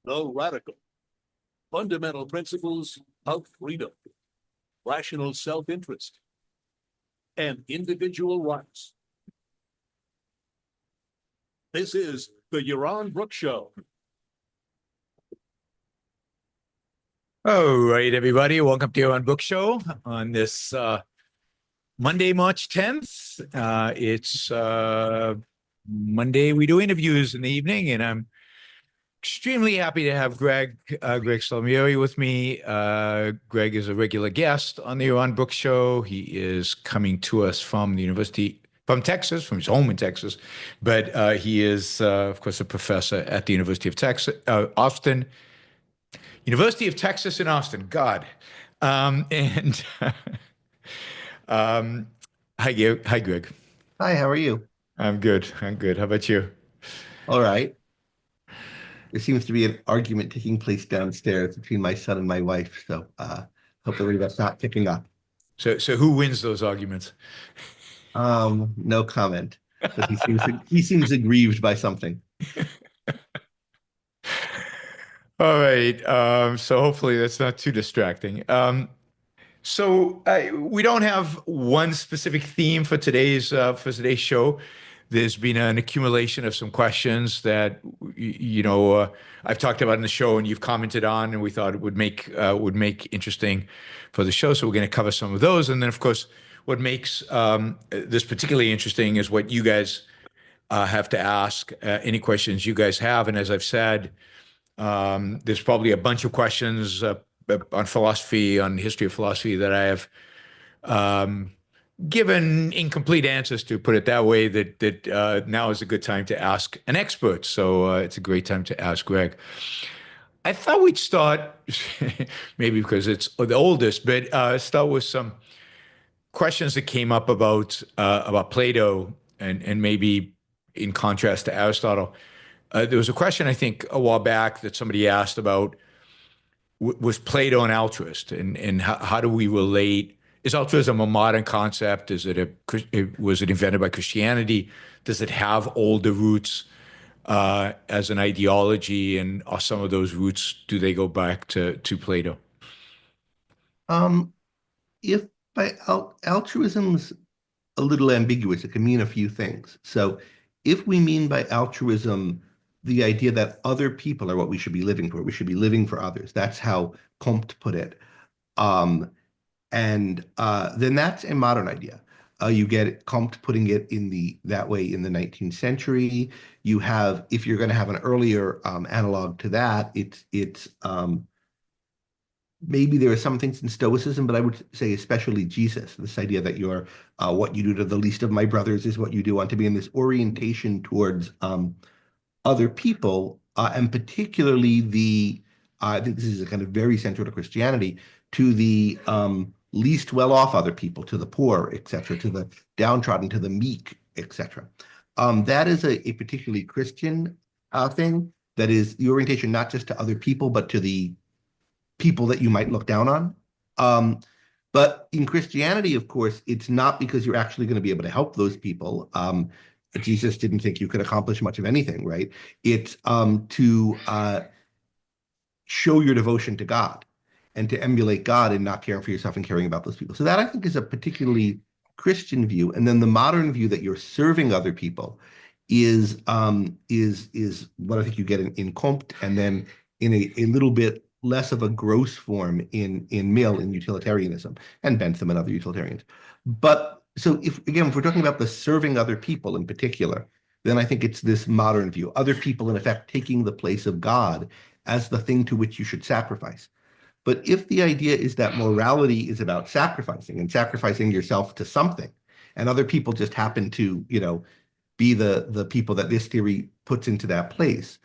the radical, fundamental principles of freedom, rational self-interest, and individual rights. This is the Yaron Brook Show. All right, everybody. Welcome to Yaron Brook Show on this Monday, March 10th. It's Monday. We do interviews in the evening, and I'm extremely happy to have Greg Salmieri with me. Greg is a regular guest on the Yaron Brook Show. He is coming to us from Texas, from his home in Texas, but he is, of course, a professor at the University of Texas, Austin. University of Texas in Austin, God. Hi, Greg. Hi, how are you? I'm good. How about you? All right. There seems to be an argument taking place downstairs between my son and my wife, so hopefully that's not picking up. So who wins those arguments? No comment. But he seems aggrieved by something. All right. So hopefully that's not too distracting. So we don't have one specific theme for today's show. There's been an accumulation of some questions that I've talked about in the show and you've commented on, and we thought it would make interesting for the show. So we're going to cover some of those, and then of course, what makes this particularly interesting is what you guys have to ask. Any questions you guys have, and as I've said. There's probably a bunch of questions on philosophy, on the history of philosophy that I have given incomplete answers to, put it that way, that now is a good time to ask an expert. So it's a great time to ask Greg. I thought we'd start, maybe because it's the oldest, but start with some questions that came up about Plato and maybe in contrast to Aristotle. There was a question, I think, a while back that somebody asked about, was Plato an altruist? And how do we relate? Is altruism a modern concept? Was it invented by Christianity? Does it have older roots as an ideology? And are some of those roots, do they go back to Plato? If by altruism's a little ambiguous, it can mean a few things. So if we mean by altruism the idea that other people are what we should be living for. We should be living for others. That's how Kant put it. Then that's a modern idea. You get Kant putting it that way in the 19th century. You have, if you're going to have an earlier analog to that, it's maybe there are some things in Stoicism, but I would say especially Jesus, this idea that what you do to the least of my brothers is what you do, to be in this orientation towards other people, and particularly I think this is a kind of very central to Christianity, to the least well-off other people, to the poor, etc., to the downtrodden, to the meek, etc. That is a particularly Christian thing. That is the orientation not just to other people, but to the people that you might look down on. But in Christianity, of course, it's not because you're actually going to be able to help those people. Jesus didn't think you could accomplish much of anything, right? It's to show your devotion to God and to emulate God and not caring for yourself and caring about those people. So that, I think, is a particularly Christian view. And then the modern view that you're serving other people is what I think you get in Comte, and then in a little bit less of a gross form in Mill in utilitarianism, and Bentham and other utilitarians. But so if we're talking about the serving other people in particular, then I think it's this modern view, other people in effect taking the place of God as the thing to which you should sacrifice. But if the idea is that morality is about sacrificing and sacrificing yourself to something, and other people just happen to, be the people that this theory puts into that place,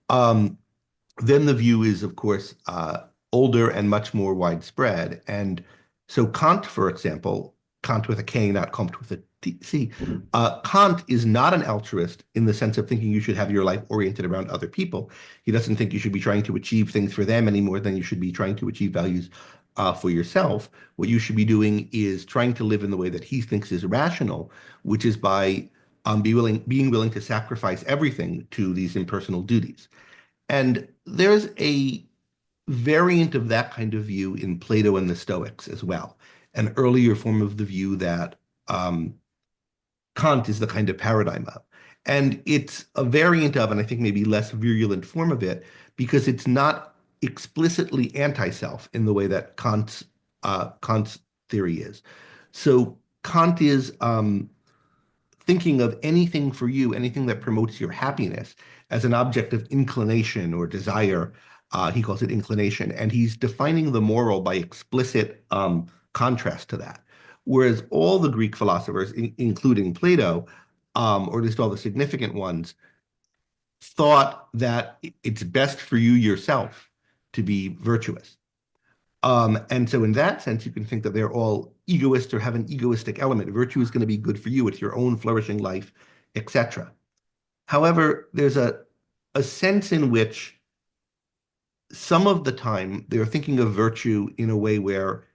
then the view is, of course, older and much more widespread. And so Kant, for example, Kant with a K, not Comte with a C. Kant is not an altruist in the sense of thinking you should have your life oriented around other people. He doesn't think you should be trying to achieve things for them any more than you should be trying to achieve values for yourself. What you should be doing is trying to live in the way that he thinks is rational, which is by being willing to sacrifice everything to these impersonal duties. And there's a variant of that kind of view in Plato and the Stoics as well, an earlier form of the view that Kant is the kind of paradigm of. And it's a variant of, and I think maybe less virulent form of it, because it's not explicitly anti-self in the way that Kant's theory is. So Kant is thinking of anything for you, anything that promotes your happiness, as an object of inclination or desire. He calls it inclination, and he's defining the moral by explicit contrast to that. Whereas all the Greek philosophers, including Plato, or at least all the significant ones, thought that it's best for you yourself to be virtuous. And so in that sense, you can think that they're all egoists or have an egoistic element. Virtue is going to be good for you. It's your own flourishing life, etc. However, there's a sense in which some of the time they're thinking of virtue in a way where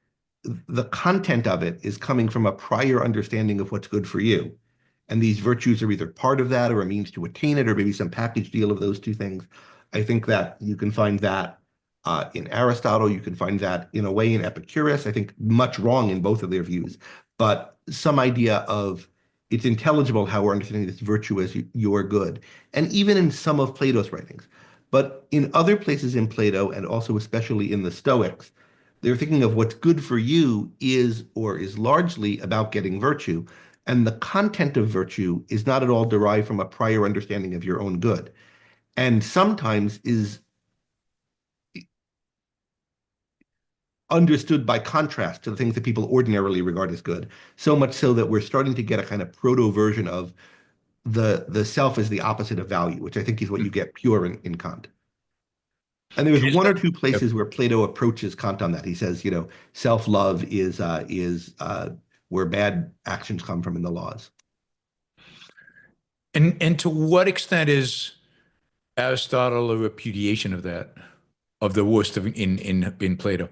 the content of it is coming from a prior understanding of what's good for you. And these virtues are either part of that or a means to attain it, or maybe some package deal of those two things. I think that you can find that in Aristotle. You can find that in a way in Epicurus. I think much wrong in both of their views, but some idea of it's intelligible how we're understanding this virtue as your good. And even in some of Plato's writings. But in other places in Plato, and also especially in the Stoics, they're thinking of what's good for you is, or is largely about getting virtue. And the content of virtue is not at all derived from a prior understanding of your own good. And sometimes is understood by contrast to the things that people ordinarily regard as good. So much so that we're starting to get a kind of proto-version of the self as the opposite of value, which I think is what you get pure in Kant. And there's one or two places where Plato approaches Kant on that. He says, self-love is where bad actions come from in the laws. And to what extent is Aristotle a repudiation of that, of the worst of in Plato?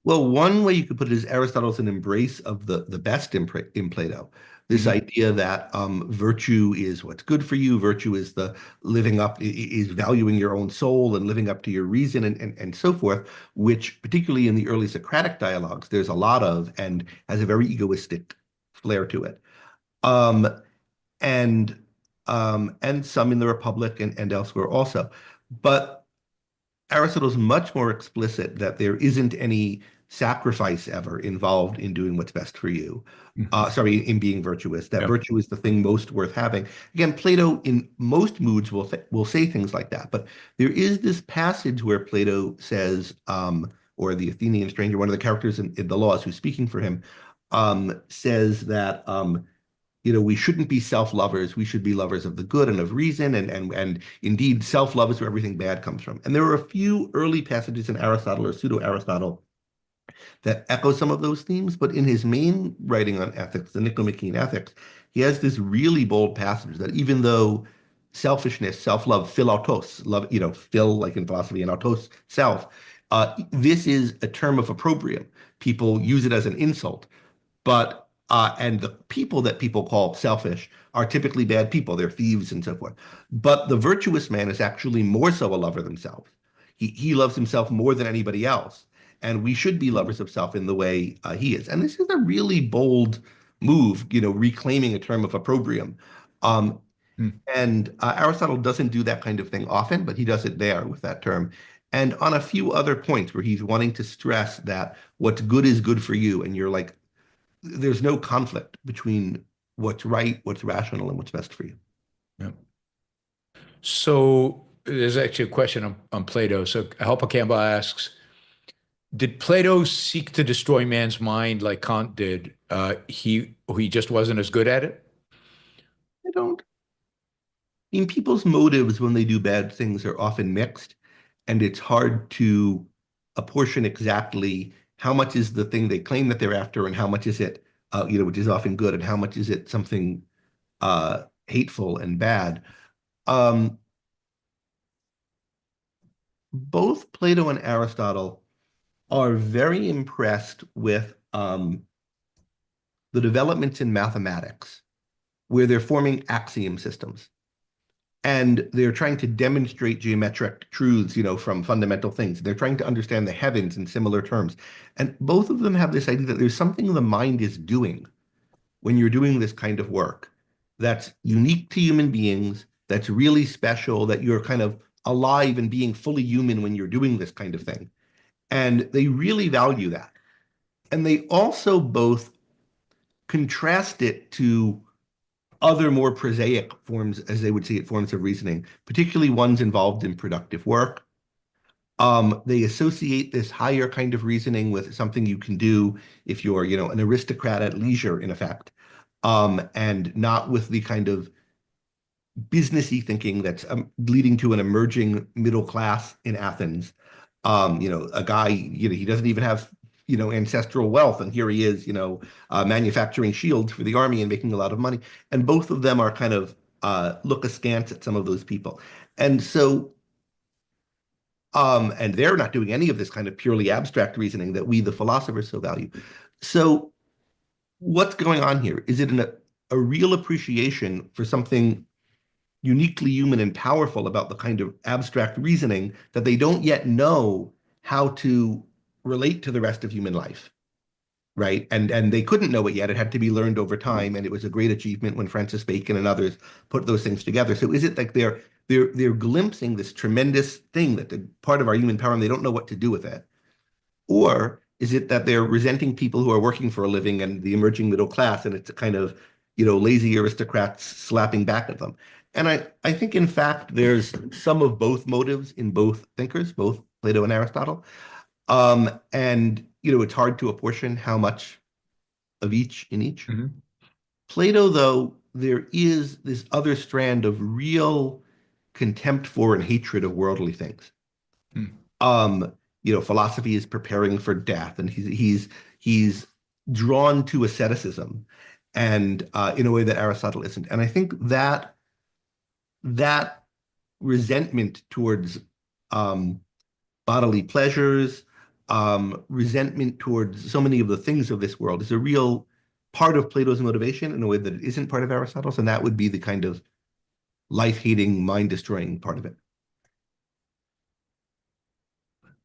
Well, one way you could put it is Aristotle's an embrace of the best in Plato. This idea that virtue is what's good for you. Virtue is the living up, is valuing your own soul and living up to your reason and so forth, which particularly in the early Socratic dialogues, there's a lot of and has a very egoistic flair to it. And some in the Republic and elsewhere also. But Aristotle's much more explicit that there isn't any sacrifice ever involved in doing what's best for you. In being virtuous, that virtue is the thing most worth having. Again, Plato in most moods will say things like that, but there is this passage where Plato says, or the Athenian stranger, one of the characters in the Laws who's speaking for him, says that we shouldn't be self-lovers. We should be lovers of the good and of reason. And indeed, self-love is where everything bad comes from. And there are a few early passages in Aristotle or pseudo-Aristotle that echo some of those themes. But in his main writing on ethics, the Nicomachean Ethics, he has this really bold passage that even though selfishness, self-love, philautos, love, phil like in philosophy and autos, self, this is a term of opprobrium. People use it as an insult. But and the people that people call selfish are typically bad people. They're thieves and so forth. But the virtuous man is actually more so a lover of himself. He loves himself more than anybody else. And we should be lovers of self in the way he is. And this is a really bold move, reclaiming a term of opprobrium. And Aristotle doesn't do that kind of thing often, but he does it there with that term. And on a few other points where he's wanting to stress that what's good is good for you. And you're like, there's no conflict between what's right, what's rational, and what's best for you. Yeah. So there's actually a question on Plato. So Helpa Campbell asks, did Plato seek to destroy man's mind like Kant did? He just wasn't as good at it? I don't. I mean, people's motives when they do bad things are often mixed, and it's hard to apportion exactly how much is the thing they claim that they're after and how much is it, which is often good, and how much is it something hateful and bad. Both Plato and Aristotle are very impressed with the developments in mathematics, where they're forming axiom systems. And they're trying to demonstrate geometric truths, from fundamental things. They're trying to understand the heavens in similar terms. And both of them have this idea that there's something the mind is doing when you're doing this kind of work that's unique to human beings, that's really special, that you're kind of alive and being fully human when you're doing this kind of thing. And they really value that. And they also both contrast it to other more prosaic forms, as they would see it, forms of reasoning, particularly ones involved in productive work. They associate this higher kind of reasoning with something you can do if you're, an aristocrat at leisure, in effect, and not with the kind of businessy thinking that's leading to an emerging middle class in Athens. A guy, he doesn't even have, ancestral wealth, and here he is, manufacturing shields for the army and making a lot of money. And both of them are kind of look askance at some of those people. And so, and they're not doing any of this kind of purely abstract reasoning that we, the philosophers, so value. So what's going on here? Is it a real appreciation for something uniquely human and powerful about the kind of abstract reasoning that they don't yet know how to relate to the rest of human life, right? And they couldn't know it yet. It had to be learned over time, and it was a great achievement when Francis Bacon and others put those things together. So is it like they're glimpsing this tremendous thing that the part of our human power and they don't know what to do with it? Or is it that they're resenting people who are working for a living and the emerging middle class, and it's a kind of, lazy aristocrats slapping back at them? And I think, in fact, there's some of both motives in both thinkers, both Plato and Aristotle. And, it's hard to apportion how much of each in each. Mm-hmm. Plato, though, there is this other strand of real contempt for and hatred of worldly things. Philosophy is preparing for death, and he's drawn to asceticism, and in a way that Aristotle isn't. And I think that resentment towards bodily pleasures, resentment towards so many of the things of this world is a real part of Plato's motivation in a way that it isn't part of Aristotle's, and that would be the kind of life-hating, mind-destroying part of it.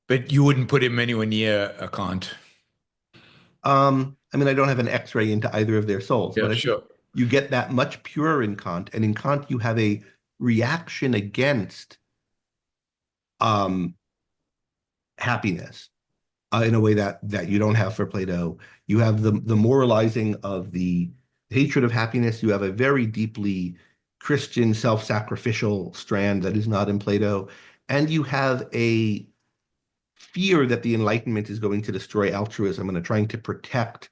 But you wouldn't put him anywhere near a Kant. I don't have an X-ray into either of their souls, Yeah, but I sure. think you get that much purer in Kant, and in Kant you have a reaction against happiness in a way that you don't have for Plato. You have the moralizing of the hatred of happiness. You have a very deeply Christian self-sacrificial strand that is not in Plato, and you have a fear that the Enlightenment is going to destroy altruism and trying to protect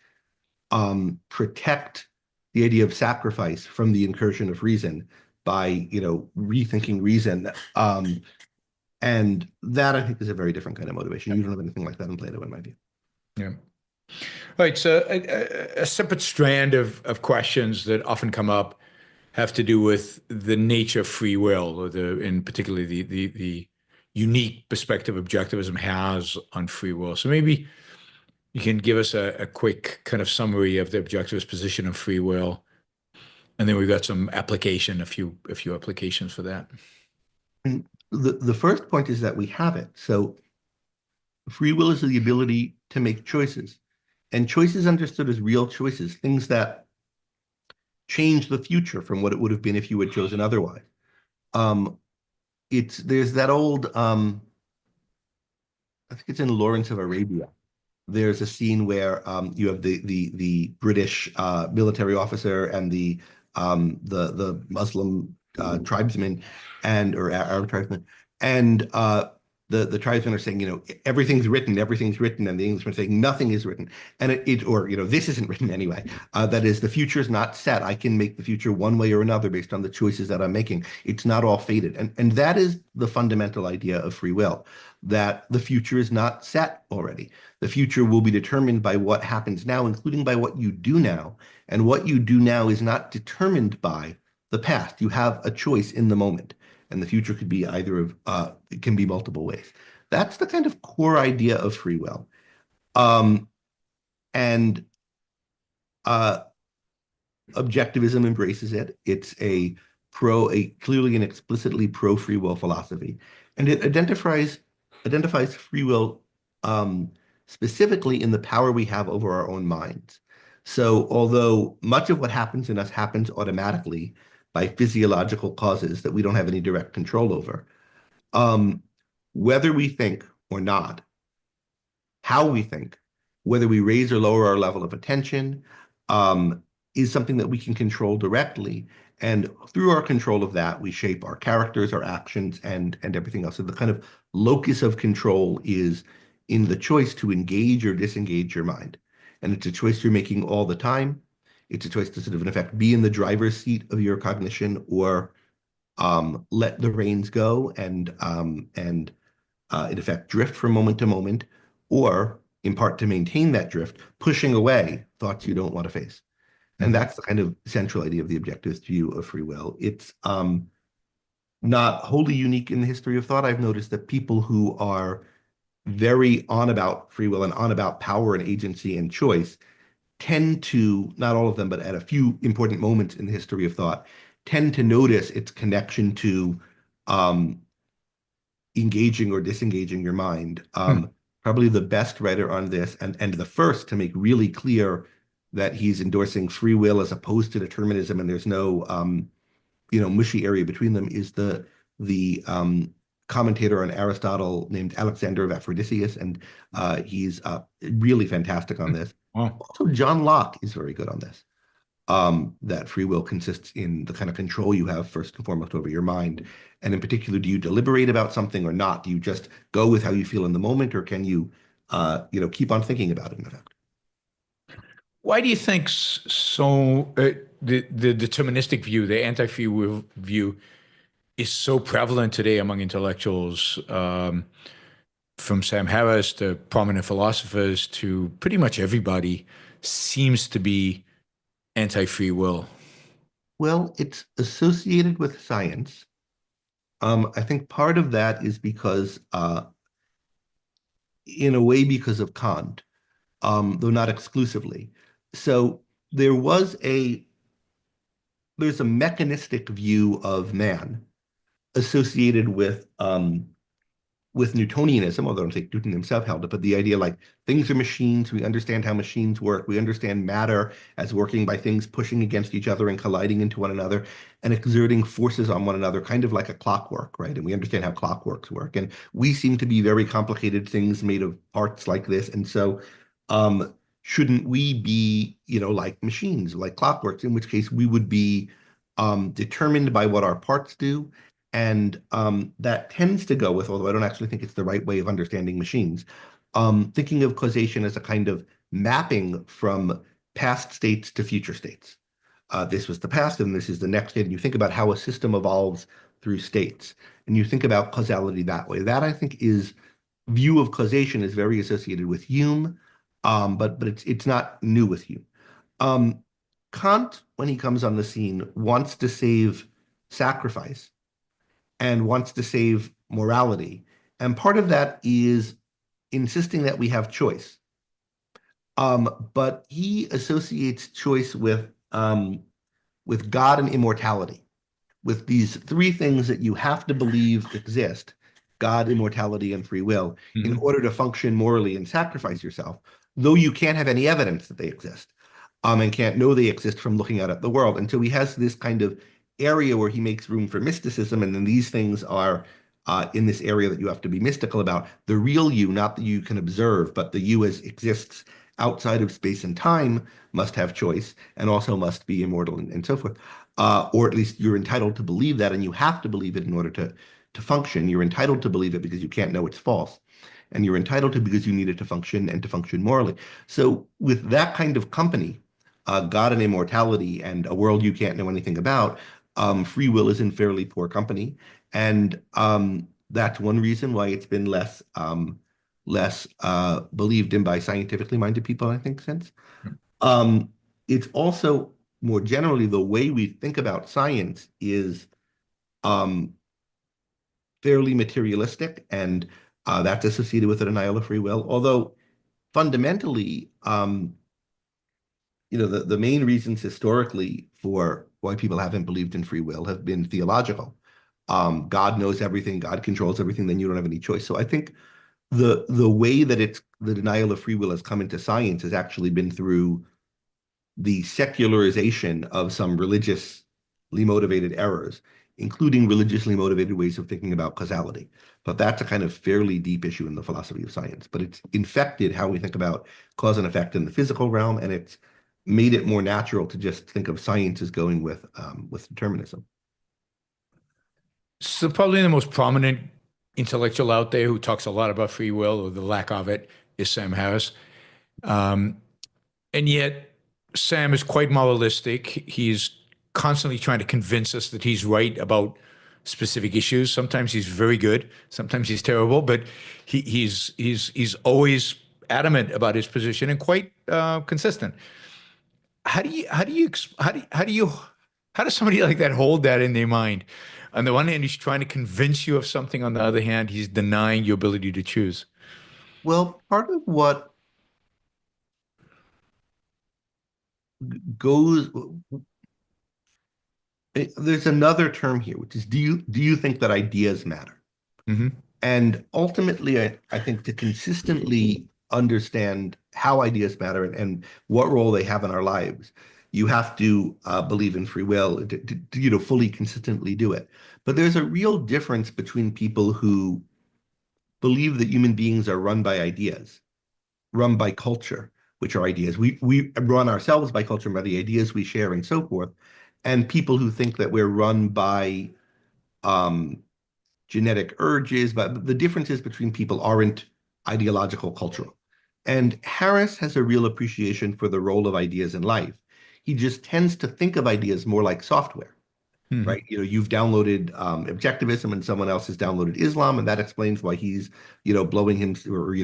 the idea of sacrifice from the incursion of reason by rethinking reason. And that, I think, is a very different kind of motivation. You don't have anything like that in Plato, in my view. Yeah. Right. So a separate strand of questions that often come up have to do with the nature of free will, or in particularly the unique perspective objectivism has on free will. So maybe you can give us a quick kind of summary of the objectivist position of free will, and then we've got some application, a few applications for that. And the first point is that we have it. So free will is the ability to make choices, and choices understood as real choices, things that change the future from what it would have been if you had chosen otherwise. There's that old, I think it's in Lawrence of Arabia. There's a scene where you have the British military officer and the Muslim tribesmen or Arab tribesmen, and the tribesmen are saying, everything's written, and the Englishmen are saying nothing is written, and this isn't written anyway. That is, the future is not set. I can make the future one way or another based on the choices that I'm making. It's not all fated, and that is the fundamental idea of free will, that the future is not set already. The future will be determined by what happens now, including by what you do now, and what you do now is not determined by the past. You have a choice in the moment. And the future could be it can be multiple ways. That's the kind of core idea of free will. And objectivism embraces it. It's a clearly and explicitly pro-free will philosophy, and it identifies free will specifically in the power we have over our own minds. So although much of what happens in us happens automatically by physiological causes that we don't have any direct control over, whether we think or not, how we think, whether we raise or lower our level of attention, is something that we can control directly. And through our control of that, we shape our characters, our actions, and everything else. So the kind of locus of control is in the choice to engage or disengage your mind. And it's a choice you're making all the time. It's a choice to sort of, in effect, be in the driver's seat of your cognition or let the reins go and in effect, drift from moment to moment, or in part to maintain that drift, pushing away thoughts you don't want to face. And that's the kind of central idea of the objectivist view of free will. It's not wholly unique in the history of thought. I've noticed that people who are very on about free will and on about power and agency and choice tend to, not all of them, but at a few important moments in the history of thought, tend to notice its connection to engaging or disengaging your mind. Probably the best writer on this and the first to make really clear that he's endorsing free will as opposed to determinism, and there's no mushy area between them, is the commentator on Aristotle named Alexander of Aphrodisias, and he's really fantastic on this. Wow. Also, John Locke is very good on this. That free will consists in the kind of control you have first and foremost over your mind. And in particular, do you deliberate about something or not? Do you just go with how you feel in the moment, or can you, keep on thinking about it in effect? Why do you think the deterministic view, the anti-free will view, is so prevalent today among intellectuals, from Sam Harris to prominent philosophers to pretty much everybody seems to be anti-free will? Well, it's associated with science. I think part of that is because, in a way, because of Kant, though not exclusively. So there's a mechanistic view of man associated with Newtonianism, although I don't think Newton himself held it, but the idea like things are machines, we understand how machines work, we understand matter as working by things pushing against each other and colliding into one another and exerting forces on one another, kind of like a clockwork, right? And we understand how clockworks work. And we seem to be very complicated things made of parts like this. And so shouldn't we be, like machines, like clockworks, in which case we would be determined by what our parts do. And that tends to go with, although I don't actually think it's the right way of understanding machines, thinking of causation as a kind of mapping from past states to future states. This was the past and this is the next state. And you think about how a system evolves through states. And you think about causality that way. That, I think, view of causation is very associated with Hume, but it's not new with Hume. Kant, when he comes on the scene, wants to save sacrifice and wants to save morality. And part of that is insisting that we have choice. But he associates choice with God and immortality, with these three things that you have to believe exist: God, immortality, and free will, in order to function morally and sacrifice yourself, though you can't have any evidence that they exist, and can't know they exist from looking out at the world. And so he has this kind of area where he makes room for mysticism, and then these things are in this area that you have to be mystical about. The real you, not that you can observe, but the you as exists outside of space and time, must have choice and also must be immortal and so forth. Or at least you're entitled to believe that, and you have to believe it in order to function. You're entitled to believe it because you can't know it's false. And you're entitled to because you need it to function and to function morally. So with that kind of company, God and immortality and a world you can't know anything about, free will is in fairly poor company. And that's one reason why it's been less believed in by scientifically minded people, I think, since. It's also more generally the way we think about science is fairly materialistic, and that's associated with a denial of free will. Although fundamentally, the main reasons historically for why people haven't believed in free will have been theological. God knows everything, God controls everything, then you don't have any choice. So I think the way that the denial of free will has come into science has actually been through the secularization of some religiously motivated errors, including religiously motivated ways of thinking about causality. But that's a kind of fairly deep issue in the philosophy of science. But it's infected how we think about cause and effect in the physical realm, and it's made it more natural to just think of science as going with determinism. So probably the most prominent intellectual out there who talks a lot about free will or the lack of it is Sam Harris. And yet Sam is quite moralistic. He's constantly trying to convince us that he's right about specific issues. Sometimes he's very good, sometimes he's terrible, but he's always adamant about his position and quite consistent. How does somebody like that hold that in their mind? On the one hand, he's trying to convince you of something. On the other hand, he's denying your ability to choose. Well, part of what goes, there's another term here, which is do you think that ideas matter? Mm-hmm. And ultimately, I think to consistently understand how ideas matter and what role they have in our lives, you have to believe in free will to fully consistently do it. But there's a real difference between people who believe that human beings are run by ideas, run by culture, which are ideas. We run ourselves by culture, by the ideas we share and so forth, and people who think that we're run by genetic urges, but the differences between people aren't ideological, cultural. And Harris has a real appreciation for the role of ideas in life. He just tends to think of ideas more like software, right? You've downloaded Objectivism and someone else has downloaded Islam, and that explains why he's, blowing him, or,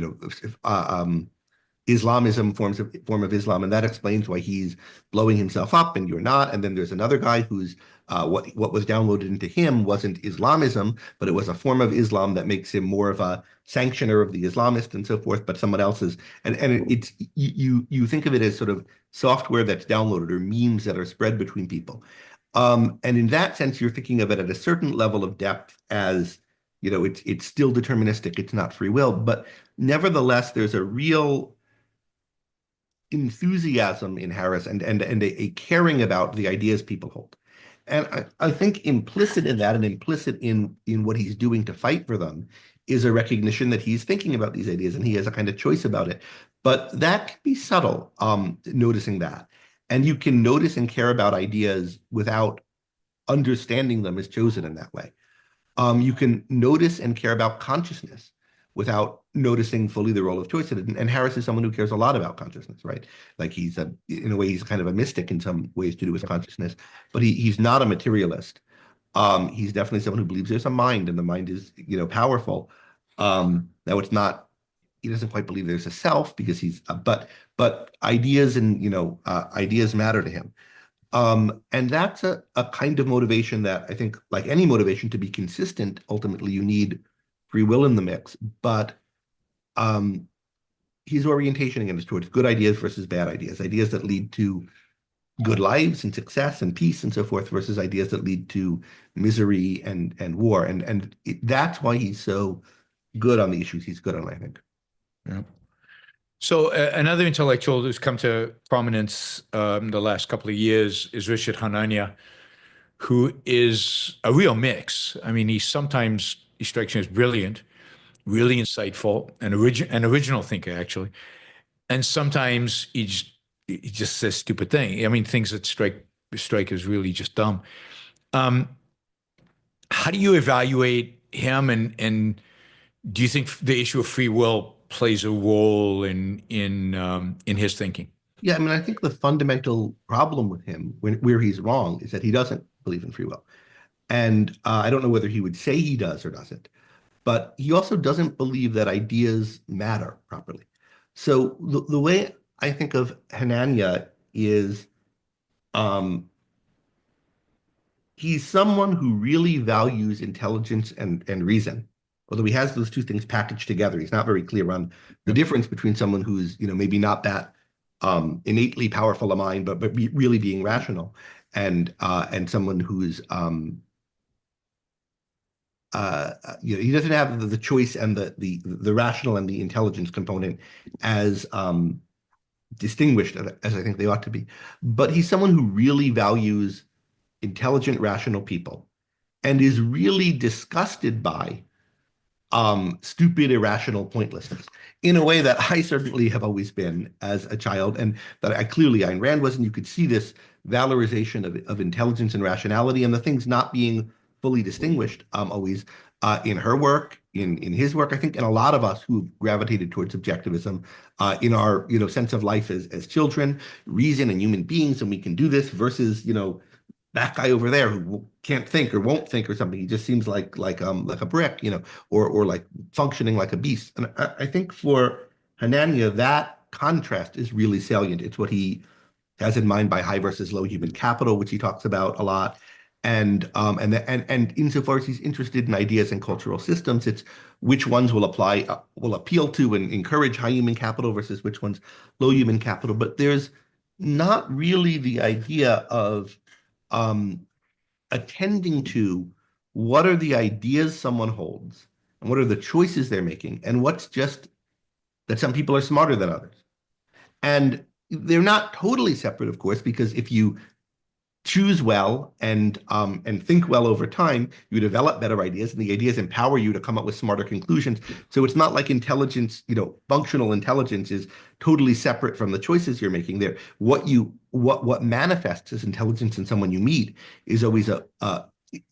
Islamism form of Islam, and that explains why he's blowing himself up and you're not. And then there's another guy who's what was downloaded into him wasn't Islamism, but it was a form of Islam that makes him more of a sanctioner of the Islamist and so forth. But someone else's, and it's you think of it as sort of software that's downloaded or memes that are spread between people. And in that sense, you're thinking of it at a certain level of depth as, it's still deterministic. It's not free will, but nevertheless, there's a real enthusiasm in Harris and a caring about the ideas people hold. And I think implicit in that and implicit in what he's doing to fight for them is a recognition that he's thinking about these ideas and he has a kind of choice about it. But that can be subtle, noticing that. And you can notice and care about ideas without understanding them as chosen in that way. You can notice and care about consciousness without noticing fully the role of choice in it. And Harris is someone who cares a lot about consciousness, right? Like in a way, he's kind of a mystic in some ways to do with consciousness, but he's not a materialist. He's definitely someone who believes there's a mind and the mind is, powerful. Now it's not, he doesn't quite believe there's a self because but ideas and, ideas matter to him. And that's a kind of motivation that I think, like any motivation, to be consistent, ultimately you need free will in the mix. But his orientation again is towards good ideas versus bad ideas, ideas that lead to good lives and success and peace and so forth, versus ideas that lead to misery and war. And that's why he's so good on the issues he's good on, I think. Yeah. So another intellectual who's come to prominence the last couple of years is Richard Hanania, who is a real mix. I mean, he strikes me as brilliant, really insightful, an original thinker, actually. And sometimes he just says stupid things. I mean, things that strike as really just dumb. How do you evaluate him, and do you think the issue of free will plays a role in his thinking? Yeah, I mean, I think the fundamental problem with him, where he's wrong, is that he doesn't believe in free will. And I don't know whether he would say he does or doesn't, but he also doesn't believe that ideas matter properly. So the way I think of Hanania is he's someone who really values intelligence and reason, although he has those two things packaged together. He's not very clear on the difference between someone who's, maybe not that innately powerful a mind, but really being rational. and someone who's he doesn't have the choice and the rational and the intelligence component as distinguished as I think they ought to be. But he's someone who really values intelligent, rational people and is really disgusted by stupid, irrational pointlessness in a way that I certainly have always been as a child, and that I clearly Ayn Rand was, and you could see this valorization of intelligence and rationality and the things not being fully distinguished always in her work, in his work, I think, and a lot of us who gravitated towards objectivism in our sense of life as children, reason and human beings, and we can do this versus that guy over there who can't think or won't think or something. He just seems like a brick, or like functioning like a beast. And I think for Hanania, that contrast is really salient. It's what he has in mind by high versus low human capital, which he talks about a lot. And insofar as he's interested in ideas and cultural systems, it's which ones will appeal to and encourage high human capital versus which ones low human capital. But there's not really the idea of attending to what are the ideas someone holds and what are the choices they're making and what's just that some people are smarter than others. And they're not totally separate, of course, because if you choose well and think well over time, you develop better ideas, and the ideas empower you to come up with smarter conclusions. So it's not like intelligence, functional intelligence is totally separate from the choices you're making there. What manifests as intelligence in someone you meet is always a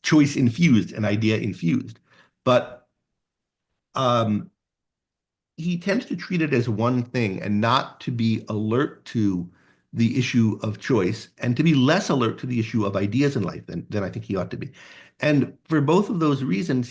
choice infused, an idea infused. But he tends to treat it as one thing and not to be alert to the issue of choice, and to be less alert to the issue of ideas in life than I think he ought to be. And for both of those reasons,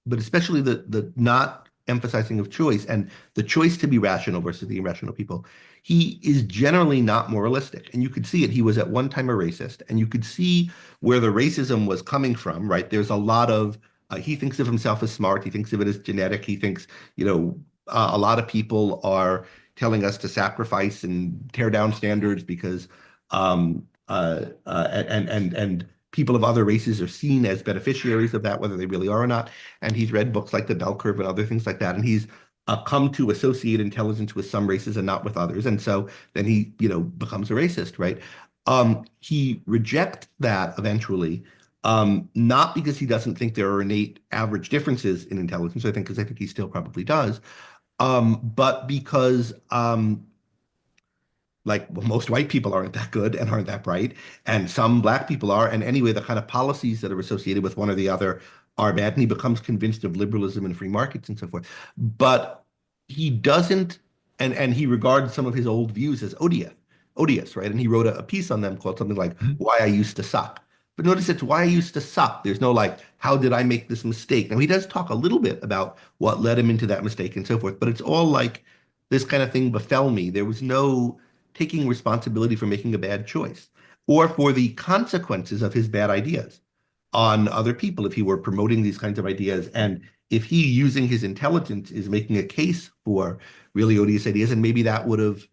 but especially the not emphasizing of choice and the choice to be rational versus the irrational people, he is generally not moralistic. And you could see it. He was at one time a racist, and you could see where the racism was coming from, right? There's a lot of, he thinks of himself as smart. He thinks of it as genetic. He thinks, a lot of people are telling us to sacrifice and tear down standards because and people of other races are seen as beneficiaries of that, whether they really are or not. And he's read books like The Bell Curve and other things like that. And he's come to associate intelligence with some races and not with others. And so then he, becomes a racist, right? He rejects that eventually, not because he doesn't think there are innate average differences in intelligence, because I think he still probably does, but because most white people aren't that good and aren't that bright, and some black people are, and anyway, the kind of policies that are associated with one or the other are bad, and he becomes convinced of liberalism and free markets and so forth. But he doesn't, and he regards some of his old views as odious, right? And he wrote a piece on them called something like "Why I Used to Suck." But notice it's why I used to suck. There's no how did I make this mistake? Now, he does talk a little bit about what led him into that mistake and so forth, but it's all like this kind of thing befell me. There was no taking responsibility for making a bad choice or for the consequences of his bad ideas on other people if he were promoting these kinds of ideas. And if he, using his intelligence, is making a case for really odious ideas, and maybe that would have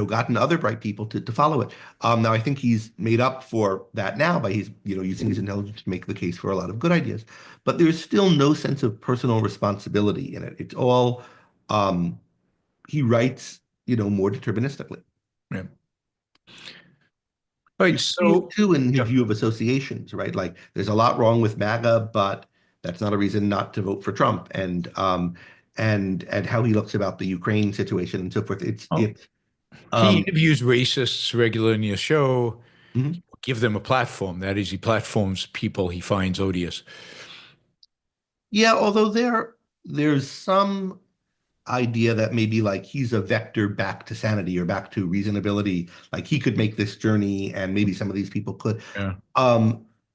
gotten other bright people to follow it. Now, I think he's made up for that now by his, using his intelligence to make the case for a lot of good ideas. But there's still no sense of personal responsibility in it. It's all, he writes, more deterministically. Yeah. Right. So, too, in his view of associations, right? There's a lot wrong with MAGA, but that's not a reason not to vote for Trump. And how he looks about the Ukraine situation and so forth. He interviews racists regularly in his show, Mhm. give them a platform. That is, he platforms people he finds odious. Yeah, although there's some idea that maybe he's a vector back to sanity or back to reasonability. He could make this journey, and maybe some of these people could. Yeah.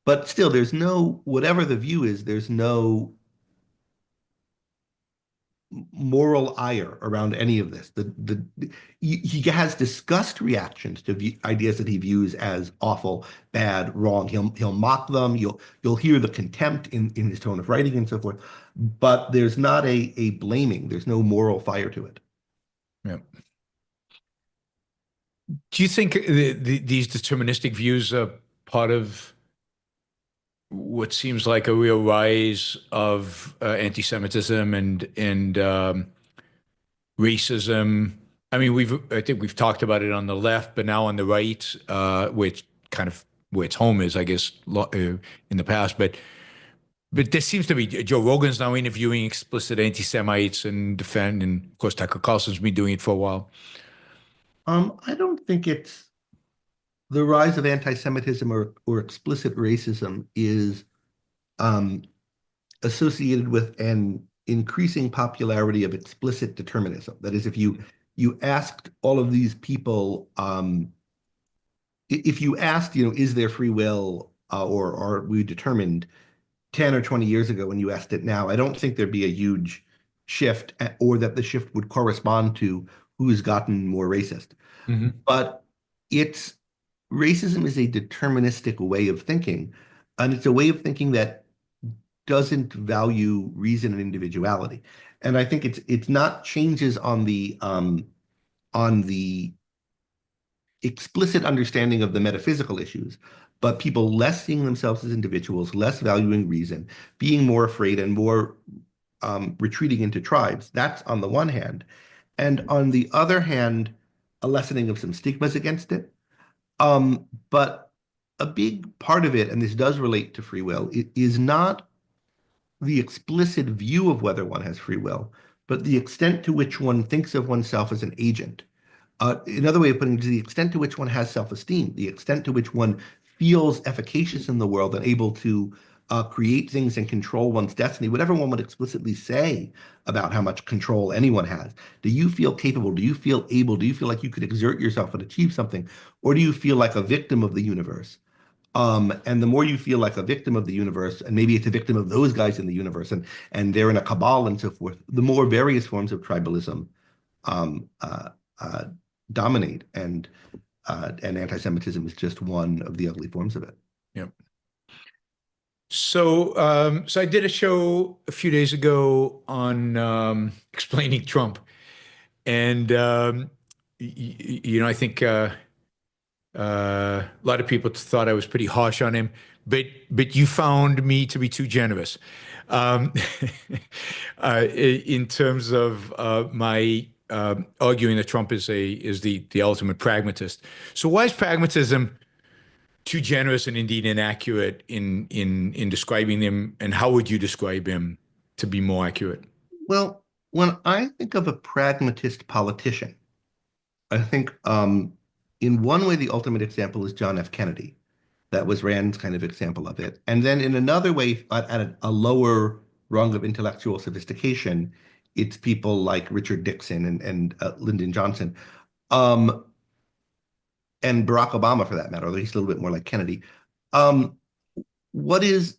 But still, there's no, whatever the view is, there's no moral ire around any of this. He has discussed reactions to ideas that he views as awful, bad, wrong. He'll mock them. You'll hear the contempt in his tone of writing and so forth. But there's not a blaming. There's no moral fire to it. Yeah. Do you think these deterministic views are part of what seems like a real rise of anti-Semitism and racism? I mean, I think we've talked about it on the left, but now on the right, which kind of where its home is, I guess, in the past. But there seems to be Joe Rogan's now interviewing explicit anti-Semites and and of course Tucker Carlson's been doing it for a while. I don't think it's the rise of anti-Semitism or explicit racism is um, associated with an increasing popularity of explicit determinism. That is, if you asked all of these people, if you asked, is there free will or are we determined 10 or 20 years ago when you asked it now, I don't think there'd be a huge shift or that the shift would correspond to who's gotten more racist. Mm-hmm. But it's racism is a deterministic way of thinking, and it's a way of thinking that doesn't value reason and individuality. And I think it's not changes on the explicit understanding of the metaphysical issues, but people less seeing themselves as individuals, less valuing reason, being more afraid and more retreating into tribes. That's on the one hand. And on the other hand, a lessening of some stigmas against it. But a big part of it, and this does relate to free will, it is not the explicit view of whether one has free will, but the extent to which one thinks of oneself as an agent. Another way of putting it is the extent to which one has self-esteem, the extent to which one feels efficacious in the world and able to create things and control one's destiny, whatever one would explicitly say about how much control anyone has. Do you feel capable? Do you feel able? Do you feel like you could exert yourself and achieve something? Or do you feel like a victim of the universe? And the more you feel like a victim of the universe, and maybe it's a victim of those guys in the universe, and they're in a cabal and so forth, the more various forms of tribalism um, uh, uh, dominate, and anti-Semitism is just one of the ugly forms of it. Yep. So I did a show a few days ago on explaining Trump, and I think a lot of people thought I was pretty harsh on him, but you found me to be too generous um, in terms of my arguing that Trump is the ultimate pragmatist. So why is pragmatism too generous and indeed inaccurate in describing him, and how would you describe him to be more accurate? Well, when I think of a pragmatist politician, I think in one way the ultimate example is John F. Kennedy. That was Rand's kind of example of it. And then in another way, at a lower rung of intellectual sophistication, it's people like Richard Nixon and Lyndon Johnson, um, and Barack Obama for that matter, although he's a little bit more like Kennedy. Um, what is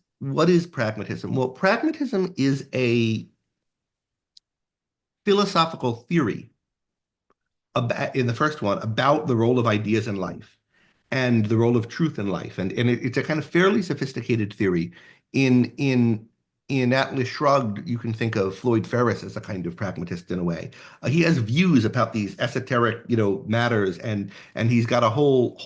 pragmatism? Well, pragmatism is a philosophical theory about, in the first one, about the role of ideas in life and the role of truth in life. And it's a kind of fairly sophisticated theory. In Atlas Shrugged, you can think of Floyd Ferris as a kind of pragmatist in a way. He has views about these esoteric, matters, and he's got a whole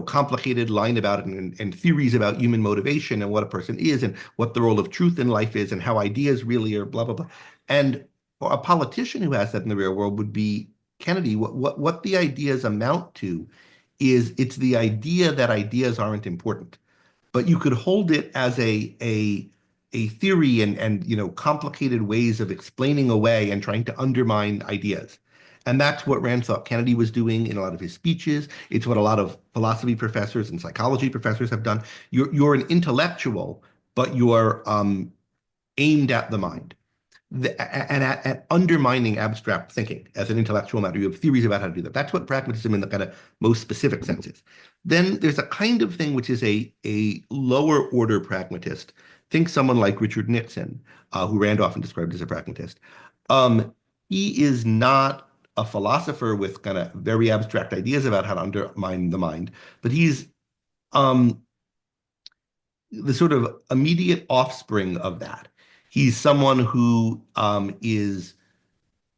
complicated line about it, and theories about human motivation and what a person is and what the role of truth in life is and how ideas really are blah blah blah. And a politician who has that in the real world would be Kennedy. What the ideas amount to is it's the idea that ideas aren't important, but you could hold it as a theory and complicated ways of explaining away and trying to undermine ideas. And that's what Rand thought Kennedy was doing in a lot of his speeches. It's what a lot of philosophy professors and psychology professors have done. You're an intellectual, but you're aimed at the mind and at undermining abstract thinking as an intellectual matter. You have theories about how to do that. That's what pragmatism in the kind of most specific sense is. Then there's a kind of thing which is a lower order pragmatist. Think someone like Richard Nixon, who Rand often described as a pragmatist. He is not a philosopher with kind of very abstract ideas about how to undermine the mind, but he's um, the sort of immediate offspring of that. He's someone who is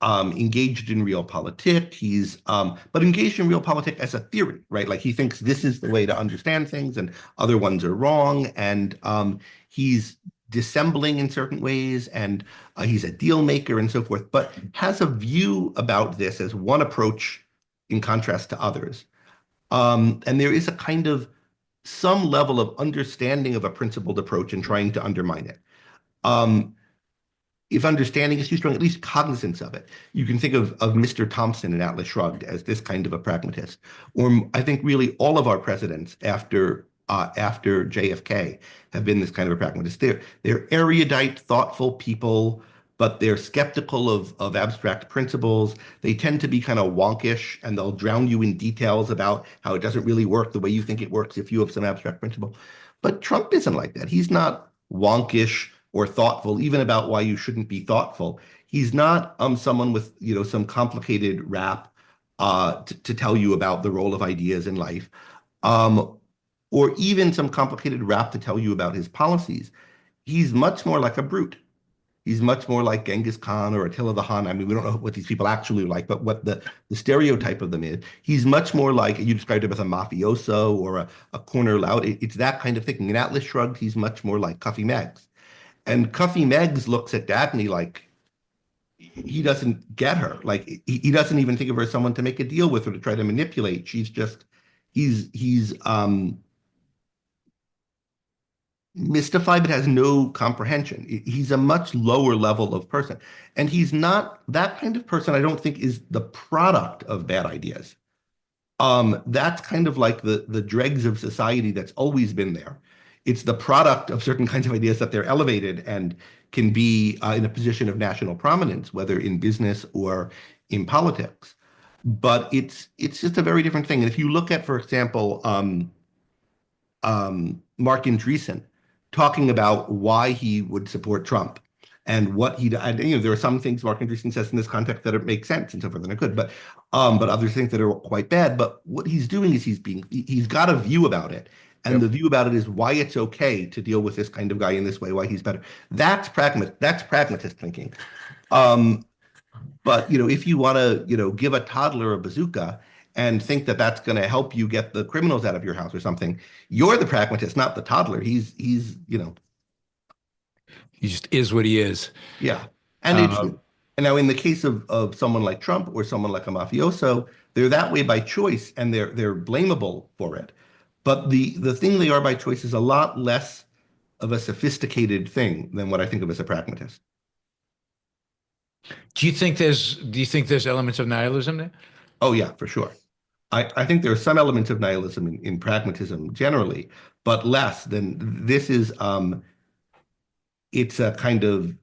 engaged in realpolitik. He's but engaged in realpolitik as a theory, right? Like he thinks this is the way to understand things, and other ones are wrong. And he's dissembling in certain ways, and he's a deal maker and so forth. But has a view about this as one approach in contrast to others. And there is a kind of some level of understanding of a principled approach and trying to undermine it. If understanding is too strong, at least cognizance of it. You can think of Mr. Thompson in Atlas Shrugged as this kind of a pragmatist. Or I think really all of our presidents after JFK have been this kind of a pragmatist. They're erudite, thoughtful people, but they're skeptical of abstract principles. They tend to be kind of wonkish, and they'll drown you in details about how it doesn't really work the way you think it works if you have some abstract principle. But Trump isn't like that. He's not wonkish or thoughtful, even about why you shouldn't be thoughtful. He's not someone with some complicated rap to tell you about the role of ideas in life, or even some complicated rap to tell you about his policies. He's much more like a brute. He's much more like Genghis Khan or Attila the Hun. I mean, we don't know what these people actually like, but what the stereotype of them is. He's much more like, you described him as a mafioso or a corner loud. It's that kind of thinking. In Atlas Shrugged, he's much more like Cuffy Meggs. And Cuffy Meggs looks at Dagny like he doesn't get her. Like he doesn't even think of her as someone to make a deal with or to try to manipulate. She's just, he's mystified but has no comprehension. He's a much lower level of person. And he's not that kind of person, I don't think, is the product of bad ideas. That's kind of like the dregs of society that's always been there. It's the product of certain kinds of ideas that they're elevated and can be in a position of national prominence, whether in business or in politics. But it's just a very different thing. And if you look at, for example, Mark Andreessen talking about why he would support Trump and what he, and, there are some things Mark Andreessen says in this context that it makes sense and so forth, and it could, but other things that are quite bad. But what he's doing is he's got a view about it. And the view about it is why it's okay to deal with this kind of guy in this way, why he's better. That's pragmatist thinking. But if you want to give a toddler a bazooka and think that that's going to help you get the criminals out of your house or something, you're the pragmatist, not the toddler. He's He just is what he is. Yeah. And now in the case of someone like Trump or someone like a mafioso, they're that way by choice and they're blamable for it. But the thing they are by choice is a lot less of a sophisticated thing than what I think of as a pragmatist. Do you think there's elements of nihilism there? Oh yeah, for sure. I think there are some elements of nihilism in pragmatism generally, but less than this is. It's a kind of,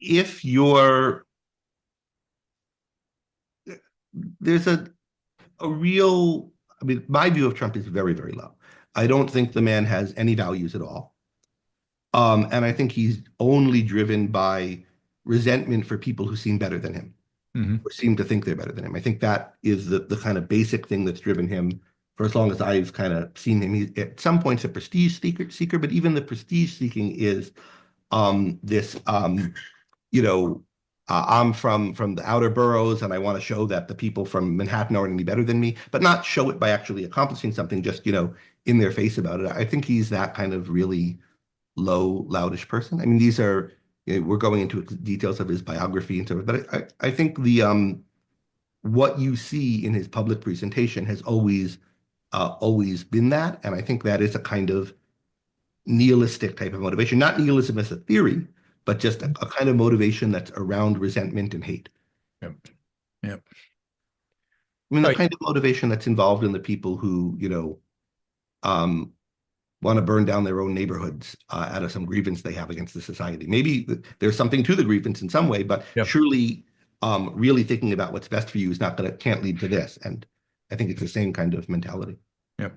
if you're, there's a real, I mean, my view of Trump is very, very low. I don't think the man has any values at all. And I think he's only driven by resentment for people who seem better than him, or seem to think they're better than him. I think that is the kind of basic thing that's driven him for as long as I've kind of seen him. He's at some points a prestige seeker, but even the prestige seeking is this, I'm from the outer boroughs and I want to show that the people from Manhattan aren't any better than me, but not show it by actually accomplishing something, just, in their face about it. I think he's that kind of really low, loudish person. I mean, these are, we're going into details of his biography and so forth, but I think what you see in his public presentation has always been that. And I think that is a kind of nihilistic type of motivation, not nihilism as a theory, but just a kind of motivation that's around resentment and hate. Yep. I mean, the kind of motivation that's involved in the people who, want to burn down their own neighborhoods out of some grievance they have against the society. Maybe there's something to the grievance in some way, but surely really thinking about what's best for you is can't lead to this. And I think it's the same kind of mentality. Yep.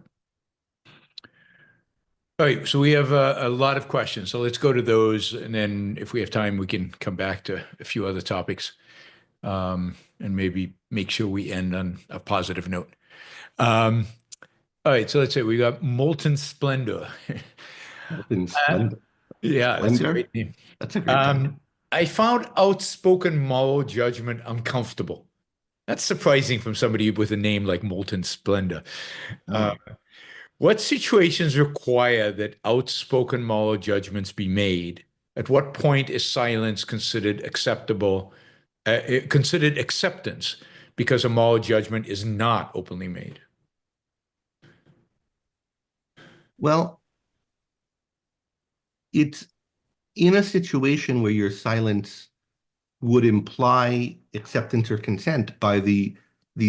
All right, so we have a lot of questions, so let's go to those, and then if we have time, we can come back to a few other topics, and maybe make sure we end on a positive note. All right, so let's say we got Molten Splendor. Molten Splendor. Yeah, that's a Splendor? great name. That's a great title. I found outspoken moral judgment uncomfortable. That's surprising from somebody with a name like Molten Splendor. Uh, Oh. what situations require that outspoken moral judgments be made? At what point is silence considered acceptable, considered acceptance because a moral judgment is not openly made? Well, it's in a situation where your silence would imply acceptance or consent by the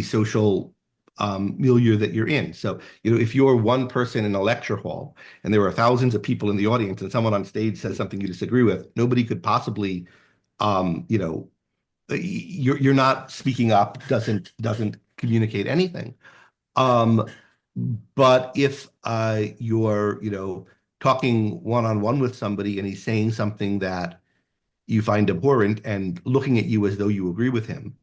social milieu that you're in. So, if you're one person in a lecture hall and there are thousands of people in the audience and someone on stage says something you disagree with, nobody could possibly, you're not speaking up, doesn't communicate anything. Um, but if you're, talking one-on-one with somebody and he's saying something that you find abhorrent and looking at you as though you agree with him,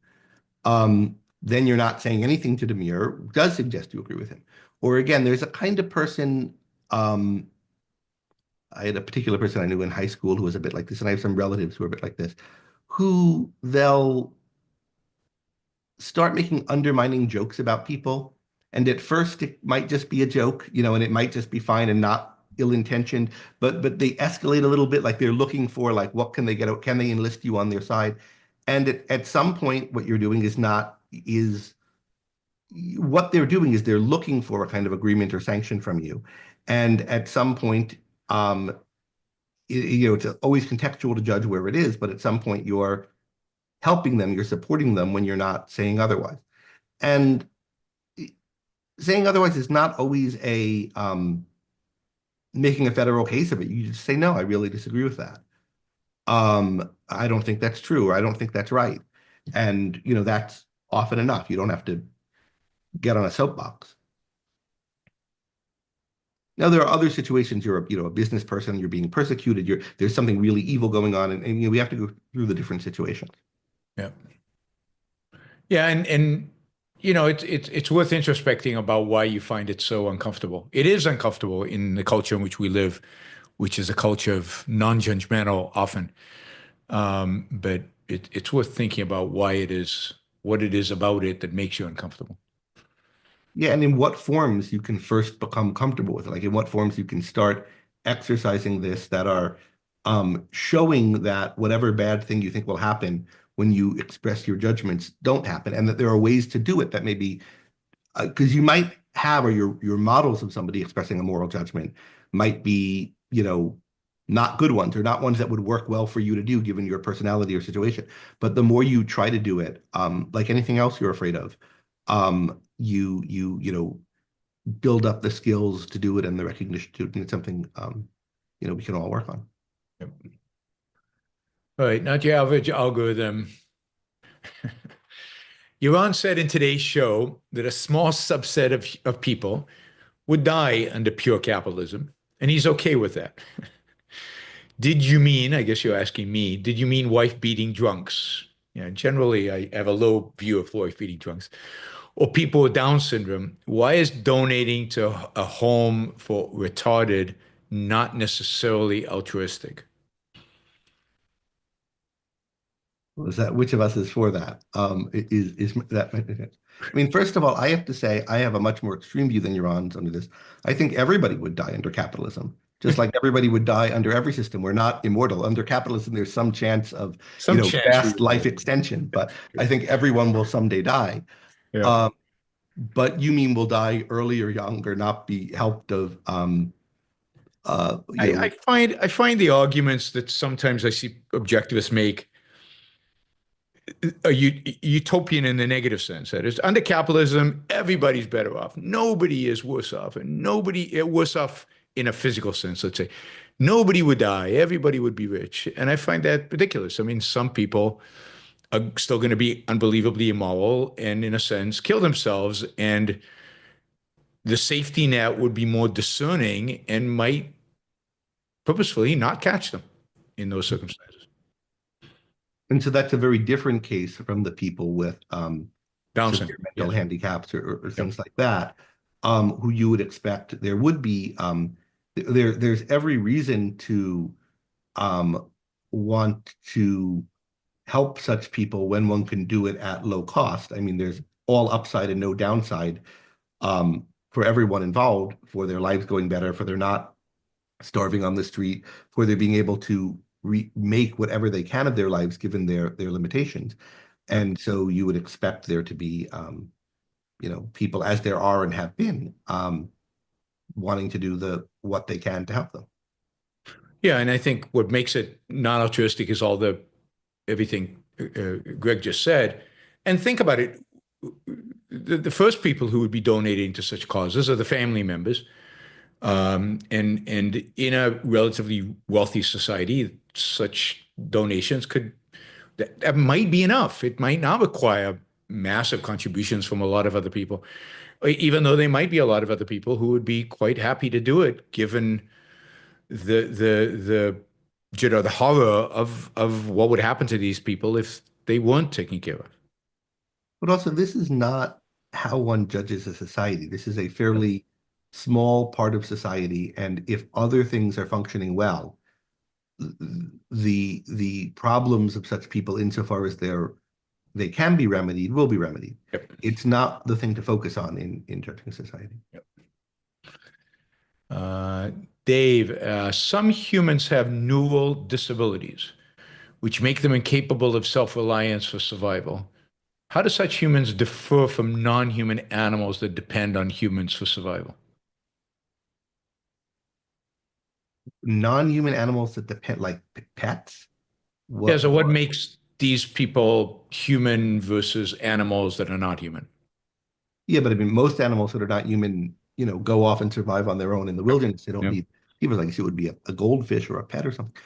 then you're not saying anything to the mirror, does suggest you agree with him. Or again, there's a kind of person, I had a particular person I knew in high school who was a bit like this, and I have some relatives who are a bit like this, who they'll start making undermining jokes about people. And at first it might just be a joke, and it might just be fine and not ill-intentioned, but they escalate a little bit, like they're looking for like what can they get out, can they enlist you on their side? And at some point what you're doing is what they're doing is they're looking for a kind of agreement or sanction from you. And at some point, it's always contextual to judge where it is, but at some point you're helping them, you're supporting them when you're not saying otherwise. And saying otherwise is not always a making a federal case of it. You just say, no, I really disagree with that. I don't think that's true, or I don't think that's right. And, that's often enough. You don't have to get on a soapbox. Now, there are other situations. You're a business person, you're being persecuted, there's something really evil going on, and we have to go through the different situations. Yeah. Yeah, and it's worth introspecting about why you find it so uncomfortable. It is uncomfortable in the culture in which we live, which is a culture of non-judgmental often. But it's worth thinking about why it is, what it is about it that makes you uncomfortable. Yeah, and in what forms you can first become comfortable with it, like in what forms you can start exercising this that are showing that whatever bad thing you think will happen when you express your judgments don't happen, and that there are ways to do it that maybe, because you might have, or your models of somebody expressing a moral judgment might be, not good ones, or not ones that would work well for you to do given your personality or situation. But the more you try to do it, like anything else you're afraid of, you build up the skills to do it and the recognition to do it. And it's something we can all work on. Yep. All right, not your average algorithm. Yaron said in today's show that a small subset of people would die under pure capitalism, and he's okay with that. Did you mean, I guess you're asking me, did you mean wife-beating drunks? Generally, I have a low view of wife-beating drunks. Or people with Down syndrome. Why is donating to a home for retarded not necessarily altruistic? Is that which of us is for that? Is that? I mean, first of all, I have to say I have a much more extreme view than you're on under this. I think everybody would die under capitalism, just like everybody would die under every system. We're not immortal. Under capitalism, there's some chance of Some chance fast life extension, but I think everyone will someday die. Yeah. But you mean will die early or young, or not be helped of I find the arguments that sometimes I see objectivists make utopian in the negative sense. That is, under capitalism, everybody's better off. Nobody is worse off, and nobody worse off in a physical sense. Let's say nobody would die. Everybody would be rich, and I find that ridiculous. I mean, some people are still going to be unbelievably immoral and, in a sense, kill themselves, and the safety net would be more discerning and might purposefully not catch them in those circumstances. And so that's a very different case from the people with Down severe syndrome, mental yes. handicaps or things like that, who you would expect there would be there's every reason to want to help such people when one can do it at low cost. I mean, there's all upside and no downside for everyone involved, for their lives going better, for they're not starving on the street, for they're being able to make whatever they can of their lives given their limitations. And so you would expect there to be, people, as there are and have been, wanting to do what they can to help them. Yeah, and I think what makes it non-altruistic is everything Greg just said. And think about it, the first people who would be donating to such causes are the family members. And in a relatively wealthy society, such donations that might be enough. It might not require massive contributions from a lot of other people, even though there might be a lot of other people who would be quite happy to do it, given the horror of what would happen to these people if they weren't taken care of. But also, this is not how one judges a society. This is a fairly small part of society, and if other things are functioning well, the problems of such people, insofar as they can be remedied, will be remedied. Yep. It's not the thing to focus on in judging society. Yep. Dave, some humans have neural disabilities, which make them incapable of self-reliance for survival. How do such humans differ from non-human animals that depend on humans for survival? Non-human animals that depend, like pets? So what makes these people human versus animals that are not human? Yeah, but I mean, most animals that are not human, go off and survive on their own in the wilderness. They don't need people. Like it would be a goldfish or a pet or something.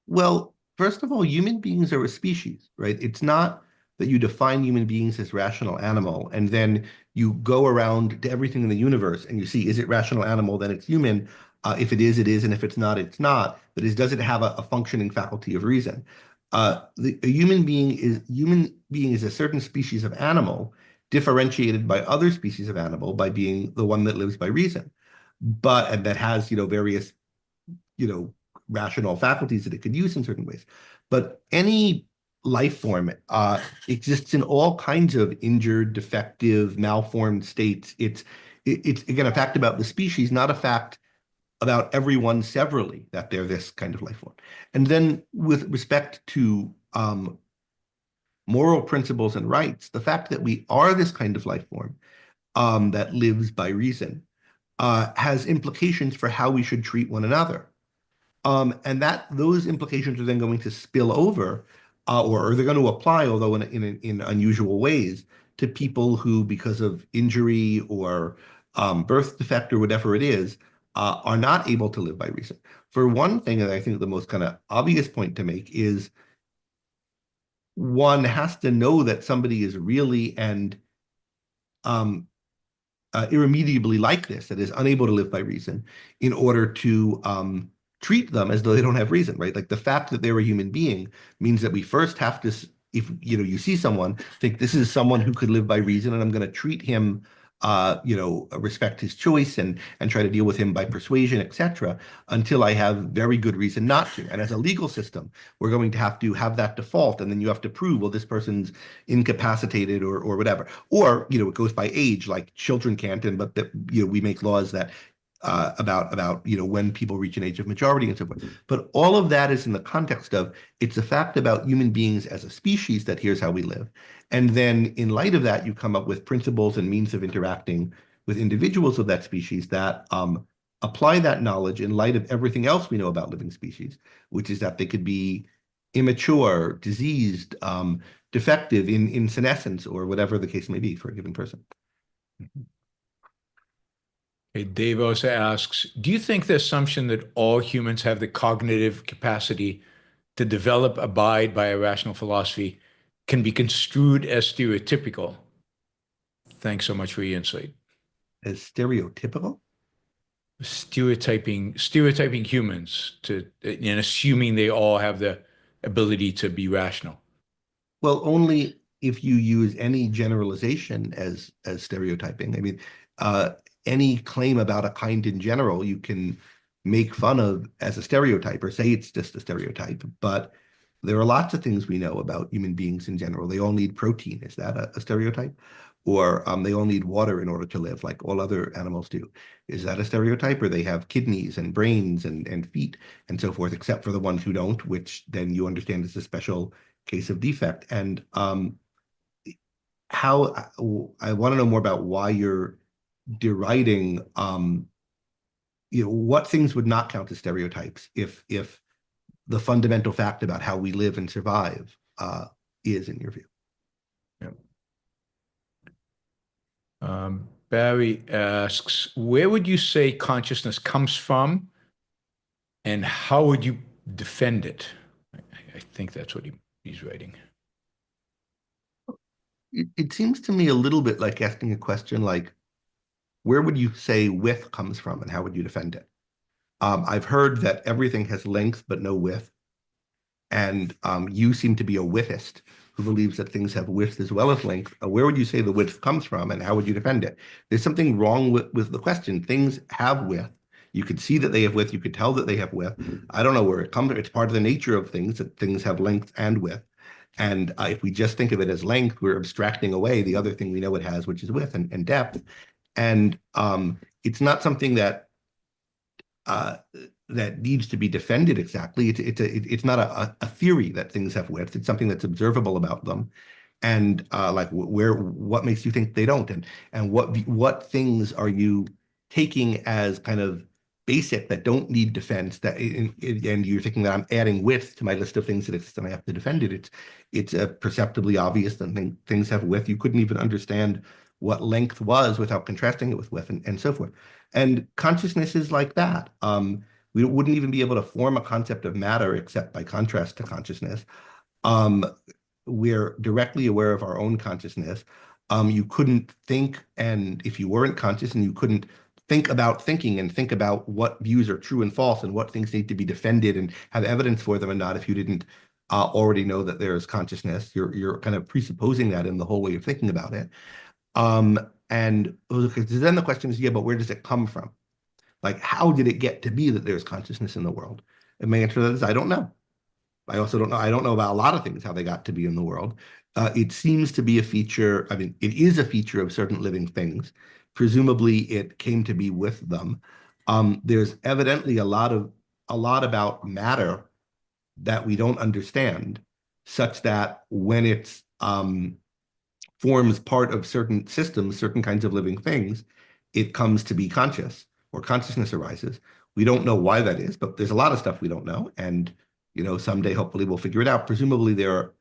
Well, first of all, human beings are a species, right? It's not that you define human beings as rational animal, and then you go around to everything in the universe and you see, is it rational animal, then it's human. If it is, it is, and if it's not, it's not. But does it have a functioning faculty of reason? A human being is a certain species of animal, differentiated by other species of animal by being the one that lives by reason, and that has various rational faculties that it could use in certain ways. But any life form exists in all kinds of injured, defective, malformed states. It's again a fact about the species, not a fact about everyone severally that they're this kind of life form. And then with respect to moral principles and rights, the fact that we are this kind of life form that lives by reason has implications for how we should treat one another. And those implications are then going to spill over, or they're going to apply, although in unusual ways, to people who, because of injury or birth defect or whatever it is, are not able to live by reason. For one thing, and I think the most kind of obvious point to make is one has to know that somebody is really and irremediably like this, that is unable to live by reason, in order to treat them as though they don't have reason, right? Like the fact that they're a human being means that we first have to, if you see someone, think this is someone who could live by reason, and I'm going to treat him, respect his choice and try to deal with him by persuasion, etc., until I have very good reason not to. And as a legal system, we're going to have that default, and then you have to prove, well, this person's incapacitated or whatever. Or, it goes by age, like children can't, but we make laws that about when people reach an age of majority and so forth. But all of that is in the context of, it's a fact about human beings as a species that here's how we live. And then in light of that, you come up with principles and means of interacting with individuals of that species that apply that knowledge in light of everything else we know about living species, which is that they could be immature, diseased, defective in senescence, or whatever the case may be for a given person. Mm-hmm. Dave also asks, do you think the assumption that all humans have the cognitive capacity to develop, abide by a rational philosophy can be construed as stereotypical? Thanks so much for your insight. As stereotypical? Stereotyping humans and assuming they all have the ability to be rational. Well, only if you use any generalization as stereotyping. I mean, any claim about a kind in general, you can make fun of as a stereotype or say it's just a stereotype. But there are lots of things we know about human beings in general. They all need protein. Is that a stereotype? Or they all need water in order to live, like all other animals do. Is that a stereotype? Or they have kidneys and brains and feet and so forth, except for the ones who don't, which then you understand is a special case of defect. And how I want to know more about why you're deriding, what things would not count as stereotypes if the fundamental fact about how we live and survive is, in your view. Yeah. Barry asks, where would you say consciousness comes from, and how would you defend it? I think that's what he's writing. It seems to me a little bit like asking a question like, where would you say width comes from, and how would you defend it? I've heard that everything has length but no width. And you seem to be a widthist who believes that things have width as well as length. Where would you say the width comes from, and how would you defend it? There's something wrong with the question. Things have width. You could see that they have width. You could tell that they have width. I don't know where it comes from. It's part of the nature of things that things have length and width. And if we just think of it as length, we're abstracting away the other thing we know it has, which is width and depth. And it's not something that that needs to be defended exactly. It's not a theory that things have width. It's something that's observable about them, and like what makes you think they don't, and what things are you taking as kind of basic that don't need defense, that and you're thinking that I'm adding width to my list of things that exist and I have to defend it. It's perceptibly obvious that things have width. You couldn't even understand what length was without contrasting it with width and so forth. And consciousness is like that. We wouldn't even be able to form a concept of matter except by contrast to consciousness. We're directly aware of our own consciousness. You couldn't think, and if you weren't conscious and you couldn't think about thinking and think about what views are true and false and what things need to be defended and have evidence for them and not, if you didn't already know that there is consciousness. You're kind of presupposing that in the whole way of thinking about it. And then the question is, yeah, but where does it come from? Like, how did it get to be that there's consciousness in the world? And my answer to that is, I don't know. I also don't know. I don't know about a lot of things, how they got to be in the world. It seems to be a feature. I mean, it is a feature of certain living things. Presumably, it came to be with them. There's evidently a lot about matter that we don't understand, such that when it's forms part of certain systems, certain kinds of living things, it comes to be conscious, or consciousness arises. We don't know why that is, but there's a lot of stuff we don't know. And, someday, hopefully we'll figure it out. Presumably there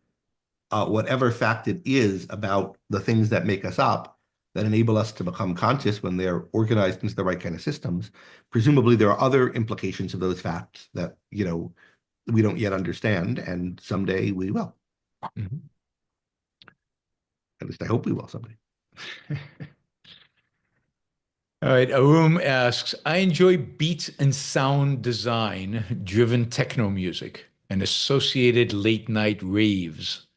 are, whatever fact it is about the things that make us up, that enable us to become conscious when they're organized into the right kind of systems. Presumably there are other implications of those facts that, we don't yet understand, and someday we will. Mm-hmm. At least I hope we will someday. All right, Arum asks, I enjoy beat and sound design driven techno music and associated late night raves.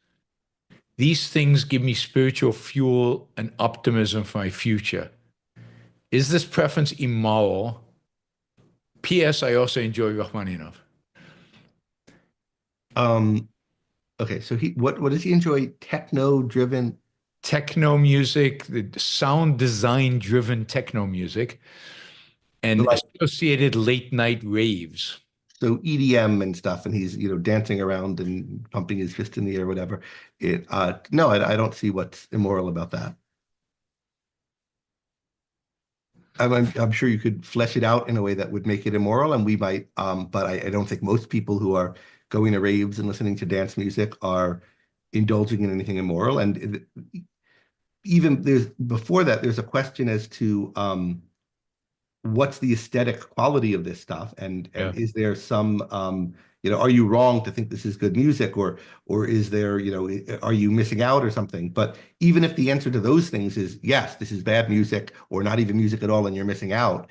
These things give me spiritual fuel and optimism for my future. Is this preference immoral? P.S. I also enjoy Rachmaninoff. Okay, so what does he enjoy? Techno-driven? Techno music, the sound design driven techno music, and associated late night raves. So EDM and stuff, and he's dancing around and pumping his fist in the air, whatever. No, I don't see what's immoral about that. I'm sure you could flesh it out in a way that would make it immoral, and we might. But I don't think most people who are going to raves and listening to dance music are indulging in anything immoral. And even before that, there's a question as to what's the aesthetic quality of this stuff, and is there some are you wrong to think this is good music, or is there are you missing out or something? But even if the answer to those things is yes, this is bad music or not even music at all, and you're missing out,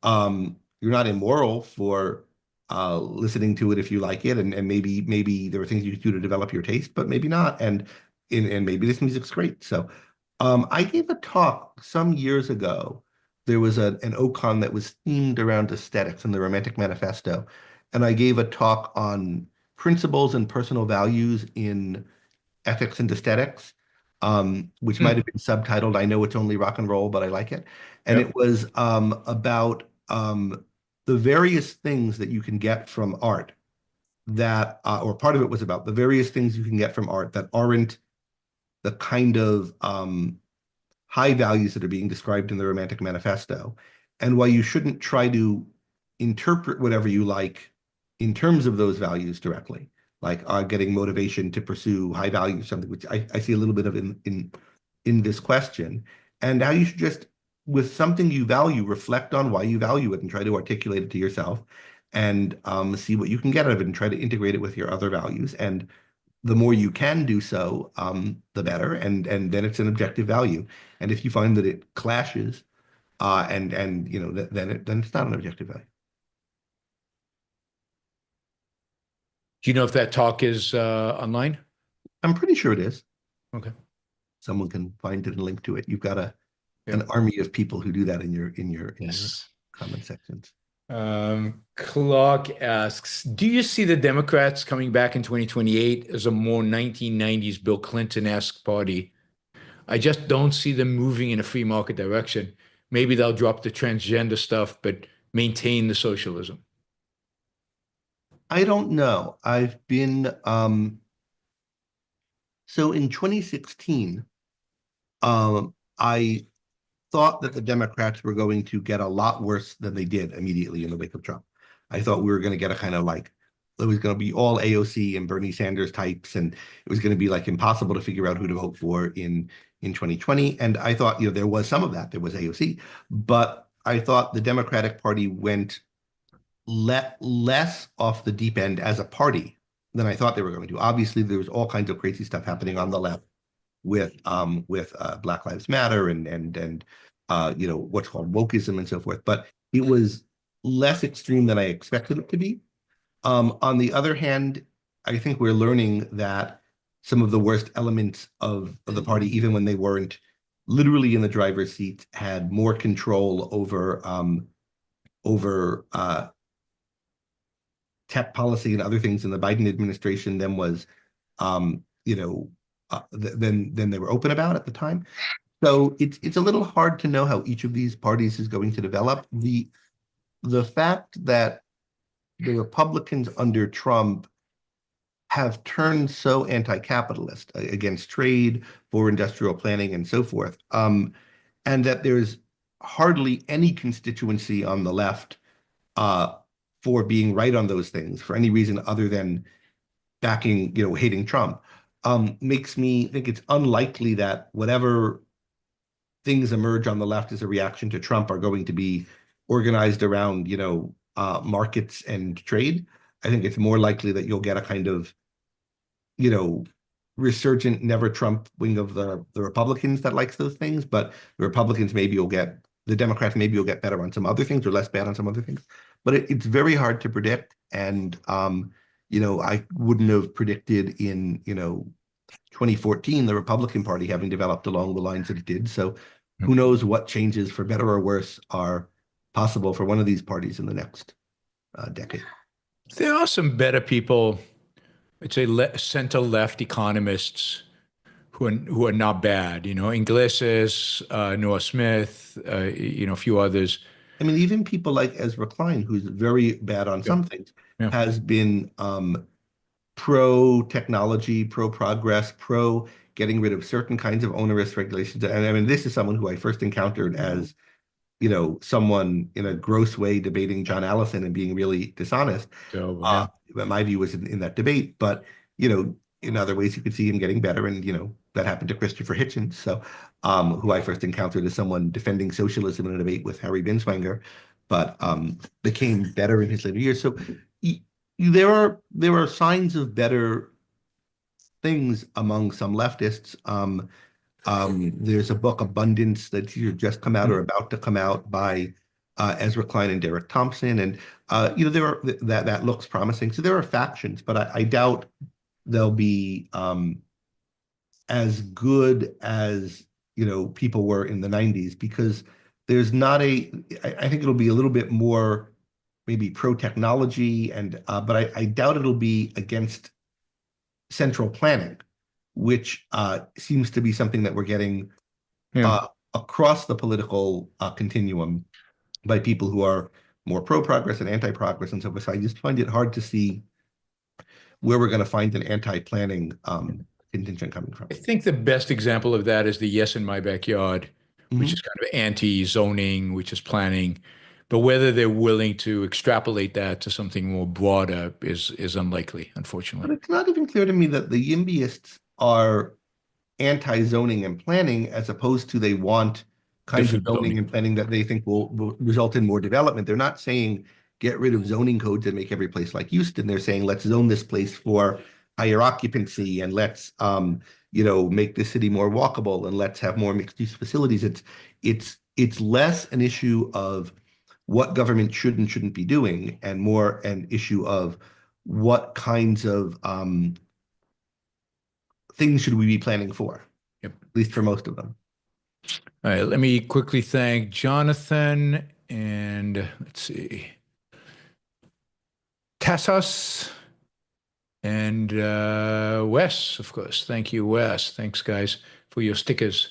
you're not immoral for listening to it if you like it, and maybe there are things you could do to develop your taste, but maybe not, and maybe this music's great. So I gave a talk some years ago there was an OCon that was themed around aesthetics in the Romantic Manifesto, and I gave a talk on principles and personal values in ethics and aesthetics, which might have been subtitled, I know it's only rock and roll, but I like it. And Yep. it was about the various things that you can get from art that, or part of it was about the various things you can get from art that aren't the kind of high values that are being described in the Romantic Manifesto, and why you shouldn't try to interpret whatever you like in terms of those values directly, like getting motivation to pursue high values, something which I see a little bit of in this question, and how you should just, with something you value, reflect on why you value it and try to articulate it to yourself, and see what you can get out of it and try to integrate it with your other values. And the more you can do so, the better. And then it's an objective value. And if you find that it clashes, and you know, then it's not an objective value. Do you know if that talk is online? I'm pretty sure it is. Okay. Someone can find it and link to it. You've got an Yeah. army of people who do that in your Yes. comment sections. Clark asks, do you see the Democrats coming back in 2028 as a more 1990s Bill Clinton-esque party? I just don't see them moving in a free market direction. Maybe they'll drop the transgender stuff, but maintain the socialism. I don't know. I've been so in 2016, I thought that the Democrats were going to get a lot worse than they did immediately in the wake of Trump. I thought we were going to get a kind of like, it was going to be all AOC and Bernie Sanders types, and it was going to be like impossible to figure out who to vote for in 2020. And I thought, you know, there was some of that. There was AOC, but I thought the Democratic Party went less off the deep end as a party than I thought they were going to. Obviously, there was all kinds of crazy stuff happening on the left with Black Lives Matter and you know, what's called wokeism and so forth, but it was less extreme than I expected it to be. On the other hand, I think we're learning that some of the worst elements of the party, even when they weren't literally in the driver's seat, had more control over tech policy and other things in the Biden administration than was, you know, than they were open about at the time. So it's a little hard to know how each of these parties is going to develop. The fact that the Republicans under Trump have turned so anti-capitalist against trade, for industrial planning, and so forth, and that there's hardly any constituency on the left for being right on those things for any reason other than backing, you know, hating Trump, makes me think it's unlikely that whatever things emerge on the left as a reaction to Trump are going to be organized around, you know, markets and trade. I think it's more likely that you'll get a kind of, you know, resurgent never Trump wing of the Republicans that likes those things, but the Republicans maybe will get, the Democrats maybe will get better on some other things or less bad on some other things. But it's very hard to predict. And, you know, I wouldn't have predicted in, you know, 2014, the Republican Party having developed along the lines that it did. So who knows what changes, for better or worse, are possible for one of these parties in the next decade. There are some better people, I'd say center-left economists who are not bad. You know, Iglesias, Noah Smith, you know, a few others. I mean, even people like Ezra Klein, who's very bad on some things, has been pro-technology, pro-progress, pro-getting rid of certain kinds of onerous regulations. And I mean, this is someone who I first encountered as, you know, someone in a gross way debating John Allison and being really dishonest. My view was in that debate, but, you know, in other ways you could see him getting better. And, you know, that happened to Christopher Hitchens, so who I first encountered as someone defending socialism in a debate with Harry Binswanger, but became better in his later years. So there are signs of better things among some leftists. There's a book, Abundance, that's either just come out or about to come out by Ezra Klein and Derek Thompson, and you know, that looks promising. So there are factions, but I doubt they'll be as good as, you know, people were in the 90s, because there's not I think it'll be a little bit more maybe pro-technology, but I doubt it'll be against central planning, which seems to be something that we're getting Yeah. across the political continuum by people who are more pro-progress and anti-progress and so forth. So I just find it hard to see where we're going to find an anti-planning contingent coming from. I think the best example of that is the Yes in My Backyard, which is kind of anti-zoning, which is planning. But whether they're willing to extrapolate that to something more broader is unlikely, But unfortunately. it's not even clear to me that the YIMBYists are anti-zoning and planning, as opposed to they want kinds of Different zoning zoning. and planning that they think will result in more development. They're not saying get rid of zoning codes and make every place like Houston. They're saying let's zone this place for higher occupancy, and let's make the city more walkable, and let's have more mixed-use facilities. It's less an issue of what government should and shouldn't be doing, and more an issue of what kinds of things should we be planning for, Yep. at least for most of them. All right, let me quickly thank Jonathan and let's see, Tassos and Wes, of course. Thank you, Wes. Thanks, guys, for your stickers.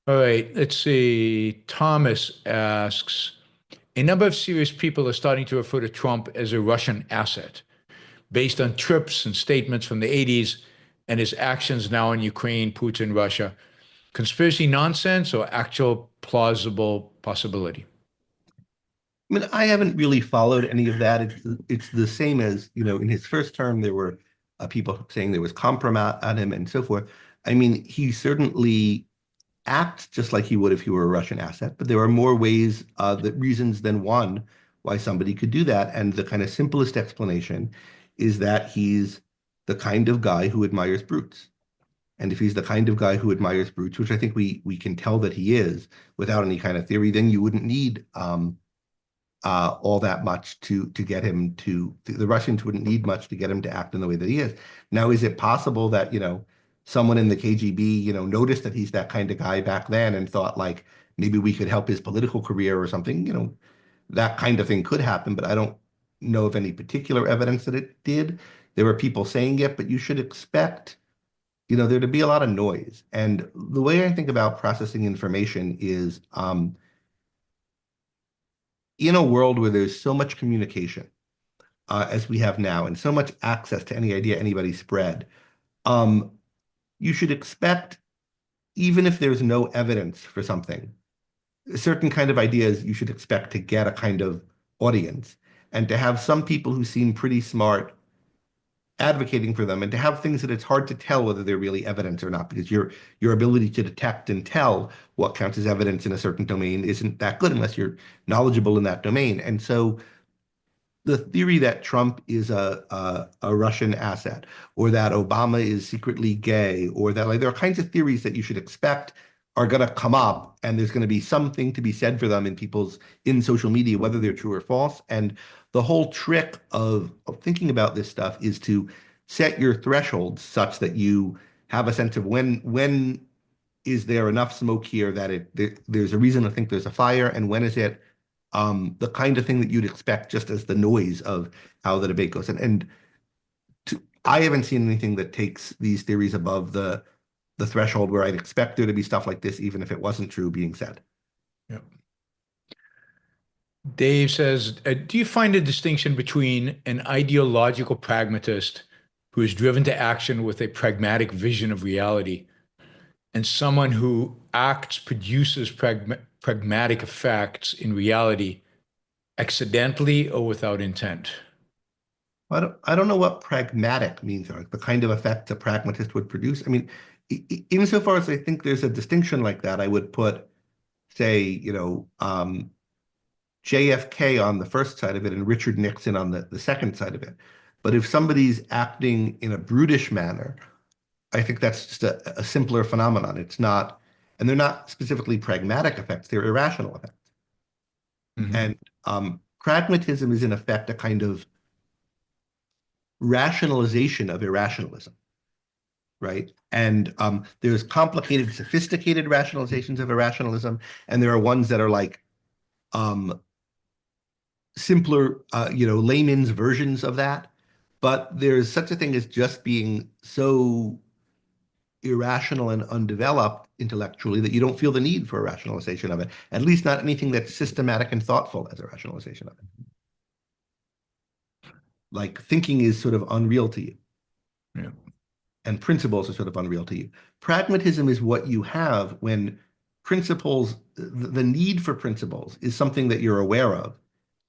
All right, let's see. Thomas asks, a number of serious people are starting to refer to Trump as a Russian asset based on trips and statements from the 80s and his actions now in Ukraine, Putin, Russia. Conspiracy nonsense or actual plausible possibility? I mean, I haven't really followed any of that. It's the same as, in his first term, there were people saying there was compromise at him and so forth. I mean, he certainly acts just like he would if he were a Russian asset, but there are more ways, reasons than one why somebody could do that. And the kind of simplest explanation is that he's the kind of guy who admires brutes. And if he's the kind of guy who admires brutes, which I think we can tell that he is without any kind of theory, then you wouldn't need all that much to get him the Russians wouldn't need much to get him to act in the way that he is. Now, is it possible that, someone in the KGB, noticed that he's that kind of guy back then and thought like maybe we could help his political career or something? That kind of thing could happen, but I don't know of any particular evidence that it did. There were people saying it, but you should expect, there to be a lot of noise. And the way I think about processing information is, in a world where there's so much communication as we have now, and so much access to any idea anybody spread, you should expect, even if there's no evidence for something, certain kind of ideas you should expect to get a kind of audience, and to have some people who seem pretty smart advocating for them, and to have things that it's hard to tell whether they're really evidence or not, because your ability to detect and tell what counts as evidence in a certain domain isn't that good unless you're knowledgeable in that domain. And so the theory that Trump is a Russian asset, or that Obama is secretly gay, or that there are kinds of theories that you should expect are going to come up, and there's going to be something to be said for them in social media, whether they're true or false. And the whole trick of thinking about this stuff is to set your thresholds such that you have a sense of when is there enough smoke here that there's a reason to think there's a fire, and when is it the kind of thing that you'd expect just as the noise of how the debate goes. I haven't seen anything that takes these theories above the threshold where I'd expect there to be stuff like this, even if it wasn't true, being said. Yep. Dave says, do you find a distinction between an ideological pragmatist who is driven to action with a pragmatic vision of reality and someone who produces pragmatic effects in reality accidentally or without intent? I don't know what pragmatic means, or the kind of effect a pragmatist would produce. I mean, insofar as I think there's a distinction like that, I would put, say, JFK on the first side of it and Richard Nixon on the second side of it. But if somebody's acting in a brutish manner, I think that's just a simpler phenomenon. It's not, and they're not specifically pragmatic effects, they're irrational effects. Mhm. And pragmatism is in effect a kind of rationalization of irrationalism. right? And there's complicated, sophisticated rationalizations of irrationalism, and there are ones that are like simpler, layman's versions of that. But there's such a thing as just being so irrational and undeveloped intellectually that you don't feel the need for a rationalization of it, at least not anything that's systematic and thoughtful as a rationalization of it. Like thinking is sort of unreal to you. Yeah. And principles are sort of unreal to you. Pragmatism is what you have when principles, the need for principles is something that you're aware of,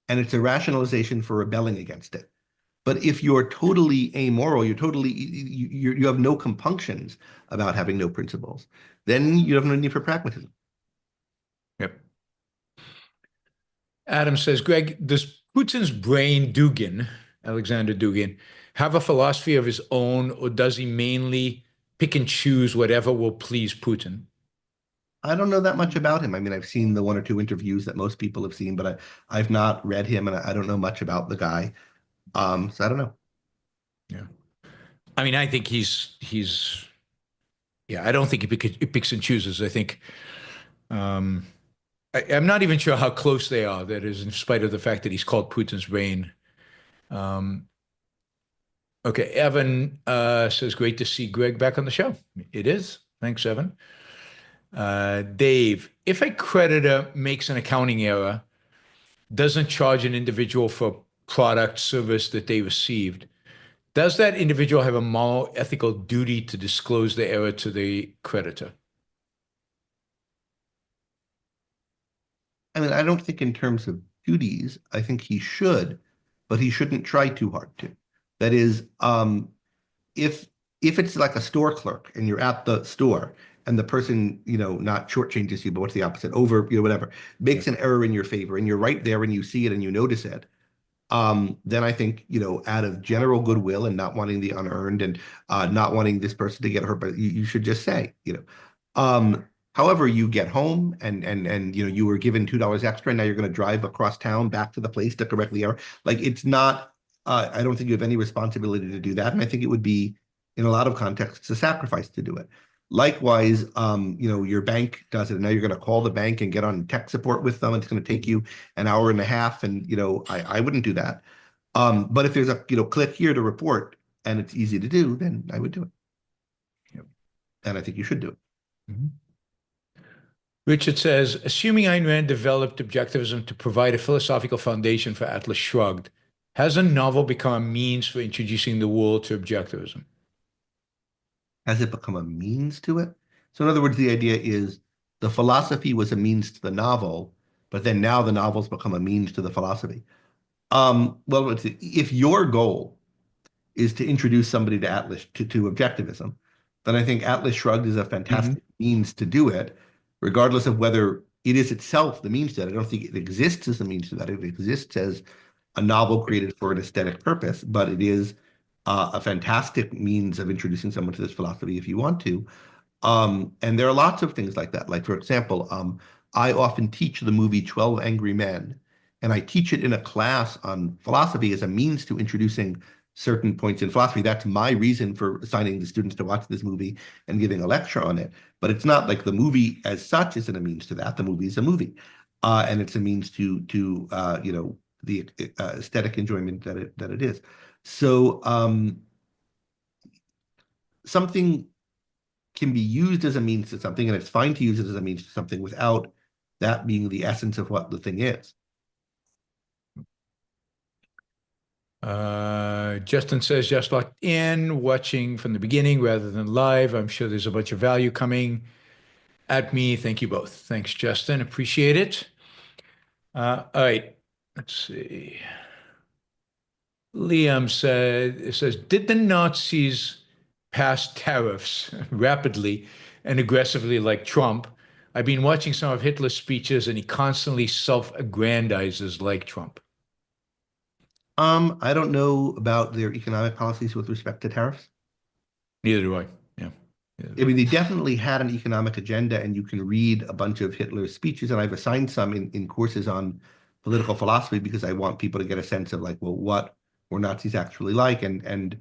and it's a rationalization for rebelling against it. But if you're totally amoral, you have no compunctions about having no principles, then you have no need for pragmatism. Yep. Adam says, Greg, does Putin's brain, Dugin, Alexander Dugin, have a philosophy of his own, or does he mainly pick and choose whatever will please Putin? I don't know that much about him. I mean, I've seen the one or two interviews that most people have seen, but I've not read him, and I don't know much about the guy. So I don't know. Yeah. I mean, I think yeah, I don't think he picks and chooses. I think, I'm not even sure how close they are. That is, in spite of the fact that he's called Putin's brain. Okay, Evan says, great to see Greg back on the show. It is. Thanks, Evan. Dave, if a creditor makes an accounting error, doesn't charge an individual for product, service that they received, does that individual have a moral, ethical duty to disclose the error to the creditor? I mean, I don't think in terms of duties, I think he should, but he shouldn't try too hard to. That is, if it's like a store clerk and you're at the store and the person, not shortchanges you, but what's the opposite? Whatever, makes an error in your favor and you're right there and you see it and you notice it, then I think, out of general goodwill and not wanting the unearned and not wanting this person to get hurt, but you should just say, however, you get home and you were given $2 extra, and now you're going to drive across town back to the place to correct the error. Like, it's not, I don't think you have any responsibility to do that. And I think it would be, in a lot of contexts, a sacrifice to do it. Likewise, your bank does it, and now you're going to call the bank and get on tech support with them. And it's going to take you an hour and a half, and I wouldn't do that. But if there's a click here to report and it's easy to do, then I would do it. Yep. And I think you should do it. Mm-hmm. Richard says, assuming Ayn Rand developed Objectivism to provide a philosophical foundation for Atlas Shrugged, has a novel become a means for introducing the world to Objectivism? Has it become a means to it? So in other words, the idea is the philosophy was a means to the novel, but then now the novel's become a means to the philosophy. Well, if your goal is to introduce somebody to Atlas, to Objectivism, then I think Atlas Shrugged is a fantastic means to do it, regardless of whether it is itself the means to that. I don't think it exists as a means to that. It exists as a novel created for an aesthetic purpose, but it is a fantastic means of introducing someone to this philosophy if you want to. And there are lots of things like that. Like, for example, I often teach the movie 12 Angry Men, and I teach it in a class on philosophy as a means to introducing certain points in philosophy. That's my reason for assigning the students to watch this movie and giving a lecture on it. But it's not like the movie as such isn't a means to that. The movie is a movie. And it's a means to the aesthetic enjoyment that it is. So something can be used as a means to something, and it's fine to use it as a means to something without that being the essence of what the thing is. Justin says, just locked in, watching from the beginning rather than live. I'm sure there's a bunch of value coming at me. Thank you both. Thanks, Justin. Appreciate it. All right. Let's see. Liam says, did the Nazis pass tariffs rapidly and aggressively like Trump? I've been watching some of Hitler's speeches, and he constantly self-aggrandizes like Trump. I don't know about their economic policies with respect to tariffs. Neither do I. Yeah. I mean, they definitely had an economic agenda, and you can read a bunch of Hitler's speeches, and I've assigned some in courses on political philosophy because I want people to get a sense of, like, well, what were Nazis actually like? And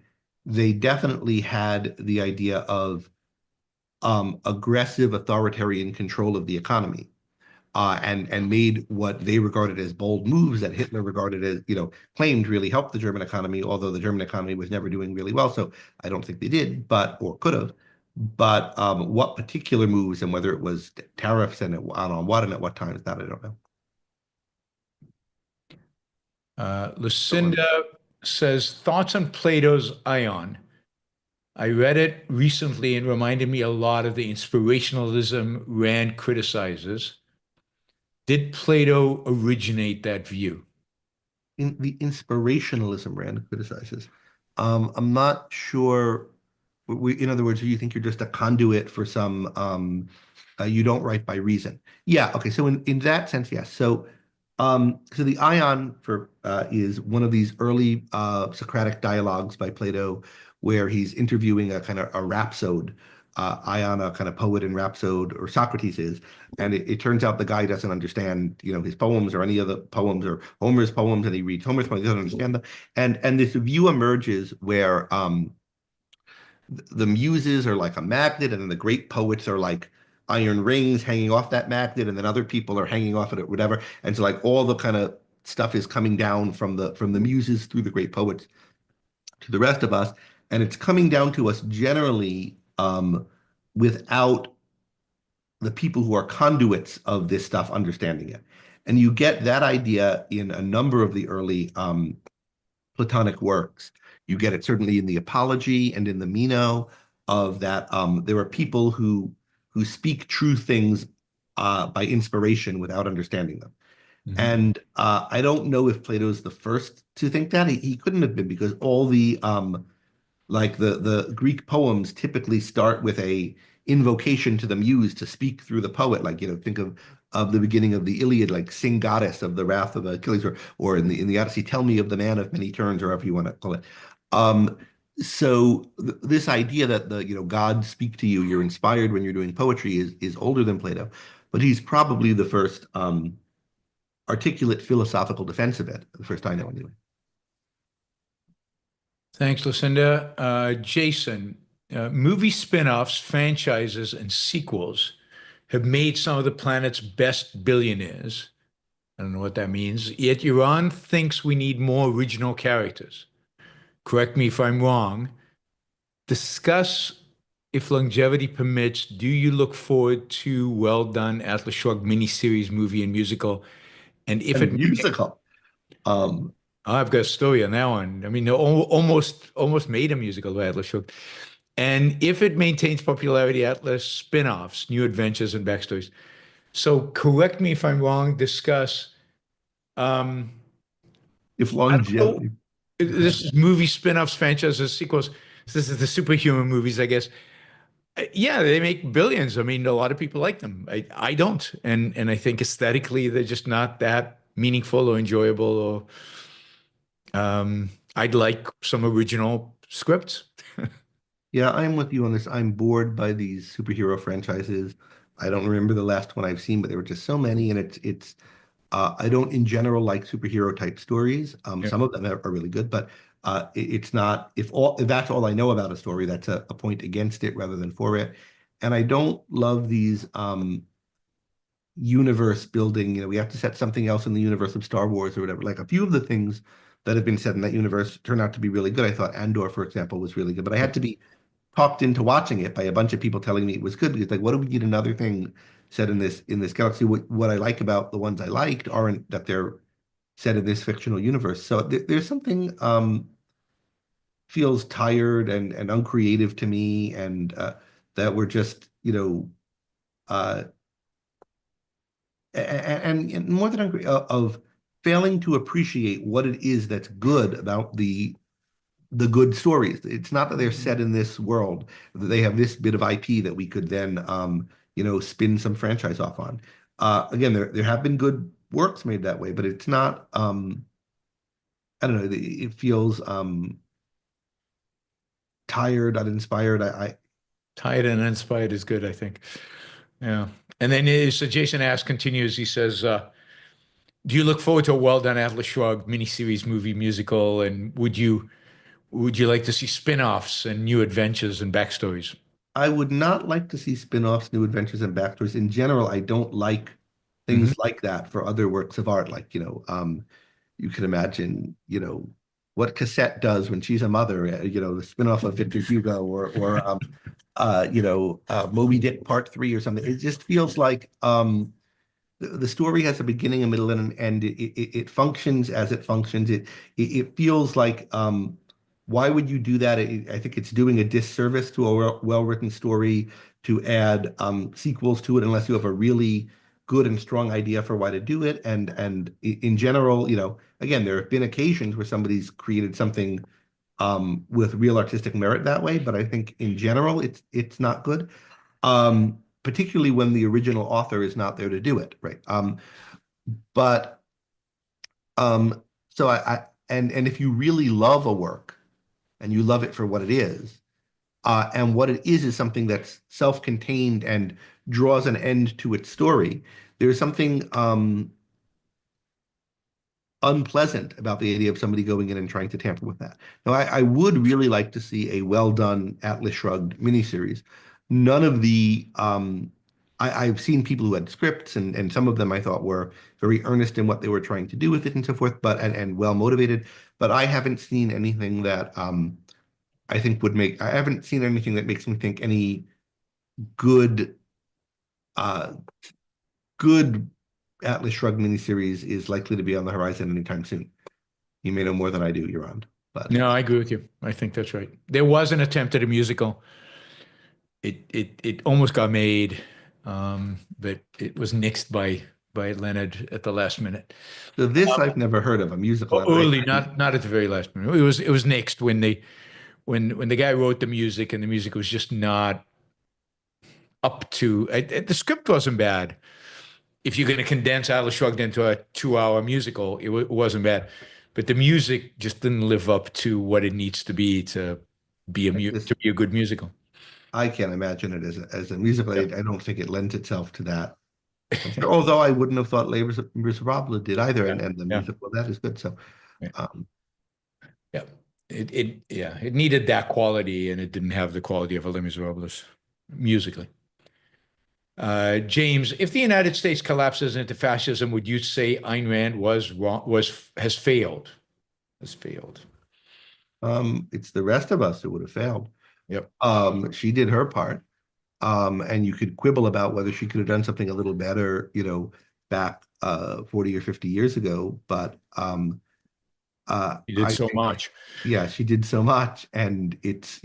they definitely had the idea of aggressive authoritarian control of the economy, and made what they regarded as bold moves that Hitler regarded as, claimed really helped the German economy, although the German economy was never doing really well. So I don't think they did, or could have. But what particular moves and whether it was tariffs and on what and at what times, that I don't know. Lucinda says, thoughts on Plato's Ion. I read it recently and reminded me a lot of the inspirationalism Rand criticizes. Did Plato originate that view? In the inspirationalism Rand criticizes, I'm not sure. In other words, you think you're just a conduit for some, you don't write by reason. Yeah, okay. So in that sense, yes. So the Ion is one of these early Socratic dialogues by Plato, where he's interviewing a kind of a rhapsode, Ion, a kind of poet and rhapsode, or Socrates is, and it turns out the guy doesn't understand, his poems or any of the poems or Homer's poems, and he reads Homer's poems, he doesn't understand them, and this view emerges where the muses are like a magnet, and then the great poets are like iron rings hanging off that magnet, and then other people are hanging off it or whatever. And so like all the kind of stuff is coming down from the muses through the great poets to the rest of us, and it's coming down to us generally without the people who are conduits of this stuff understanding it. And you get that idea in a number of the early Platonic works. You get it certainly in the Apology and in the Meno, of that there are people who speak true things by inspiration without understanding them. Mhm. And I don't know if Plato's the first to think that. He couldn't have been, because all the like the Greek poems typically start with a invocation to the muse to speak through the poet. Like, think of the beginning of the Iliad, like sing goddess of the wrath of Achilles, or in the Odyssey, tell me of the man of many turns, or however you want to call it. So this idea that the gods speak to you, you're inspired when you're doing poetry, is older than Plato, but he's probably the first articulate philosophical defense of it, the first I know anyway. Thanks, Lucinda. Jason, movie spin-offs, franchises, and sequels have made some of the planet's best billionaires. I don't know what that means. Yet Yaron thinks we need more original characters. Correct me if I'm wrong. Discuss, if longevity permits, do you look forward to well-done Atlas Shrugged miniseries, movie, and musical? And if it musical. I've got a story on that one. I mean, they almost made a musical by Atlas Shrugged. And if it maintains popularity, Atlas spin-offs, new adventures, and backstories. So correct me if I'm wrong, discuss. If longevity. This is movie spin-offs, franchises, sequels. This is the superhuman movies, I guess. Yeah, they make billions. I mean, a lot of people like them. I don't. And I think aesthetically, they're just not that meaningful or enjoyable, or I'd like some original scripts. Yeah, I'm with you on this. I'm bored by these superhero franchises. I don't remember the last one I've seen, but there were just so many, and it's I don't in general like superhero type stories. Yeah. Some of them are really good, but it's not, if that's all I know about a story, that's a point against it rather than for it. And I don't love these universe building, we have to set something else in the universe of Star Wars or whatever. Like, a few of the things that have been said in that universe turn out to be really good. I thought Andor, for example, was really good, but I had to be talked into watching it by a bunch of people telling me it was good, because, like, what do we need another thing set in this galaxy? What I like about the ones I liked aren't that they're set in this fictional universe. So there's something feels tired and uncreative to me, and that we're just and more than of failing to appreciate what it is that's good about the good stories. It's not that they're set in this world, that they have this bit of IP that we could then spin some franchise off on. Again, there have been good works made that way, but it's not I don't know, it feels tired, uninspired. Tired and uninspired is good, I think. Yeah. And then so Jason asks, continues, he says, do you look forward to a well-done Atlas Shrugged miniseries, movie, musical? And would you would you like to see spin-offs and new adventures and backstories? I would not like to see spin-offs, new adventures, and backstories. In general, I don't like Mhm. things like that for other works of art. Like, you can imagine, what Cassette does when she's a mother, the spin-off of Victor Hugo or Moby Dick Part 3 or something. It just feels like the story has a beginning, a middle, and an end. It functions as it functions. It feels like why would you do that? I think it's doing a disservice to a well-written story to add sequels to it unless you have a really good and strong idea for why to do it. And in general, again, there have been occasions where somebody's created something with real artistic merit that way, but I think in general it's not good. Particularly when the original author is not there to do it, right? But so and if you really love a work and you love it for what it is, and what it is something that's self-contained and draws an end to its story, there's something unpleasant about the idea of somebody going in and trying to tamper with that. Now, I would really like to see a well-done Atlas Shrugged miniseries. None of the I've seen people who had scripts, and some of them I thought were very earnest in what they were trying to do with it and so forth, but and well motivated. But I haven't seen anything that I think would make. I haven't seen anything that makes me think any good uh, good Atlas Shrugged miniseries is likely to be on the horizon anytime soon. You may know more than I do, Yaron, but No, I agree with you. I think that's right. There was an attempt at a musical. It almost got made, but it was nixed by Leonard at the last minute. so this I've never heard of a musical. And Early, not at the very last minute. It was nixed when when the guy wrote the music and the music was just not up to the script wasn't bad. If you're going to condense Atlas Shrugged into a 2-hour musical, it wasn't bad, but the music just didn't live up to what it needs to be this, to be a good musical. I can't imagine it as a musical. Yeah. I don't think it lends itself to that. Although I wouldn't have thought Les Miserables did either, Yeah. and the Yeah. musical that is good. So, Yeah. um, Yeah. It needed that quality and it didn't have the quality of a Les Miserables musically. James, if the United States collapses into fascism, would you say Ayn Rand was wrong, has failed? Has failed. it's the rest of us who would have failed. Yep. She did her part. And you could quibble about whether she could have done something a little better, back 40 or 50 years ago. But He did I so think, much. yeah, she did so much. And it's,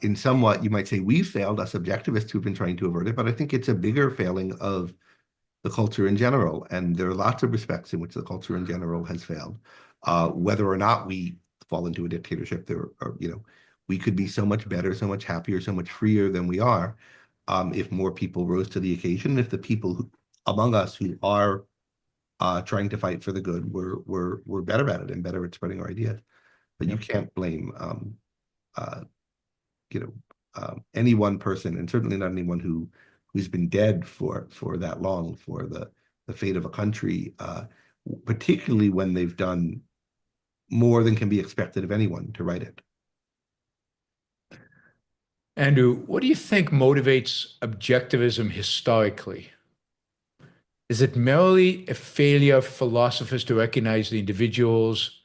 in somewhat, you might say we failed, us objectivists who've been trying to avert it. But I think it's a bigger failing of the culture in general. And there are lots of respects in which the culture in general has failed. Whether or not we fall into a dictatorship, there are, we could be so much better, so much happier, so much freer than we are, if more people rose to the occasion, if the people among us who are trying to fight for the good were better at it and better at spreading our ideas. But you can't blame any one person, and certainly not anyone who's been dead for that long, for the fate of a country, particularly when they've done more than can be expected of anyone to write it. Andrew, what do you think motivates objectivism historically? Is it merely a failure of philosophers to recognize the individuals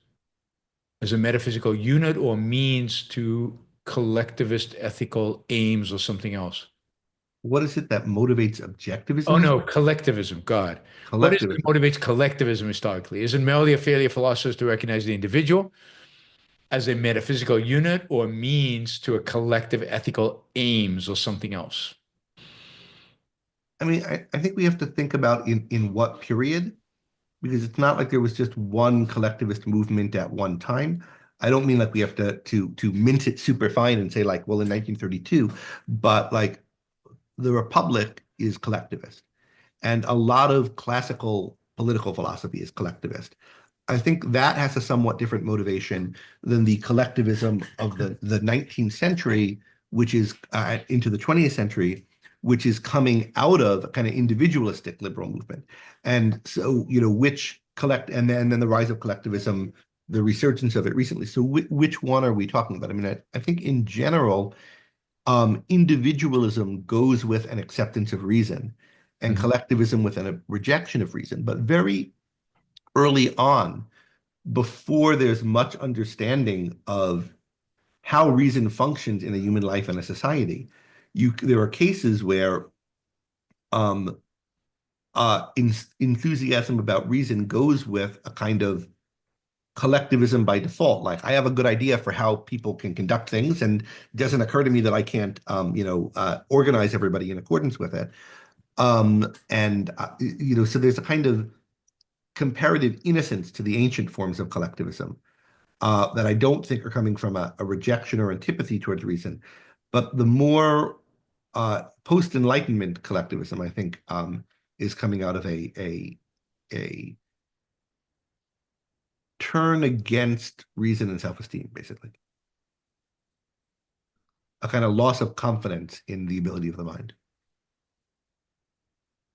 as a metaphysical unit or means to collectivist ethical aims or something else? What is it that motivates objectivism? Oh no, collectivism, God. What is it that Collectivism. motivates collectivism historically? Is it merely a failure of philosophers to recognize the individual as a metaphysical unit or means to a collective ethical aims or something else? I mean, I think we have to think about in what period, because it's not like there was just one collectivist movement at one time. I don't mean like we have to mint it super fine and say like, well, in 1932, but like the Republic is collectivist, and a lot of classical political philosophy is collectivist. I think that has a somewhat different motivation than the collectivism of the 19th century, which is into the 20th century, which is coming out of a kind of individualistic liberal movement. And so, which collect and then the rise of collectivism the resurgence of it recently. So which one are we talking about? I mean, I think in general, individualism goes with an acceptance of reason, and collectivism with a rejection of reason. But very early on, before there's much understanding of how reason functions in a human life and a society, there are cases where enthusiasm about reason goes with a kind of collectivism by default. Like, I have a good idea for how people can conduct things, and it doesn't occur to me that I can't, organize everybody in accordance with it. So there's a kind of comparative innocence to the ancient forms of collectivism that I don't think are coming from a rejection or antipathy towards reason. But the more post-Enlightenment collectivism, I think, is coming out of a turn against reason and self-esteem, basically. A kind of loss of confidence in the ability of the mind.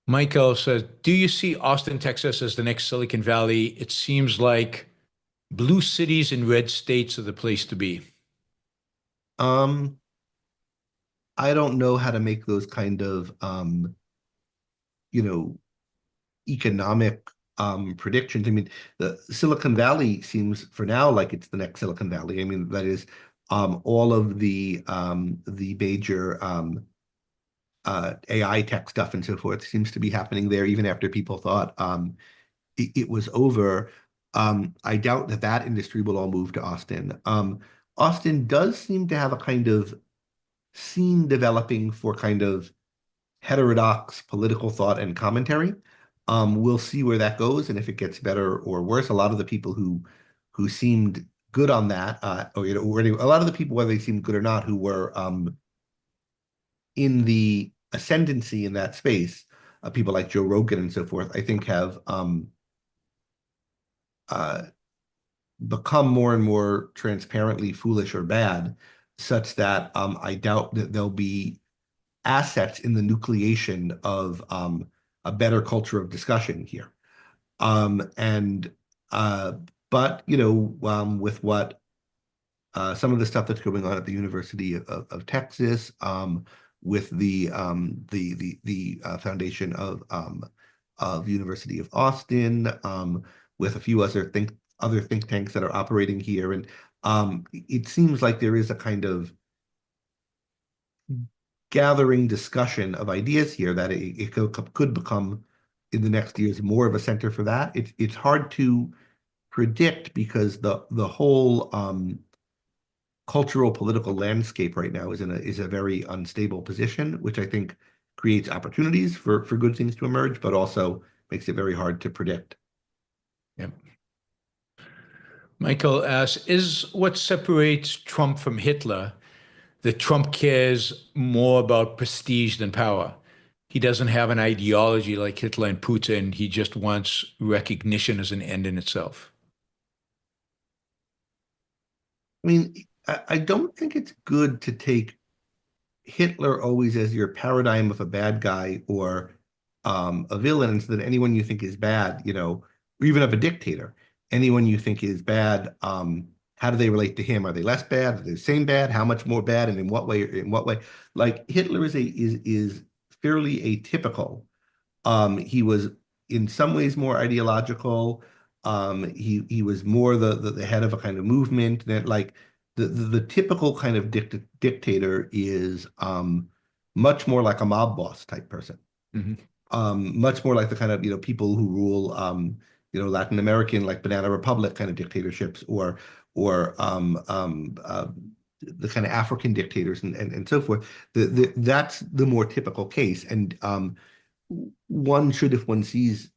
Michael says, do you see Austin, Texas as the next Silicon Valley? It seems like blue cities and red states are the place to be. I don't know how to make those kind of, economic predictions. I mean, the Silicon Valley seems for now like it's the next Silicon Valley. I mean, that is all of the major AI tech stuff and so forth seems to be happening there, even after people thought it was over. I doubt that industry will all move to Austin. Austin does seem to have a kind of scene developing for kind of heterodox political thought and commentary. We'll see where that goes and if it gets better or worse. A lot of the people who seemed good on that, a lot of the people, whether they seemed good or not, who were in the ascendancy in that space, people like Joe Rogan and so forth, I think have become more and more transparently foolish or bad, such that I doubt that there'll be assets in the nucleation of a better culture of discussion here. But with what some of the stuff that's going on at the University of Texas, with the foundation of University of Austin, with a few other think tanks that are operating here, and it seems like there is a kind of gathering discussion of ideas here that it could become in the next years more of a center for that. It's hard to predict because the whole cultural political landscape right now is a very unstable position, which I think creates opportunities for good things to emerge, but also makes it very hard to predict. Yep. Michael asks, is what separates Trump from Hitler that Trump cares more about prestige than power? He doesn't have an ideology like Hitler and Putin. He just wants recognition as an end in itself. I mean, I don't think it's good to take Hitler always as your paradigm of a bad guy or a villain, and so that anyone you think is bad, or even of a dictator, anyone you think is bad, how do they relate to him? Are they less bad? Are they the same bad? How much more bad? And in what way? In what way? Like, Hitler is fairly atypical. He was in some ways more ideological. He was more the head of a kind of movement that, like, the typical kind of dictator is much more like a mob boss type person. Much more like the kind of people who rule Latin American, like Banana Republic kind of dictatorships, or the kind of African dictators and so forth. That's the more typical case. And one should, if one sees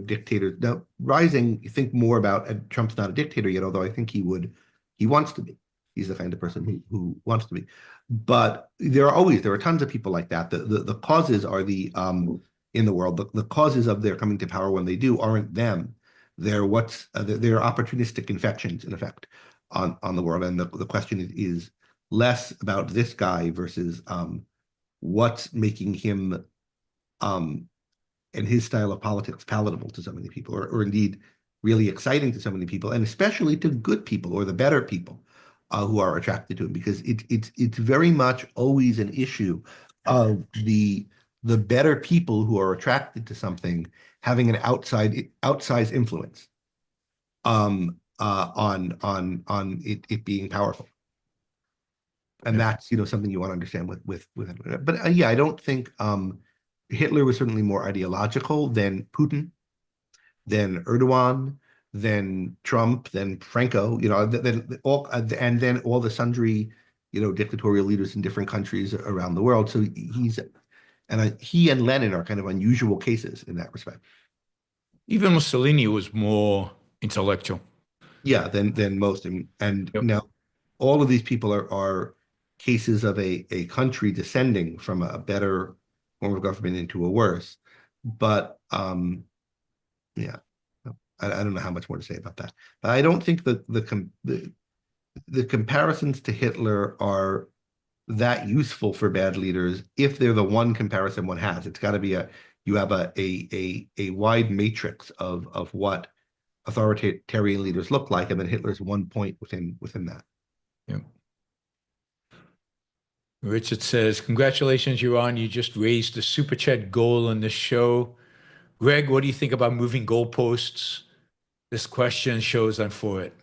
dictators now rising, think more about, and Trump's not a dictator yet, although I think he wants to be. He's the kind of person who wants to be. But there are tons of people like that. The causes are in the world, the causes of their coming to power when they do aren't them. They're they're opportunistic infections, in effect, on the world. And the question is less about this guy versus what's making him and his style of politics palatable to so many people, or indeed really exciting to so many people, and especially to good people or the better people who are attracted to him, because it's very much always an issue of the better people who are attracted to something having an outsized influence on it being powerful. And that's, something you want to understand with it. But yeah, I don't think Hitler was certainly more ideological than Putin, than Erdogan, than Trump, than Franco, and then all the sundry, dictatorial leaders in different countries around the world. So he and Lenin are kind of unusual cases in that respect. Even Mussolini was more intellectual. Yeah, than most. And Yep. now all of these people are cases of a country descending from a better form of government into a worse. But yeah, I don't know how much more to say about that. But I don't think that the comparisons to Hitler are that useful for bad leaders if they're the one comparison one has. It's got to be you have a wide matrix of what authoritarian leaders look like, and then Hitler's one point within that. Yeah. Richard says, congratulations, Yaron. You just raised the super chat goal on this show. Greg, what do you think about moving goalposts? This question shows I'm for it.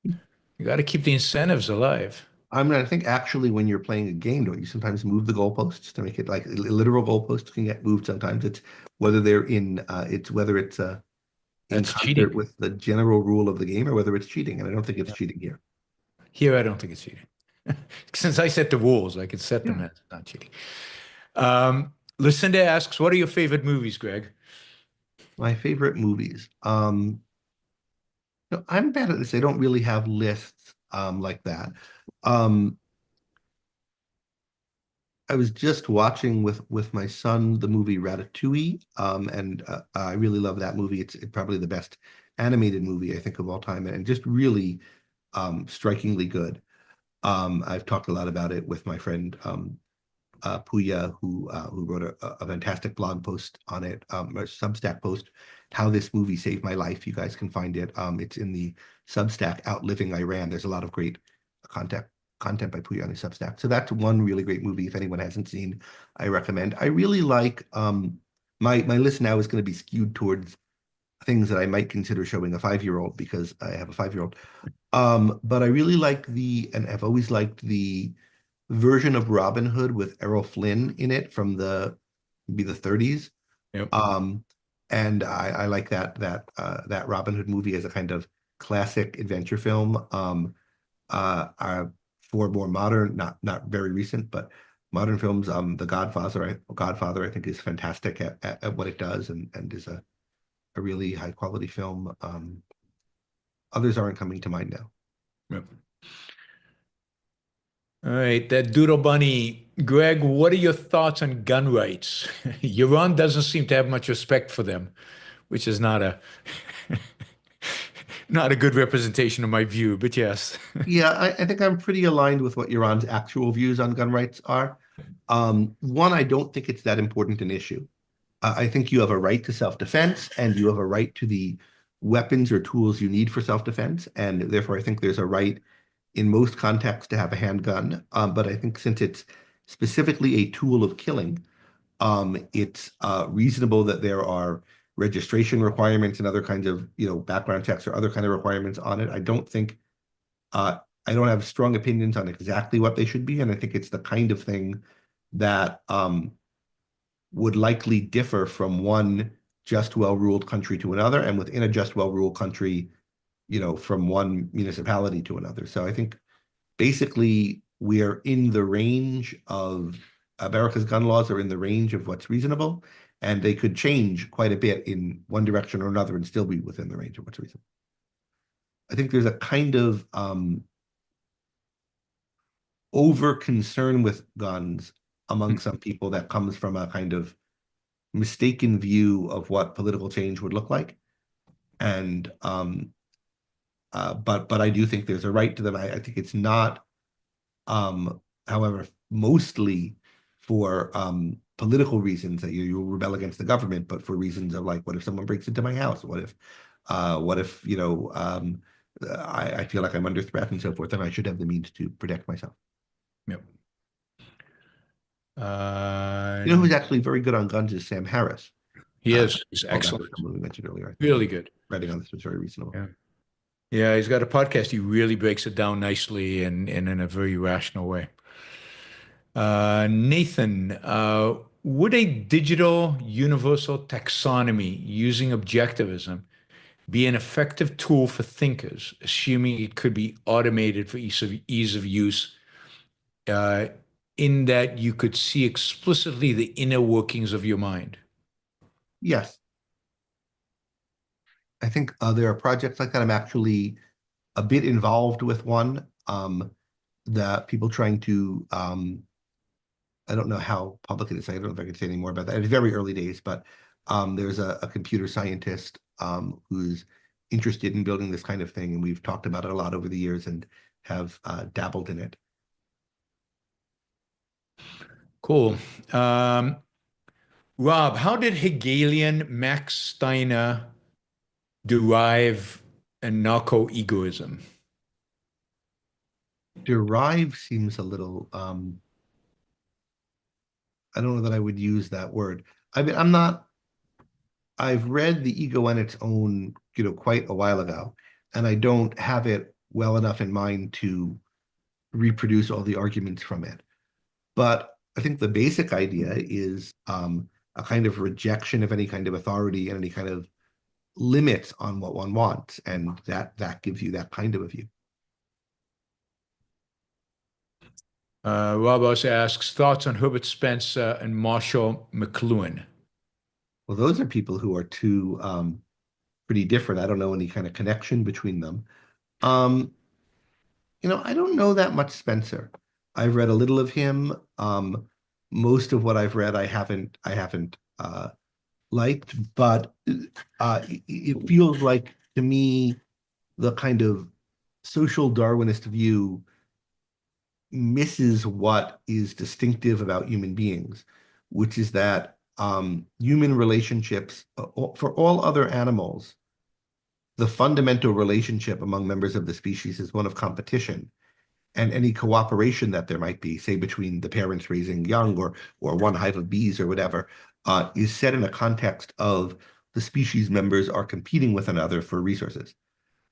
You got to keep the incentives alive. I think actually when you're playing a game, don't you sometimes move the goalposts to make it like literal goalposts can get moved sometimes. It's whether they're in That's concert cheating. with the general rule of the game or whether it's cheating. And I don't think it's cheating here. Here, I don't think it's cheating. Since I set the rules, I can set them as not cheating. Lucinda asks, what are your favorite movies, Greg? My favorite movies. I'm bad at this. I don't really have lists like that. I was just watching with my son the movie Ratatouille, and I really love that movie. It's probably the best animated movie I think of all time, and just really strikingly good. I've talked a lot about it with my friend Puya, who wrote a fantastic blog post on it, a Substack post, how this movie saved my life. You guys can find it. It's in the Substack Outliving Ayn Rand. There's a lot of great content by Puya on his Substack. So that's one really great movie. If anyone hasn't seen, I recommend. I really like my list now is going to be skewed towards things that I might consider showing a 5-year-old because I have a 5-year-old. But I really like and I've always liked the version of Robin Hood with Errol Flynn in it from maybe the 30s. Yep. And I like that Robin Hood movie as a kind of classic adventure film. For more modern, not very recent, but modern films, The Godfather, I think is fantastic at what it does and is a really high quality film. Others aren't coming to mind now. Yep. All right, that Doodle Bunny. Greg, what are your thoughts on gun rights? Yaron doesn't seem to have much respect for them, which is not a good representation of my view, but yes. Yeah, I think I'm pretty aligned with what Yaron's actual views on gun rights are. One, I don't think it's that important an issue. I think you have a right to self-defense and you have a right to the weapons or tools you need for self-defense. And therefore, I think there's a right in most contexts to have a handgun. But I think since it's specifically a tool of killing, it's reasonable that there are registration requirements and other kinds of, background checks or other kind of requirements on it. I don't have strong opinions on exactly what they should be. And I think it's the kind of thing that would likely differ from one just well-ruled country to another, and within a just well-ruled country, from one municipality to another. So I think basically we are in the range of America's gun laws are in the range of what's reasonable, and they could change quite a bit in one direction or another and still be within the range of what's reasonable. I think there's a kind of over concern with guns among some people that comes from a kind of mistaken view of what political change would look like. And but I do think there's a right to them. I think it's not, however, mostly for political reasons that you rebel against the government, but for reasons of like, what if someone breaks into my house? What if What if, I feel like I'm under threat and so forth, and I should have the means to protect myself. Yep. You know who's actually very good on guns is Sam Harris. He is. He's Well, that was excellent. someone we mentioned earlier. I think Really good. writing on this was very reasonable. Yeah. Yeah, he's got a podcast. He really breaks it down nicely and in a very rational way. Nathan, would a digital universal taxonomy using objectivism be an effective tool for thinkers, assuming it could be automated for ease of use, in that you could see explicitly the inner workings of your mind? Yes. I think there are projects like that. I'm actually a bit involved with one that people trying to, I don't know how public it is. I don't know if I can say any more about that. It's very early days, but there's a computer scientist who's interested in building this kind of thing, and we've talked about it a lot over the years and have dabbled in it. Cool. Rob, how did Hegelian Max Steiner derive anarcho-egoism? Derive seems a little, I don't know that I would use that word. I mean, I've read The Ego on Its Own, quite a while ago, and I don't have it well enough in mind to reproduce all the arguments from it. But I think the basic idea is a kind of rejection of any kind of authority and any kind of limits on what one wants, and that gives you that kind of a view. Rob also asks, thoughts on Herbert Spencer and Marshall McLuhan? Well, those are people who are two pretty different. I don't know any kind of connection between them. I don't know that much Spencer. I've read a little of him. Most of what I've read, I haven't liked, but it feels like to me the kind of social Darwinist view misses what is distinctive about human beings, which is that human relationships, for all other animals, the fundamental relationship among members of the species is one of competition. And any cooperation that there might be, say, between the parents raising young or one hive of bees or whatever, is set in a context of the species members are competing with another for resources.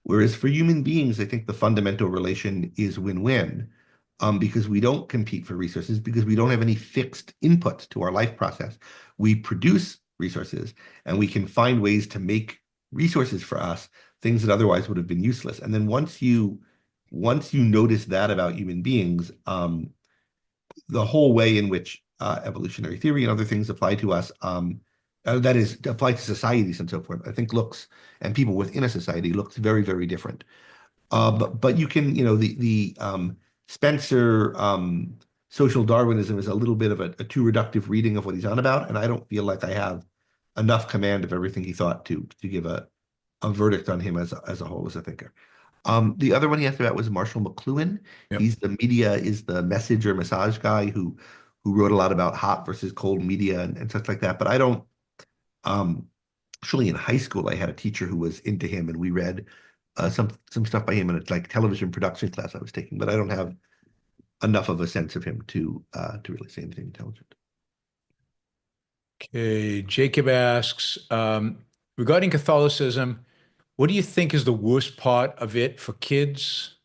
Whereas for human beings, I think the fundamental relation is win-win, because we don't compete for resources, because we don't have any fixed inputs to our life process. We produce resources, and we can find ways to make resources for us, things that otherwise would have been useless. And then once you notice that about human beings, the whole way in which evolutionary theory and other things apply to us, that is, apply to societies and so forth, I think and people within a society looks very, very different. But you can, the Spencer social Darwinism is a little bit of a too reductive reading of what he's on about, and I don't feel like I have enough command of everything he thought to give a verdict on him as a whole as a thinker. The other one he asked about was Marshall McLuhan. Yep. He's the media is the message or massage guy who wrote a lot about hot versus cold media and such like that. But I don't, actually in high school, I had a teacher who was into him, and we read some stuff by him in a television production class I was taking, but I don't have enough of a sense of him to really say anything intelligent. Okay, Jacob asks, regarding Catholicism, what do you think is the worst part of it for kids,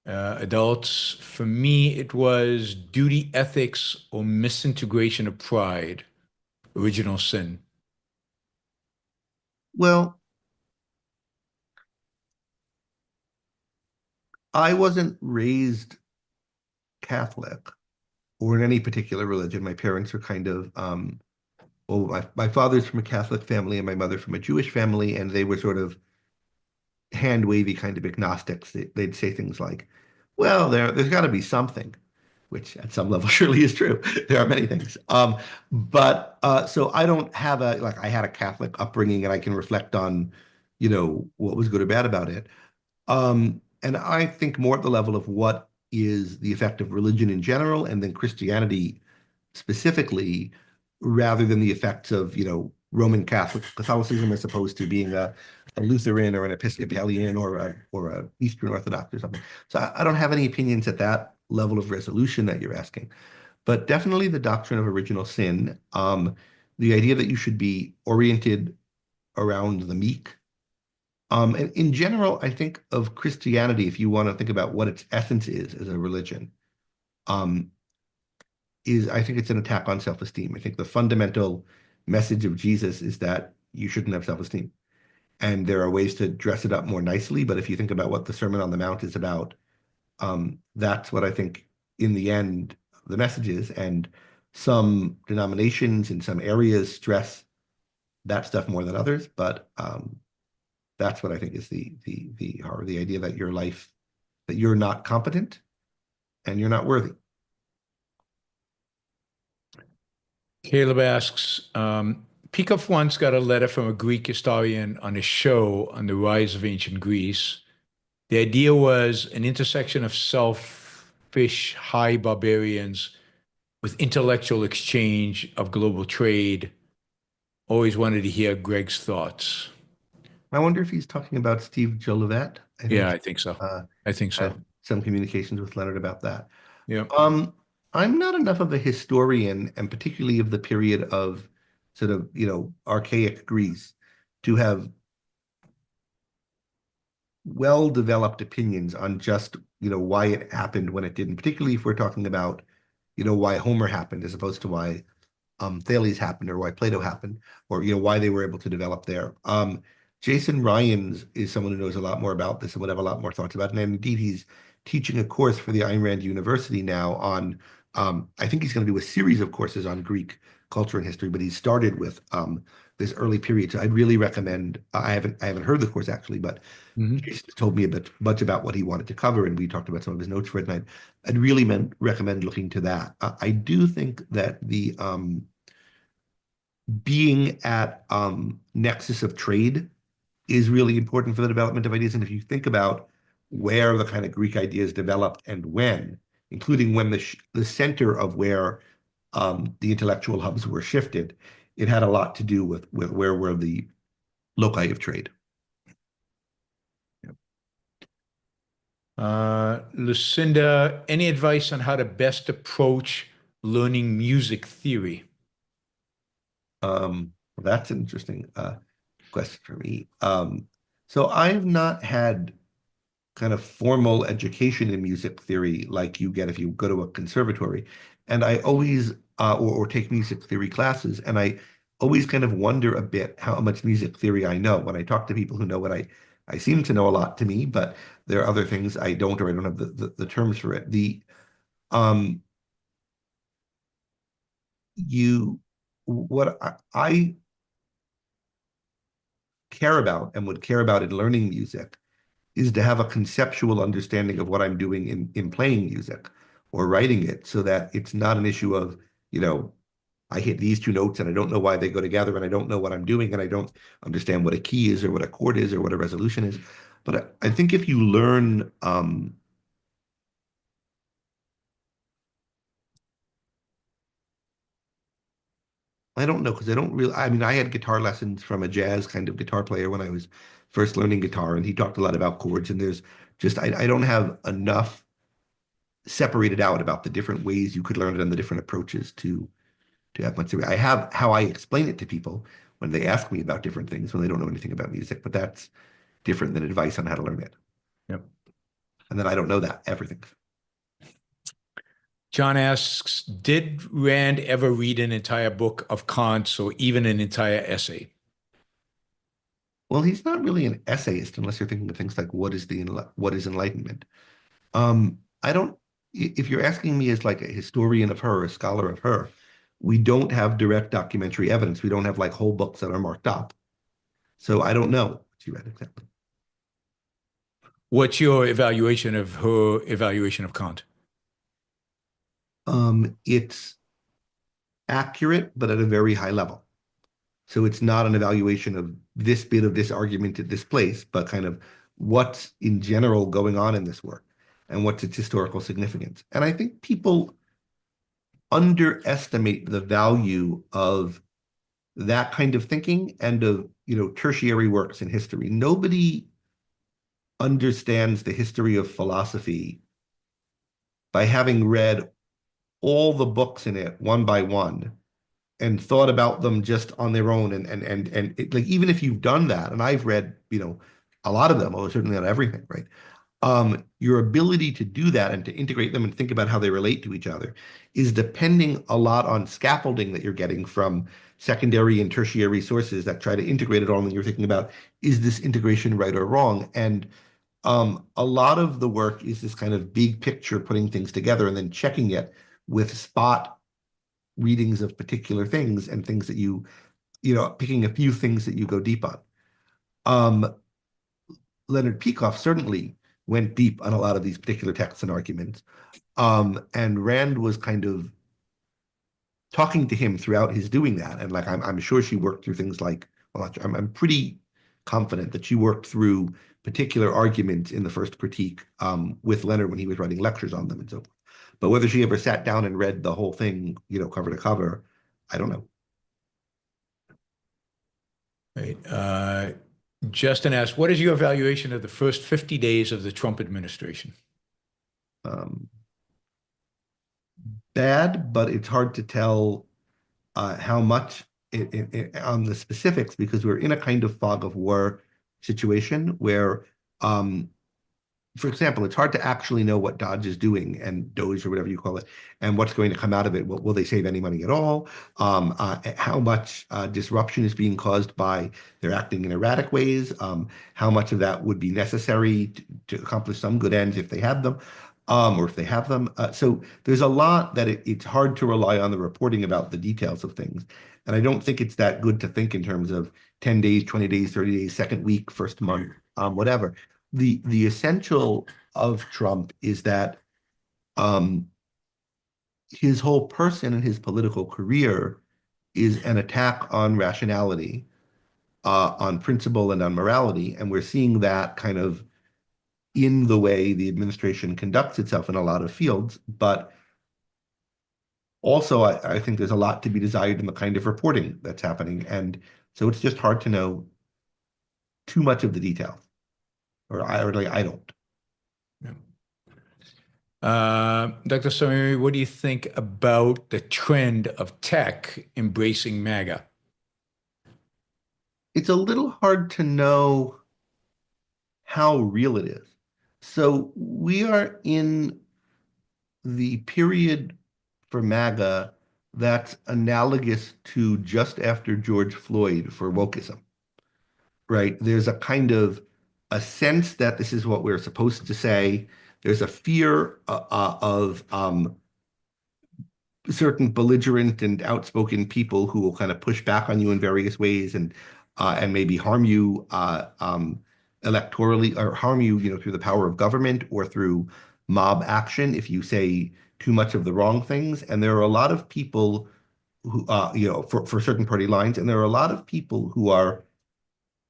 adults? For me, it was duty ethics or misintegration of pride, original sin. Well, I wasn't raised Catholic or in any particular religion. My parents were kind of, my father's from a Catholic family and my mother from a Jewish family, and they were sort of hand-wavy kind of agnostics. They'd say things like, well, there's got to be something, which at some level surely is true. There are many things. But so I don't have I had a Catholic upbringing and I can reflect on, what was good or bad about it. And I think more at the level of what is the effect of religion in general and then Christianity specifically, rather than the effects of, Roman Catholicism as opposed to being a a Lutheran or an Episcopalian or a Eastern Orthodox or something. So I don't have any opinions at that level of resolution that you're asking. But definitely the doctrine of original sin, the idea that you should be oriented around the meek. And in general, I think of Christianity, if you want to think about what its essence is as a religion, I think it's an attack on self-esteem. I think the fundamental message of Jesus is that you shouldn't have self-esteem. And there are ways to dress it up more nicely, but if you think about what the Sermon on the Mount is about, that's what I think in the end the message is. And some denominations in some areas stress that stuff more than others, but that's what I think is the idea that your life, that you're not competent and you're not worthy. Caleb asks, Peikoff once got a letter from a Greek historian on a show on the rise of ancient Greece. The idea was an intersection of selfish high barbarians with intellectual exchange of global trade. Always wanted to hear Greg's thoughts. I wonder if he's talking about Steve Jolivet. Yeah, I think so. I think so. Had some communications with Leonard about that. Yeah. I'm not enough of a historian, and particularly of the period of sort of, archaic Greece, to have well-developed opinions on just, why it happened when it didn't, particularly if we're talking about, why Homer happened as opposed to why Thales happened or why Plato happened, or, why they were able to develop there. Jason Ryans is someone who knows a lot more about this and would have a lot more thoughts about it. And indeed, he's teaching a course for the Ayn Rand University now on, I think he's going to do a series of courses on Greek culture and history, but he started with this early period. So I'd really recommend, I haven't heard the course actually, but Jason told me a bunch about what he wanted to cover, and we talked about some of his notes for it, and I'd really recommend looking to that. I do think that the being at nexus of trade is really important for the development of ideas. And if you think about where the kind of Greek ideas developed and when, including when the center of where the intellectual hubs were shifted, it had a lot to do with where were the loci of trade. Lucinda, any advice on how to best approach learning music theory? That's an interesting question for me. So I've not had kind of formal education in music theory like you get if you go to a conservatory. And I always, or take music theory classes, and I always kind of wonder a bit how much music theory I know. When I talk to people who know what I seem to know a lot to me, but there are other things I don't, or I don't have the terms for it. What I care about and would care about in learning music is to have a conceptual understanding of what I'm doing in playing music or writing it, so that it's not an issue of, I hit these two notes and I don't know why they go together, and I don't know what I'm doing, and I don't understand what a key is or what a chord is or what a resolution is. But I think if you learn I don't know, because I had guitar lessons from a jazz kind of guitar player when I was first learning guitar, and he talked a lot about chords, and there's just, I don't have enough separated out about the different ways you could learn it and the different approaches to have much. I have how I explain it to people when they ask me about different things when they don't know anything about music, but that's different than advice on how to learn it. Yep. And then I don't know everything. John asks, did Rand ever read an entire book of Kant or even an entire essay? Well, he's not really an essayist unless you're thinking of things like what is enlightenment. If you're asking me as like a historian of her, a scholar of her, we don't have direct documentary evidence. We don't have like whole books that are marked up. So I don't know what she read exactly. What's your evaluation of her evaluation of Kant? It's accurate, but at a very high level. So it's not an evaluation of this bit of this argument at this place, but kind of what's in general going on in this work and what's its historical significance. And I think people underestimate the value of that kind of thinking and of, tertiary works in history. Nobody understands the history of philosophy by having read all the books in it one by one and thought about them just on their own. And like, even if you've done that, and I've read, a lot of them, or certainly not everything, right? Your ability to do that and to integrate them and think about how they relate to each other is depending a lot on scaffolding that you're getting from secondary and tertiary sources that try to integrate it all, and you're thinking about, is this integration right or wrong? And a lot of the work is this kind of big picture, putting things together and then checking it with spot readings of particular things and things that picking a few things that you go deep on. Leonard Peikoff certainly went deep on a lot of these particular texts and arguments. And Rand was kind of talking to him throughout his doing that. And like, I'm sure she worked through things like, well, I'm pretty confident that she worked through particular arguments in the first critique with Leonard when he was writing lectures on them and so forth. But whether she ever sat down and read the whole thing, cover to cover, I don't know. Right. Justin asks, what is your evaluation of the first 50 days of the Trump administration? Bad, but it's hard to tell how much on the specifics, because we're in a kind of fog of war situation where, for example, it's hard to actually know what Dodge is doing, and Doge or whatever you call it, and what's going to come out of it. Will they save any money at all? How much disruption is being caused by their acting in erratic ways? How much of that would be necessary to accomplish some good ends if they had them, or if they have them? So there's a lot that it's hard to rely on the reporting about the details of things. And I don't think it's that good to think in terms of 10 days, 20 days, 30 days, second week, first month, whatever. The essential of Trump is that his whole person and his political career is an attack on rationality, on principle and on morality. And we're seeing that kind of in the way the administration conducts itself in a lot of fields. But also, I think there's a lot to be desired in the kind of reporting that's happening. And so it's just hard to know too much of the details. Or I don't. Yeah. Dr. Salmieri, what do you think about the trend of tech embracing MAGA? It's a little hard to know how real it is. So we are in the period for MAGA that's analogous to just after George Floyd for wokeism, right? There's a kind of a sense that this is what we're supposed to say. There's a fear of certain belligerent and outspoken people who will kind of push back on you in various ways and maybe harm you electorally, or harm you, through the power of government or through mob action if you say too much of the wrong things. And there are a lot of people who, for certain party lines, and there are a lot of people who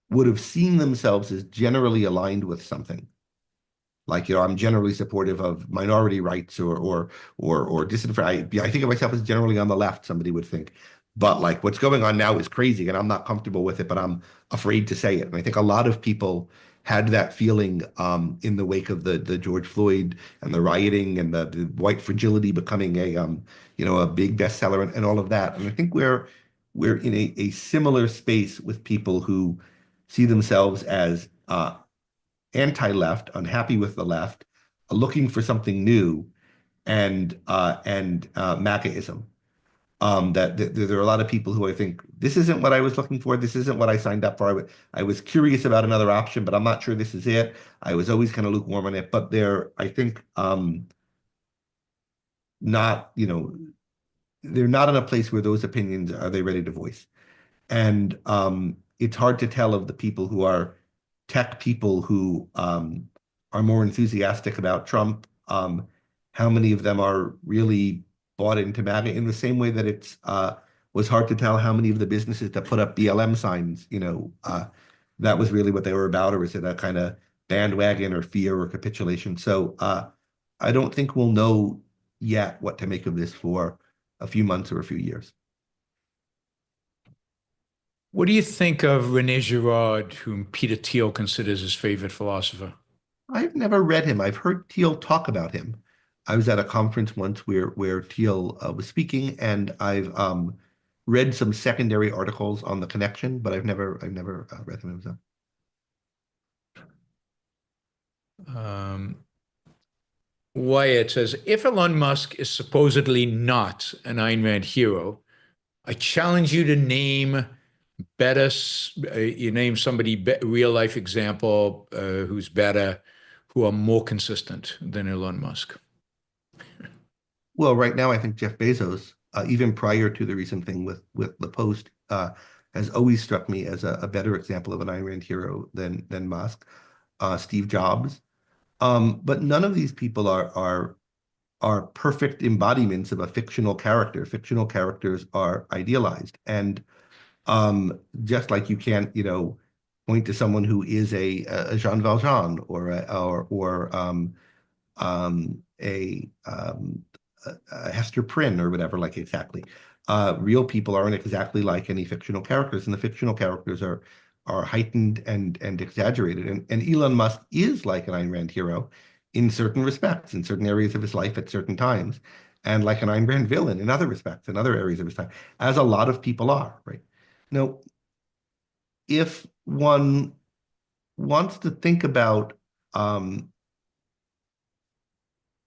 would have seen themselves as generally aligned with something. Like, I'm generally supportive of minority rights or disenfranchised. I think of myself as generally on the left, somebody would think. But like, what's going on now is crazy and I'm not comfortable with it, but I'm afraid to say it. And I think a lot of people had that feeling in the wake of the George Floyd and the rioting and the white fragility becoming a big bestseller and all of that. And I think we're in a similar space with people who see themselves as anti-left, unhappy with the left, looking for something new, and MAGAism. That there are a lot of people who I think, this isn't what I was looking for. This isn't what I signed up for. I was curious about another option, but I'm not sure this is it. I was always kind of lukewarm on it, but I think, not, they're not in a place where those opinions are they ready to voice. And it's hard to tell of the people who are tech people who are more enthusiastic about Trump, how many of them are really bought into MAGA, in the same way that it's was hard to tell how many of the businesses that put up BLM signs, that was really what they were about, or is it a kind of bandwagon or fear or capitulation? So I don't think we'll know yet what to make of this for a few months or a few years. What do you think of René Girard, whom Peter Thiel considers his favorite philosopher? I've never read him. I've heard Thiel talk about him. I was at a conference once where Thiel was speaking, and I've read some secondary articles on the connection, but I've never read him himself. Wyatt says, if Elon Musk is supposedly not an Ayn Rand hero, I challenge you to name better, you name somebody, real life example who's better, who are more consistent than Elon Musk. Well, right now, I think Jeff Bezos, even prior to the recent thing with the Post, has always struck me as a better example of an Ayn Rand hero than Musk. Steve Jobs. But none of these people are perfect embodiments of a fictional character. Fictional characters are idealized, and just like you can't, point to someone who is a Jean Valjean or a Hester Prynne or whatever, like exactly. Real people aren't exactly like any fictional characters, and the fictional characters are heightened and exaggerated. And Elon Musk is like an Ayn Rand hero in certain respects, in certain areas of his life at certain times, and like an Ayn Rand villain in other respects, in other areas of his time, as a lot of people are, right? Now, if one wants to think about, the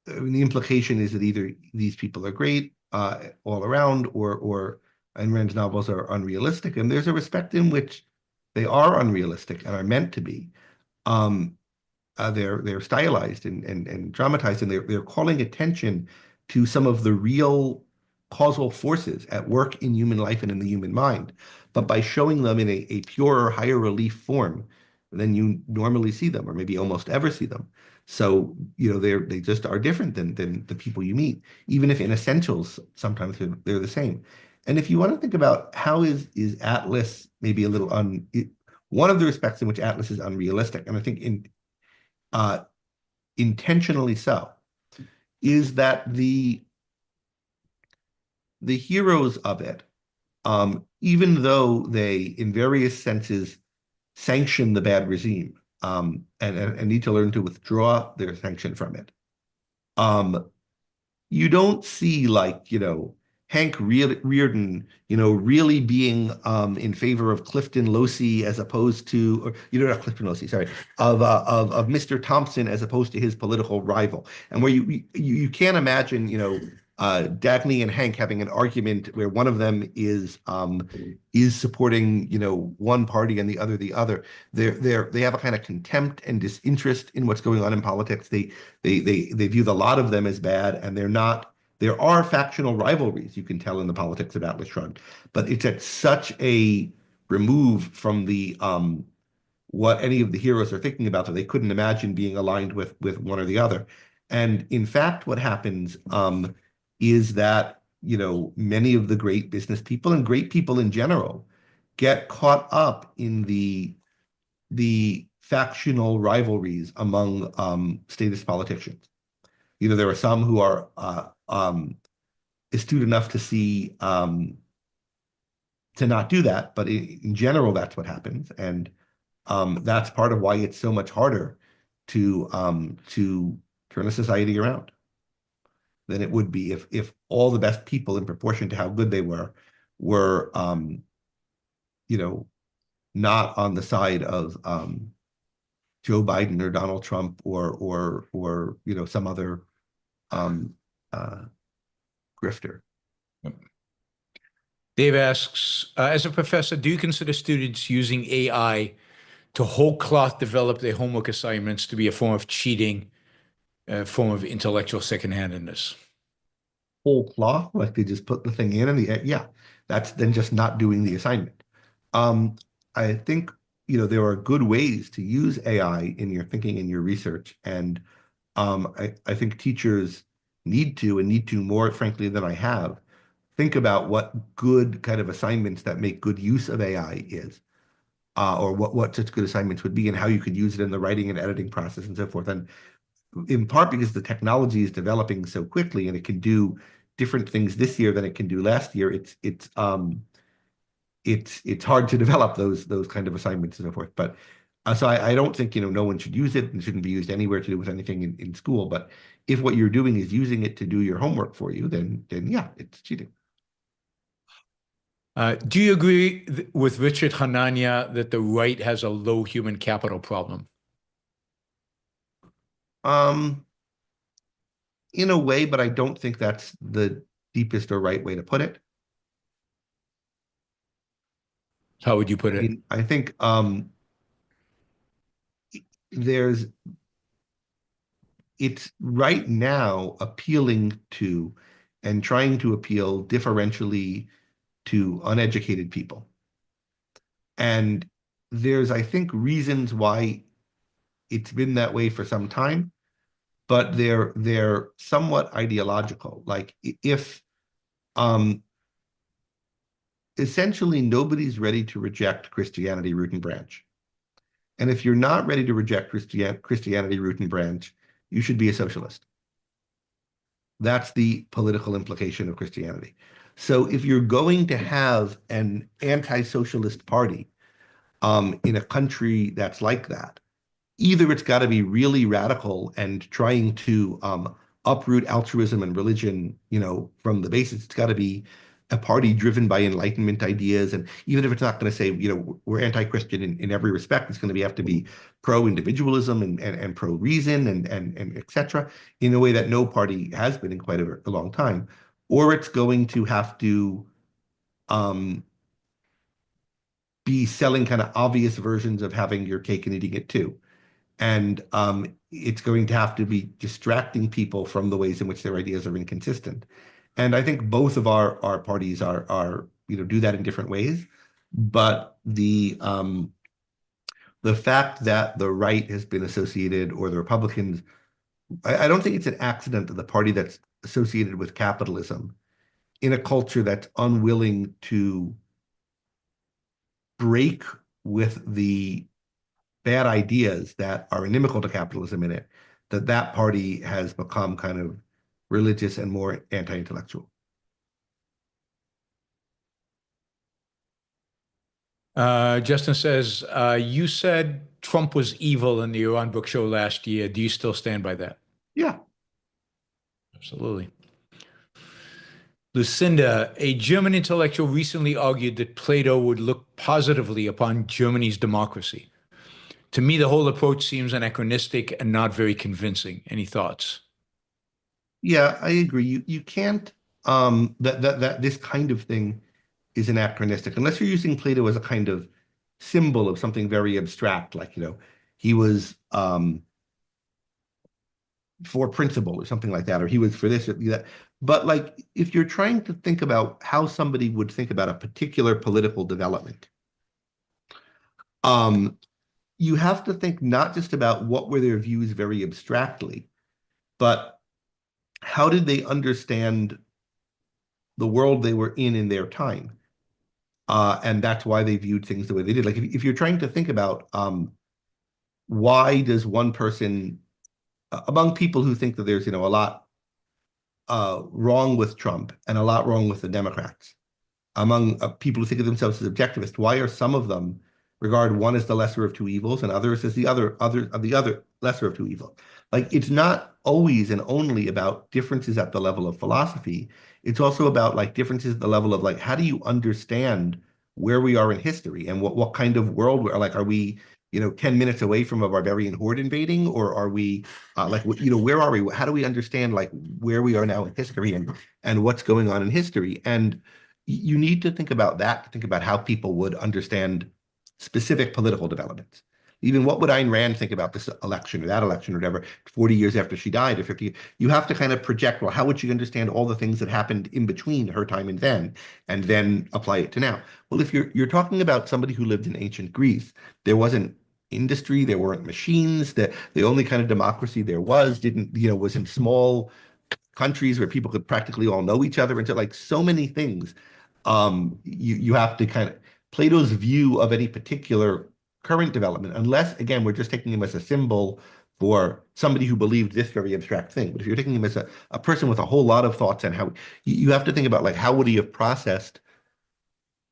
implication is that either these people are great all around, or Ayn Rand's novels are unrealistic, and there's a respect in which they are unrealistic and are meant to be. They're stylized and dramatized, and they're calling attention to some of the real causal forces at work in human life and in the human mind, but by showing them in a purer, higher relief form than you normally see them, or maybe almost ever see them. So, they just are different than the people you meet, even if in essentials, sometimes they're the same. And if you want to think about how is Atlas maybe a little one of the respects in which Atlas is unrealistic, and I think intentionally so, is that the heroes of it, even though they, in various senses, sanction the bad regime, and need to learn to withdraw their sanction from it, you don't see, like, Hank Reardon, really being in favor of Clifton Losi as opposed to, or not Clifton Losi, sorry, of Mr. Thompson as opposed to his political rival, and where you can't imagine, Dagny and Hank having an argument where one of them is supporting, one party and the other the other. They have a kind of contempt and disinterest in what's going on in politics. They view the lot of them as bad, and they're not. There are factional rivalries, you can tell, in the politics of Atlas Shrugged, but it's at such a remove from the what any of the heroes are thinking about that they couldn't imagine being aligned with one or the other. And in fact, what happens is that, many of the great business people and great people in general get caught up in the factional rivalries among statist politicians. There are some who are astute enough to see to not do that, but in general, that's what happens, and that's part of why it's so much harder to turn a society around than it would be if all the best people, in proportion to how good they were not on the side of Joe Biden or Donald Trump or some other grifter. Dave asks, as a professor, do you consider students using AI to whole cloth develop their homework assignments to be a form of cheating, a form of intellectual secondhandedness? Whole cloth, like they just put the thing in, and that's then just not doing the assignment. I think there are good ways to use AI in your thinking and your research, and I think teachers need to more, frankly, than I have, think about what good kind of assignments that make good use of AI is, or what such good assignments would be, and how you could use it in the writing and editing process and so forth. And in part because the technology is developing so quickly, and it can do different things this year than it can do last year, it's hard to develop those kind of assignments and so forth. But so I don't think, no one should use it and shouldn't be used anywhere to do with anything in school. But if what you're doing is using it to do your homework for you, then yeah, it's cheating. Do you agree with Richard Hanania that the right has a low human capital problem? In a way, but I don't think that's the deepest or right way to put it. How would you put it? I think it's right now appealing to and trying to appeal differentially to uneducated people. And there's, I think, reasons why it's been that way for some time, but they're somewhat ideological. Like if essentially nobody's ready to reject Christianity root and branch. And if you're not ready to reject Christianity root and branch, you should be a socialist. That's the political implication of Christianity. So if you're going to have an anti-socialist party in a country that's like that, either it's got to be really radical and trying to uproot altruism and religion, from the basis. It's got to be a party driven by Enlightenment ideas. And even if it's not going to say, we're anti-Christian in every respect, it's going to have to be pro-individualism and pro-reason and et cetera, in a way that no party has been in quite a long time. Or it's going to have to be selling kind of obvious versions of having your cake and eating it too. And it's going to have to be distracting people from the ways in which their ideas are inconsistent. And I think both of our parties are do that in different ways. But the fact that the right has been associated, or the Republicans, I don't think it's an accident that the party that's associated with capitalism in a culture that's unwilling to break with the bad ideas that are inimical to capitalism in it, that party has become kind of religious and more anti-intellectual. Justin says, you said Trump was evil in the Yaron Brook show last year. Do you still stand by that? Yeah. Absolutely. Lucinda, a German intellectual recently argued that Plato would look positively upon Germany's democracy. To me, the whole approach seems anachronistic and not very convincing. Any thoughts? Yeah, I agree. You can't that this kind of thing is anachronistic unless you're using Plato as a kind of symbol of something very abstract, like he was for principle or something like that, or he was for this or that. But like if you're trying to think about how somebody would think about a particular political development, you have to think not just about what were their views very abstractly, but how did they understand the world they were in their time? And that's why they viewed things the way they did. Like if you're trying to think about why does one person, among people who think that there's a lot wrong with Trump and a lot wrong with the Democrats, among people who think of themselves as objectivists, why are some of them regard one as the lesser of two evils and others as the other lesser of two evils? Like it's not always and only about differences at the level of philosophy. It's also about like differences at the level of like how do you understand where we are in history and what kind of world we're like. Are we 10 minutes away from a barbarian horde invading, or are we where are we? How do we understand like where we are now in history and what's going on in history? And you need to think about that, to think about how people would understand specific political developments. Even what would Ayn Rand think about this election or that election or whatever, 40 years after she died, or 50, you have to kind of project, well, how would she understand all the things that happened in between her time and then apply it to now? Well, if you're talking about somebody who lived in ancient Greece, there wasn't industry, there weren't machines, that the only kind of democracy there was was in small countries where people could practically all know each other. And so like so many things, you have to kind of, Plato's view of any particular current development, unless, again, we're just taking him as a symbol for somebody who believed this very abstract thing. But if you're taking him as a person with a whole lot of thoughts and how you have to think about like how would he have processed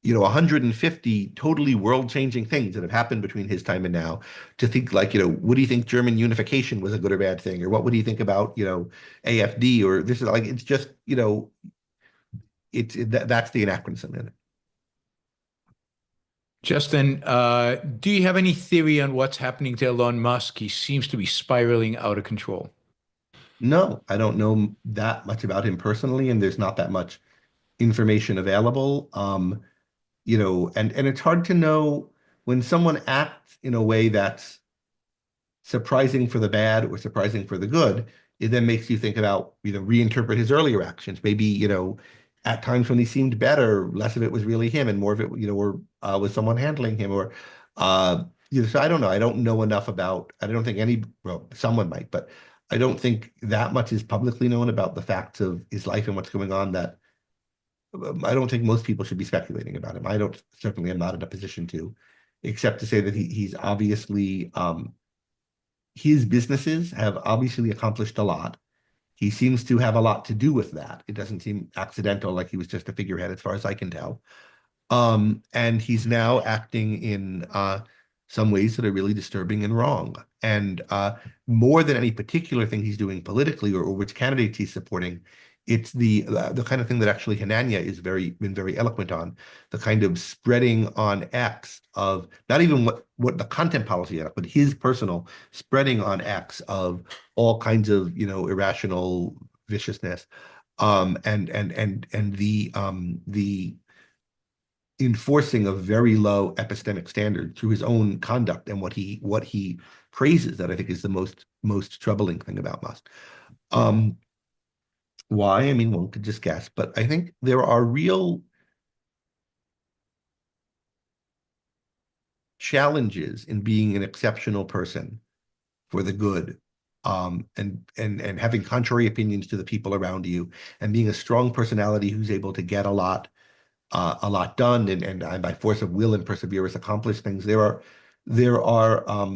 150 totally world-changing things that have happened between his time and now, to think like, would he think German unification was a good or bad thing? Or what would he think about, AFD? Or this is like, it's just, that's the anachronism in it. Justin, do you have any theory on what's happening to Elon Musk? He seems to be spiraling out of control. No, I don't know that much about him personally, and there's not that much information available. And it's hard to know when someone acts in a way that's surprising for the bad or surprising for the good. It then makes you think about, reinterpret his earlier actions. Maybe, at times when he seemed better, less of it was really him and more of it, was someone handling him, or, so I don't know. I don't know enough about, I don't think well, someone might, but I don't think that much is publicly known about the facts of his life and what's going on, that I don't think most people should be speculating about him. Certainly am not in a position to, except to say that he's obviously, his businesses have obviously accomplished a lot. He seems to have a lot to do with that. It doesn't seem accidental, like he was just a figurehead, as far as I can tell. And he's now acting in some ways that are really disturbing and wrong. And more than any particular thing he's doing politically, or which candidates he's supporting, it's the kind of thing that actually Hanania is been very eloquent on, the kind of spreading on X of not even what the content policy is, but his personal spreading on X of all kinds of irrational viciousness, and the enforcing of very low epistemic standards through his own conduct and what he praises, that I think is the most troubling thing about Musk. Why? I mean, one could just guess, but I think there are real challenges in being an exceptional person for the good, and having contrary opinions to the people around you, and being a strong personality who's able to get a lot done, and by force of will and perseverance accomplish things. There are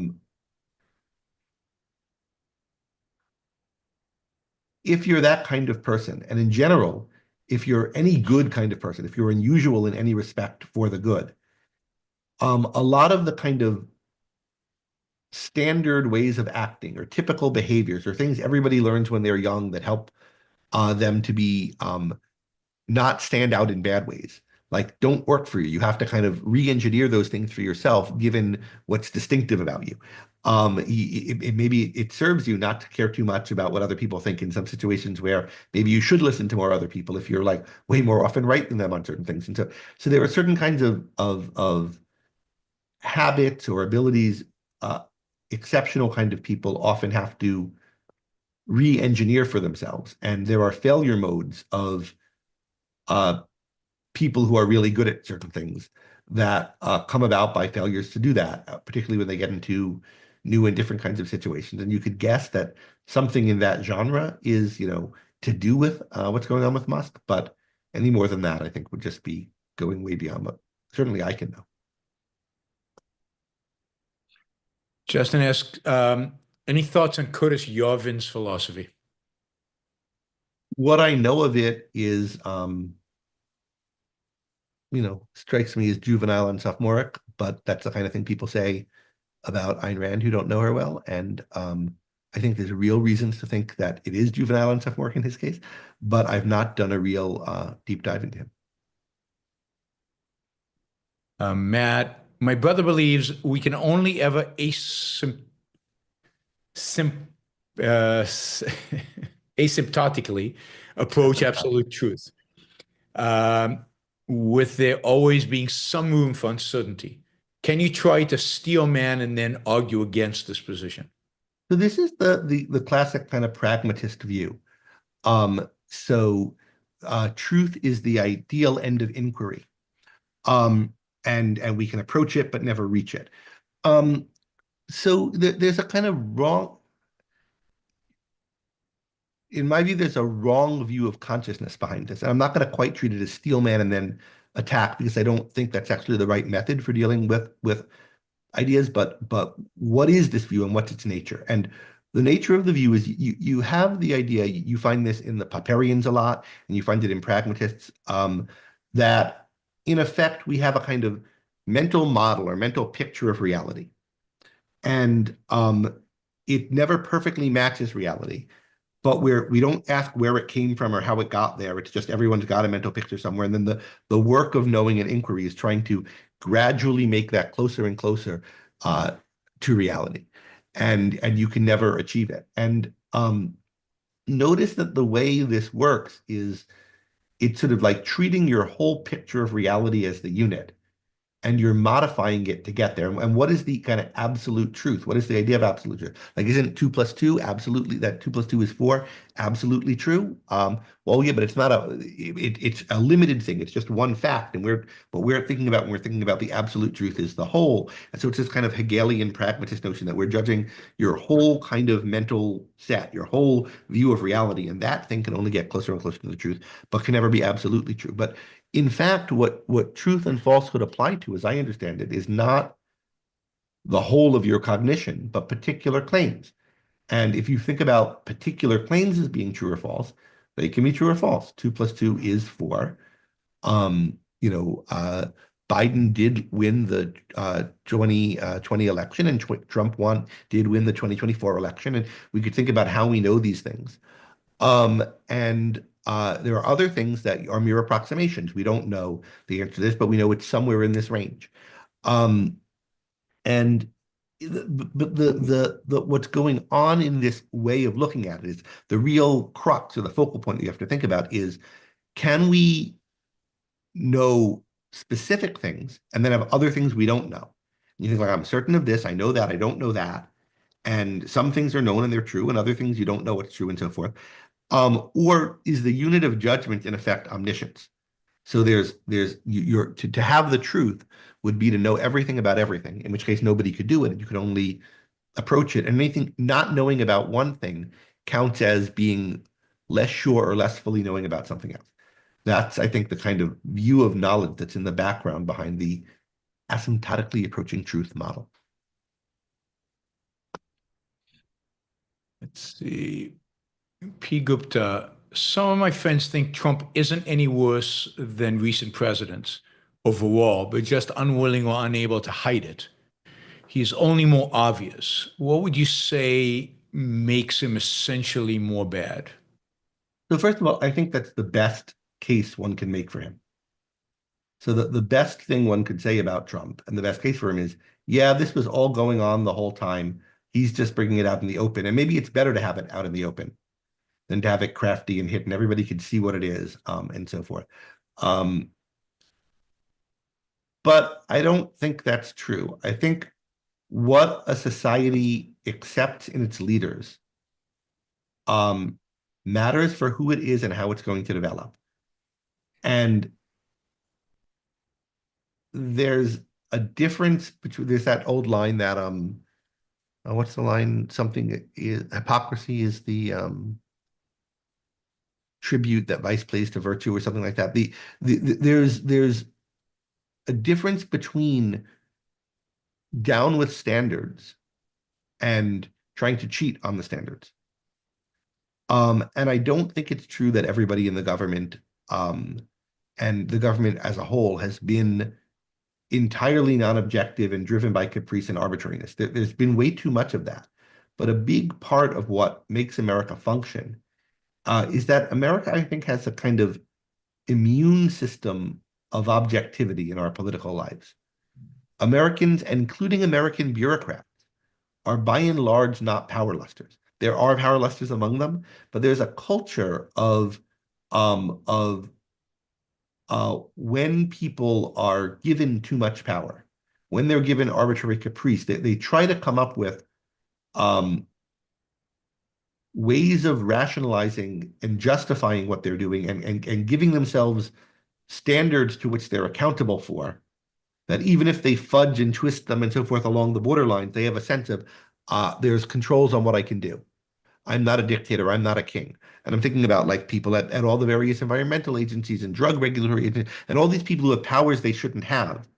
if you're that kind of person, and in general, if you're any good kind of person, if you're unusual in any respect for the good, a lot of the kind of standard ways of acting or typical behaviors or things everybody learns when they're young that help them to be not stand out in bad ways, like, don't work for you. You have to kind of re-engineer those things for yourself, given what's distinctive about you. Maybe it serves you not to care too much about what other people think in some situations where maybe you should listen to more other people if you're like way more often right than them on certain things. And so there are certain kinds of habits or abilities, exceptional kind of people often have to re-engineer for themselves. And there are failure modes of people who are really good at certain things that come about by failures to do that, particularly when they get into new and different kinds of situations. And you could guess that something in that genre is, to do with what's going on with Musk. But any more than that, I think, would just be going way beyond what certainly I can know. Justin asks, any thoughts on Curtis Yarvin's philosophy? What I know of it is, strikes me as juvenile and sophomoric, but that's the kind of thing people say about Ayn Rand who don't know her well. And I think there's real reasons to think that it is juvenile and sophomoric in his case, but I've not done a real deep dive into him. Matt, my brother believes we can only ever asymptotically approach absolute truth, with there always being some room for uncertainty. Can you try to steal man and then argue against this position? So this is the classic kind of pragmatist view. Truth is the ideal end of inquiry. And we can approach it but never reach it. So there's a kind of wrong, in my view, there's a wrong view of consciousness behind this. And I'm not going to quite treat it as steel man and then attack, because I don't think that's actually the right method for dealing with ideas. But what is this view and what's its nature? And the nature of the view is you have the idea, you find this in the Popperians a lot, and you find it in pragmatists, that in effect, we have a kind of mental model or mental picture of reality. And it never perfectly matches reality, but we don't ask where it came from or how it got there. It's just everyone's got a mental picture somewhere. And then the work of knowing and inquiry is trying to gradually make that closer and closer to reality. And you can never achieve it. And notice that the way this works is it's sort of like treating your whole picture of reality as the unit, and you're modifying it to get there. And what is the kind of absolute truth? What is the idea of absolute truth? Like, isn't 2 plus 2 absolutely, that 2 plus 2 is 4, absolutely true? Well, yeah, but it's not it's a limited thing. It's just one fact. And what we're thinking about when we're thinking about the absolute truth is the whole. And so it's this kind of Hegelian pragmatist notion that we're judging your whole kind of mental set, your whole view of reality. And that thing can only get closer and closer to the truth, but can never be absolutely true. But in fact, what truth and falsehood apply to, as I understand it, is not the whole of your cognition, but particular claims. And if you think about particular claims as being true or false, they can be true or false. 2 plus 2 is 4. Biden did win the 2020 election, and Trump did win the 2024 election. And we could think about how we know these things. There are other things that are mere approximations. We don't know the answer to this, but we know it's somewhere in this range. But what's going on in this way of looking at it is the real crux or the focal point that you have to think about is, can we know specific things and then have other things we don't know? And you think, like, I'm certain of this, I know that, I don't know that. And some things are known and they're true, and other things you don't know what's true, and so forth. Or is the unit of judgment in effect omniscience? So to have the truth would be to know everything about everything, in which case nobody could do it, and you could only approach it. And anything not knowing about one thing counts as being less sure or less fully knowing about something else. That's, I think, the kind of view of knowledge that's in the background behind the asymptotically approaching truth model. Let's see. P. Gupta, some of my friends think Trump isn't any worse than recent presidents overall, but just unwilling or unable to hide it. He's only more obvious. What would you say makes him essentially more bad? So first of all, I think that's the best case one can make for him. So the best thing one could say about Trump, and the best case for him, is, yeah, this was all going on the whole time. He's just bringing it out in the open. And maybe it's better to have it out in the open than to have it crafty and hidden. Everybody can see what it is, and so forth. But I don't think that's true. I think what a society accepts in its leaders matters for who it is and how it's going to develop. And there's a difference between, there's that old line that, what's the line? Something is, hypocrisy is the tribute that vice pays to virtue, or something like that. There's a difference between down with standards and trying to cheat on the standards. And I don't think it's true that everybody in the government and the government as a whole has been entirely non-objective and driven by caprice and arbitrariness. There's been way too much of that. But a big part of what makes America function is that America, I think, has a kind of immune system of objectivity in our political lives. Americans, including American bureaucrats, are by and large not power lusters. There are power lusters among them, but there's a culture of when people are given too much power, when they're given arbitrary caprice, they try to come up with ways of rationalizing and justifying what they're doing, and giving themselves standards to which they're accountable for, that even if they fudge and twist them and so forth along the borderlines, they have a sense of there's controls on what I can do. I'm not a dictator. I'm not a king. And I'm thinking about, like, people at all the various environmental agencies and drug regulatory agencies, and all these people who have powers they shouldn't have,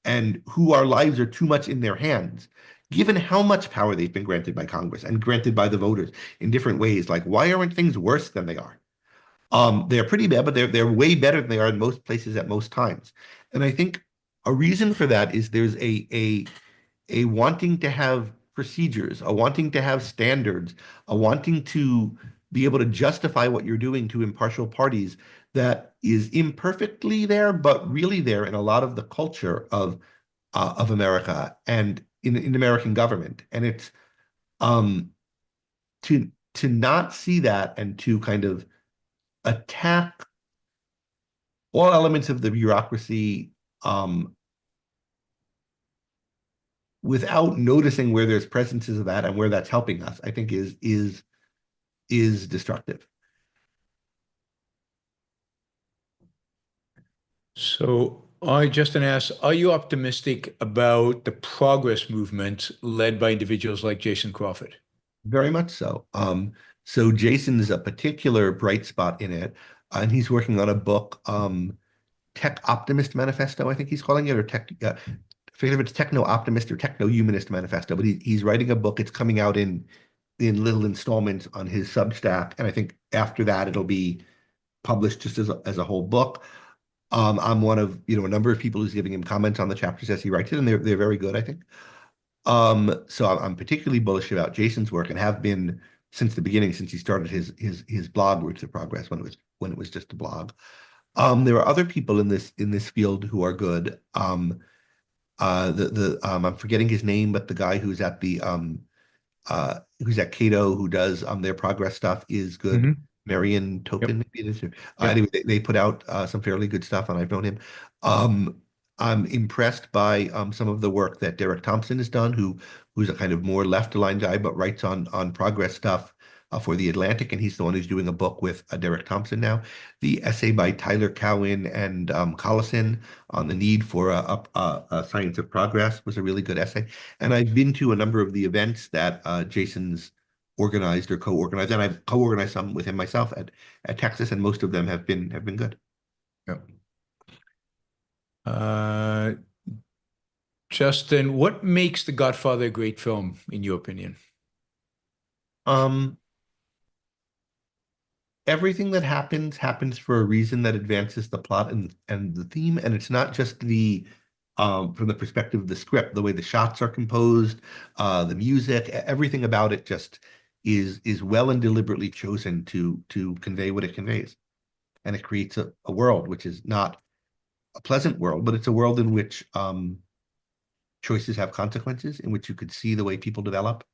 and who our lives are too much in their hands, given how much power they've been granted by Congress and granted by the voters in different ways. Like, why aren't things worse than they are? They're pretty bad, but they're way better than they are in most places at most times. And I think a reason for that is there's a wanting to have procedures, a wanting to have standards, a wanting to be able to justify what you're doing to impartial parties that is imperfectly there, but really there in a lot of the culture of America and in American government. And it's um, to not see that and to kind of attack all elements of the bureaucracy without noticing where there's presences of that and where that's helping us, I think is destructive. So Justin asks, are you optimistic about the progress movement led by individuals like Jason Crawford? Very much so. So Jason is a particular bright spot in it, and he's working on a book, Tech Optimist Manifesto, I think he's calling it, or Tech. I forget if it's Techno Optimist or Techno Humanist Manifesto, but he's writing a book. It's coming out in little installments on his Substack, and I think after that it'll be published just as a whole book. I'm one of a number of people who's giving him comments on the chapters as he writes it, and they're very good, I think. So I'm particularly bullish about Jason's work and have been since the beginning, since he started his blog Roots of Progress when it was just a blog. There are other people in this field who are good. I'm forgetting his name, but the guy who's at Cato, who does their progress stuff, is good. Mm-hmm. Marion Topin, maybe it is. Yep. Anyway, they put out some fairly good stuff, and I've known him. I'm impressed by some of the work that Derek Thompson has done, who's a kind of more left-aligned guy, but writes on progress stuff for The Atlantic, and he's the one who's doing a book with Derek Thompson now. The essay by Tyler Cowen and Collison on the need for a science of progress was a really good essay. And I've been to a number of the events that Jason's organized or co-organized, and I've co-organized some with him myself at Texas, and most of them have been good. Yep. Justin, what makes The Godfather a great film, in your opinion? Everything that happens for a reason that advances the plot and the theme, and it's not just from the perspective of the script, the way the shots are composed, the music, everything about it just is well and deliberately chosen to convey what it conveys. And it creates a world which is not a pleasant world, but it's a world in which choices have consequences, in which you could see the way people develop,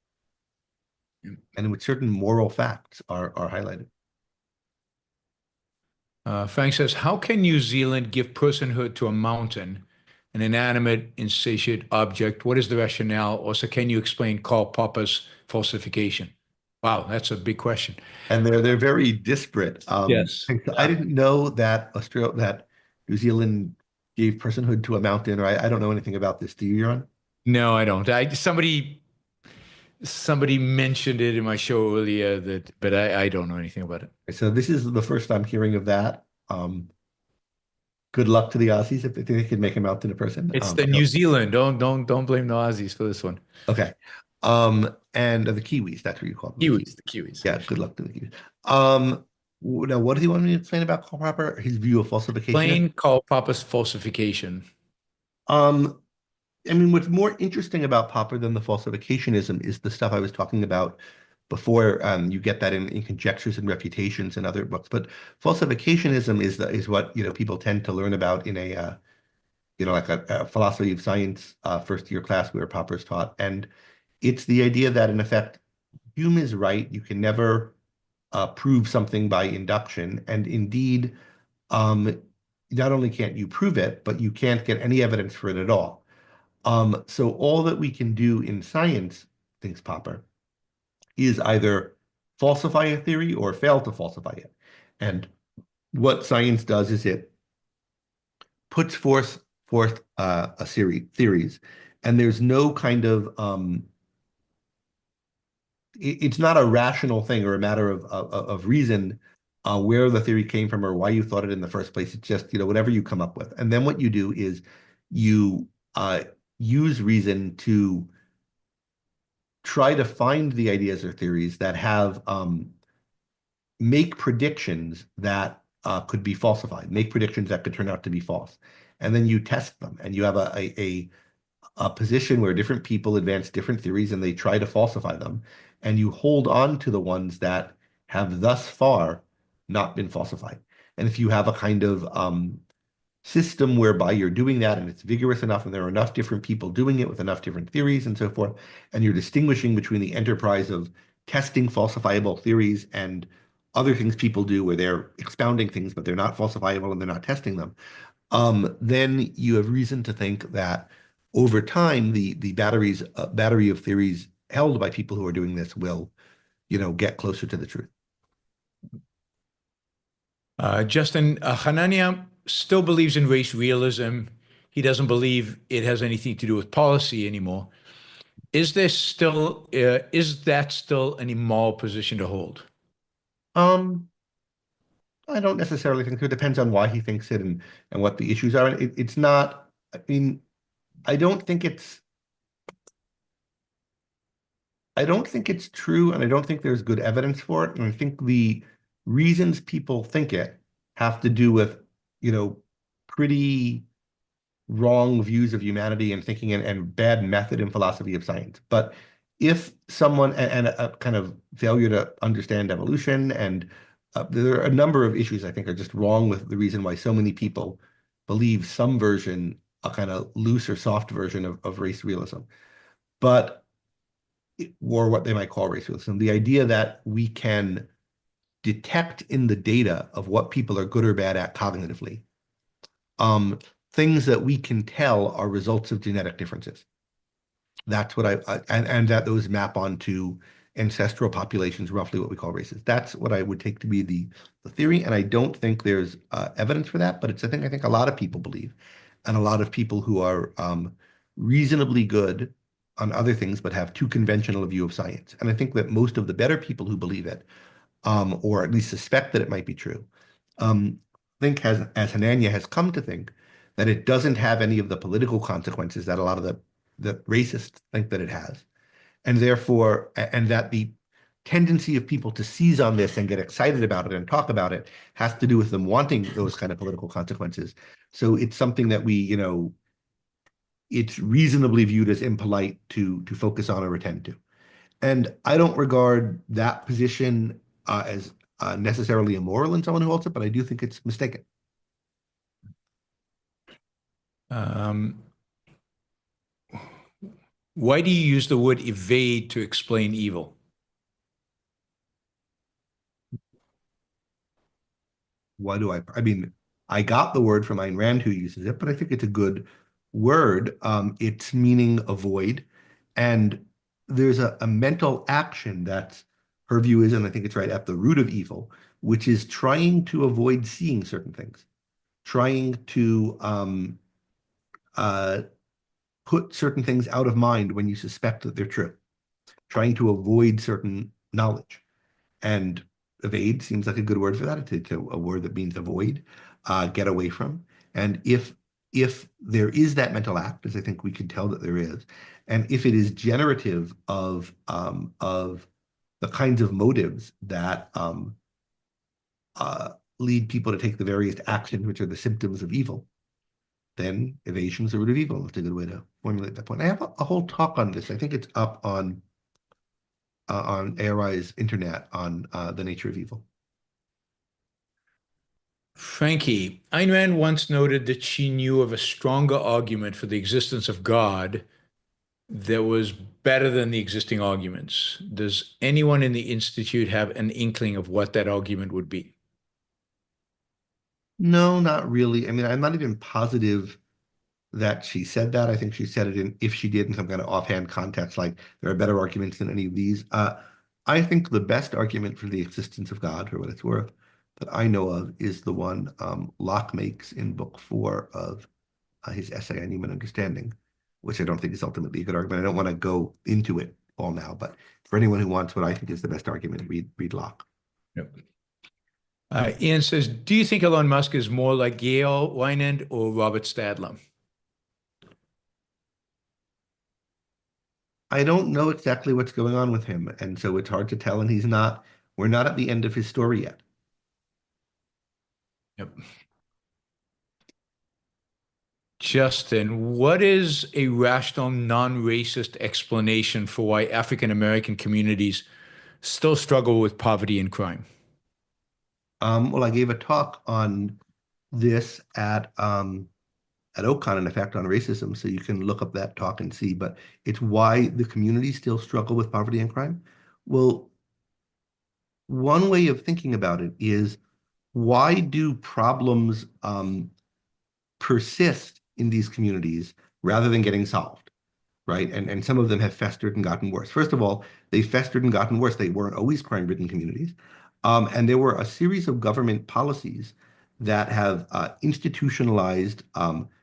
and in which certain moral facts are highlighted. Frank says, how can New Zealand give personhood to a mountain, an inanimate, insatiate object? What is the rationale? Also, can you explain Karl Popper's falsification? Wow, that's a big question. And they're very disparate. Yes. I didn't know that New Zealand gave personhood to a mountain, or I don't know anything about this. Do you, Yaron? No, I don't. Somebody mentioned it in my show earlier, but I don't know anything about it. So this is the first I'm hearing of that. Good luck to the Aussies if they can make a mountain a person. It's the New Zealand. Don't blame the Aussies for this one. Okay. And the Kiwis, that's what you call them. Kiwis, the Kiwis. Yeah, good luck to the Kiwis. Now, what does he want me to explain about Karl Popper? His view of falsification? Explain Karl Popper's falsification. I mean, what's more interesting about Popper than the falsificationism is the stuff I was talking about before. You get that in Conjectures and Refutations and other books. But falsificationism is what people tend to learn about in a like a philosophy of science first year class where Popper's taught. And it's the idea that in effect, Hume is right. You can never prove something by induction, and indeed, not only can't you prove it, but you can't get any evidence for it at all. So all that we can do in science, thinks Popper, is either falsify a theory or fail to falsify it. And what science does is it puts forth a series theories, and there's no kind of it's not a rational thing or a matter of reason where the theory came from or why you thought it in the first place. It's just whatever you come up with, and then what you do is you use reason to try to find the ideas or theories that have make predictions that could be falsified, make predictions that could turn out to be false. And then you test them, and you have a position where different people advance different theories and they try to falsify them. And you hold on to the ones that have thus far not been falsified. And if you have a kind of system whereby you're doing that and it's vigorous enough and there are enough different people doing it with enough different theories and so forth, and you're distinguishing between the enterprise of testing falsifiable theories and other things people do where they're expounding things, but they're not falsifiable and they're not testing them, then you have reason to think that over time, the battery of theories held by people who are doing this will, get closer to the truth. Justin, Hanania still believes in race realism. He doesn't believe it has anything to do with policy anymore. Is that still an immoral position to hold? I don't necessarily think so. It depends on why he thinks it and what the issues are. It's not, I mean, I don't think it's true, and I don't think there's good evidence for it. And I think the reasons people think it have to do with, pretty wrong views of humanity and thinking and bad method and philosophy of science. But if someone and a kind of failure to understand evolution, and there are a number of issues I think are just wrong with the reason why so many people believe some version, a kind of loose or soft version of race realism, or what they might call race realism. The idea that we can detect in the data of what people are good or bad at cognitively, things that we can tell are results of genetic differences. That's what and that those map onto ancestral populations, roughly what we call races. That's what I would take to be the theory, and I don't think there's evidence for that, but it's a thing I think a lot of people believe, and a lot of people who are reasonably good on other things but have too conventional a view of science. And I think that most of the better people who believe it, or at least suspect that it might be true, think, as Hanania has come to think, that it doesn't have any of the political consequences that a lot of the racists think that it has. And therefore, and that the tendency of people to seize on this and get excited about it and talk about it has to do with them wanting those kind of political consequences. So it's something that we, it's reasonably viewed as impolite to focus on or attend to. And I don't regard that position as necessarily immoral in someone who holds it, but I do think it's mistaken. Why do you use the word evade to explain evil? Why do I mean, I got the word from Ayn Rand, who uses it, but I think it's a good word. It's meaning avoid. And there's a mental action that's, her view is, and I think it's right, at the root of evil, which is trying to avoid seeing certain things, trying to put certain things out of mind when you suspect that they're true, trying to avoid certain knowledge. And evade seems like a good word for that. It's a word that means avoid, get away from. And if there is that mental act, as I think we can tell that there is, and if it is generative of the kinds of motives that lead people to take the various actions which are the symptoms of evil, then evasion is the root of evil. That's a good way to formulate that point. I have a whole talk on this. I think it's up on ARI's internet on the nature of evil. Frankie, Ayn Rand once noted that she knew of a stronger argument for the existence of God that was better than the existing arguments. Does anyone in the Institute have an inkling of what that argument would be? No, not really. I mean, I'm not even positive that she said that. I think she said it if she did, in some kind of offhand context, like there are better arguments than any of these. I think the best argument for the existence of God, for what it's worth, that I know of, is the one Locke makes in book 4 of his essay on human understanding, which I don't think is ultimately a good argument. I don't want to go into it all now, but for anyone who wants what I think is the best argument, read Locke. Yep. Ian says, do you think Elon Musk is more like Gail Wynand or Robert Stadler? I don't know exactly what's going on with him, and so it's hard to tell, and he's not We're not at the end of his story yet. Yep. Justin, what is a rational, non-racist explanation for why African American communities still struggle with poverty and crime? Well, I gave a talk on this at Ocon, in effect, on racism, so you can look up that talk and see. But it's why the communities still struggle with poverty and crime. Well, one way of thinking about it is, why do problems persist in these communities rather than getting solved, right? And some of them have festered and gotten worse. First of all, they festered and gotten worse. They weren't always crime-ridden communities. And there were a series of government policies that have institutionalized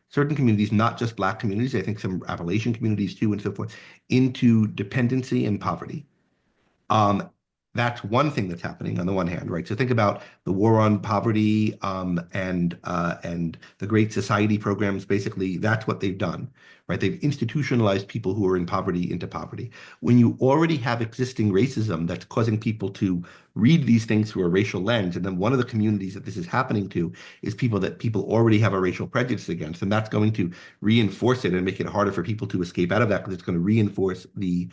certain communities, not just Black communities, I think some Appalachian communities too, and so forth, into dependency and poverty. That's one thing that's happening on the one hand, right? So think about the war on poverty and the Great Society programs. Basically, that's what they've done, right? They've institutionalized people who are in poverty into poverty. When you already have existing racism that's causing people to read these things through a racial lens, and then one of the communities that this is happening to is people that people already have a racial prejudice against, and that's going to reinforce it and make it harder for people to escape out of that, because it's going to reinforce the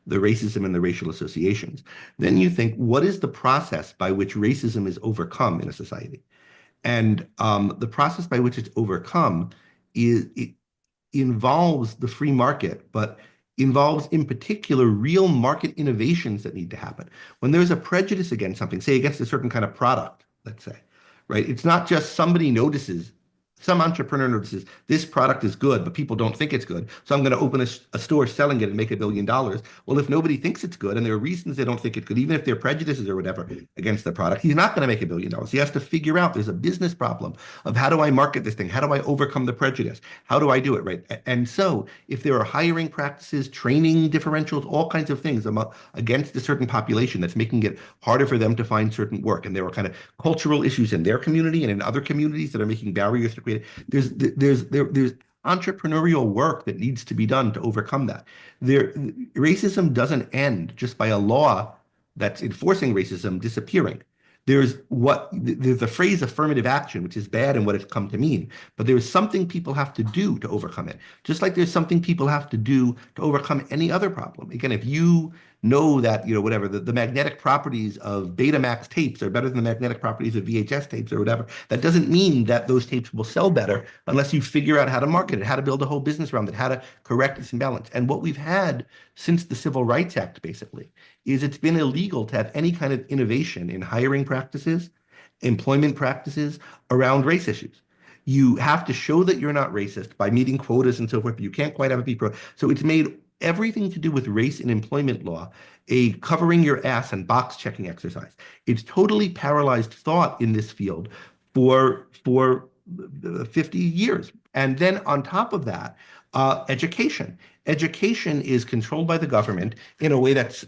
racism and the racial associations. Then you think, what is the process by which racism is overcome in a society? And the process by which it's overcome it involves the free market, but involves in particular real market innovations that need to happen. When there's a prejudice against something, say against a certain kind of product, let's say, right? It's not just somebody notices, some entrepreneur notices this product is good, but people don't think it's good. So I'm going to open a store selling it and make $1 billion. Well, if nobody thinks it's good, and there are reasons they don't think it's good, even if there are prejudices or whatever against the product, he's not going to make $1 billion. He has to figure out, there's a business problem of, how do I market this thing? How do I overcome the prejudice? How do I do it, right? And so if there are hiring practices, training differentials, all kinds of things against a certain population that's making it harder for them to find certain work, and there are kind of cultural issues in their community and in other communities that are making barriers to create, there's entrepreneurial work that needs to be done to overcome that. Racism doesn't end just by a law that's enforcing racism disappearing. There's the phrase affirmative action, which is bad and what it's come to mean, but there's something people have to do to overcome it. Just like there's something people have to do to overcome any other problem. Again, if you know that, whatever, the magnetic properties of Betamax tapes are better than the magnetic properties of VHS tapes or whatever, that doesn't mean that those tapes will sell better unless you figure out how to market it, how to build a whole business around it, how to correct this imbalance. And what we've had since the Civil Rights Act, basically, is it's been illegal to have any kind of innovation in hiring practices, employment practices around race issues. You have to show that you're not racist by meeting quotas and so forth, but you can't quite have it be pro. So it's made everything to do with race and employment law a covering your ass and box checking exercise. It's totally paralyzed thought in this field for 50 years. And then on top of that, education. Education is controlled by the government in a way that's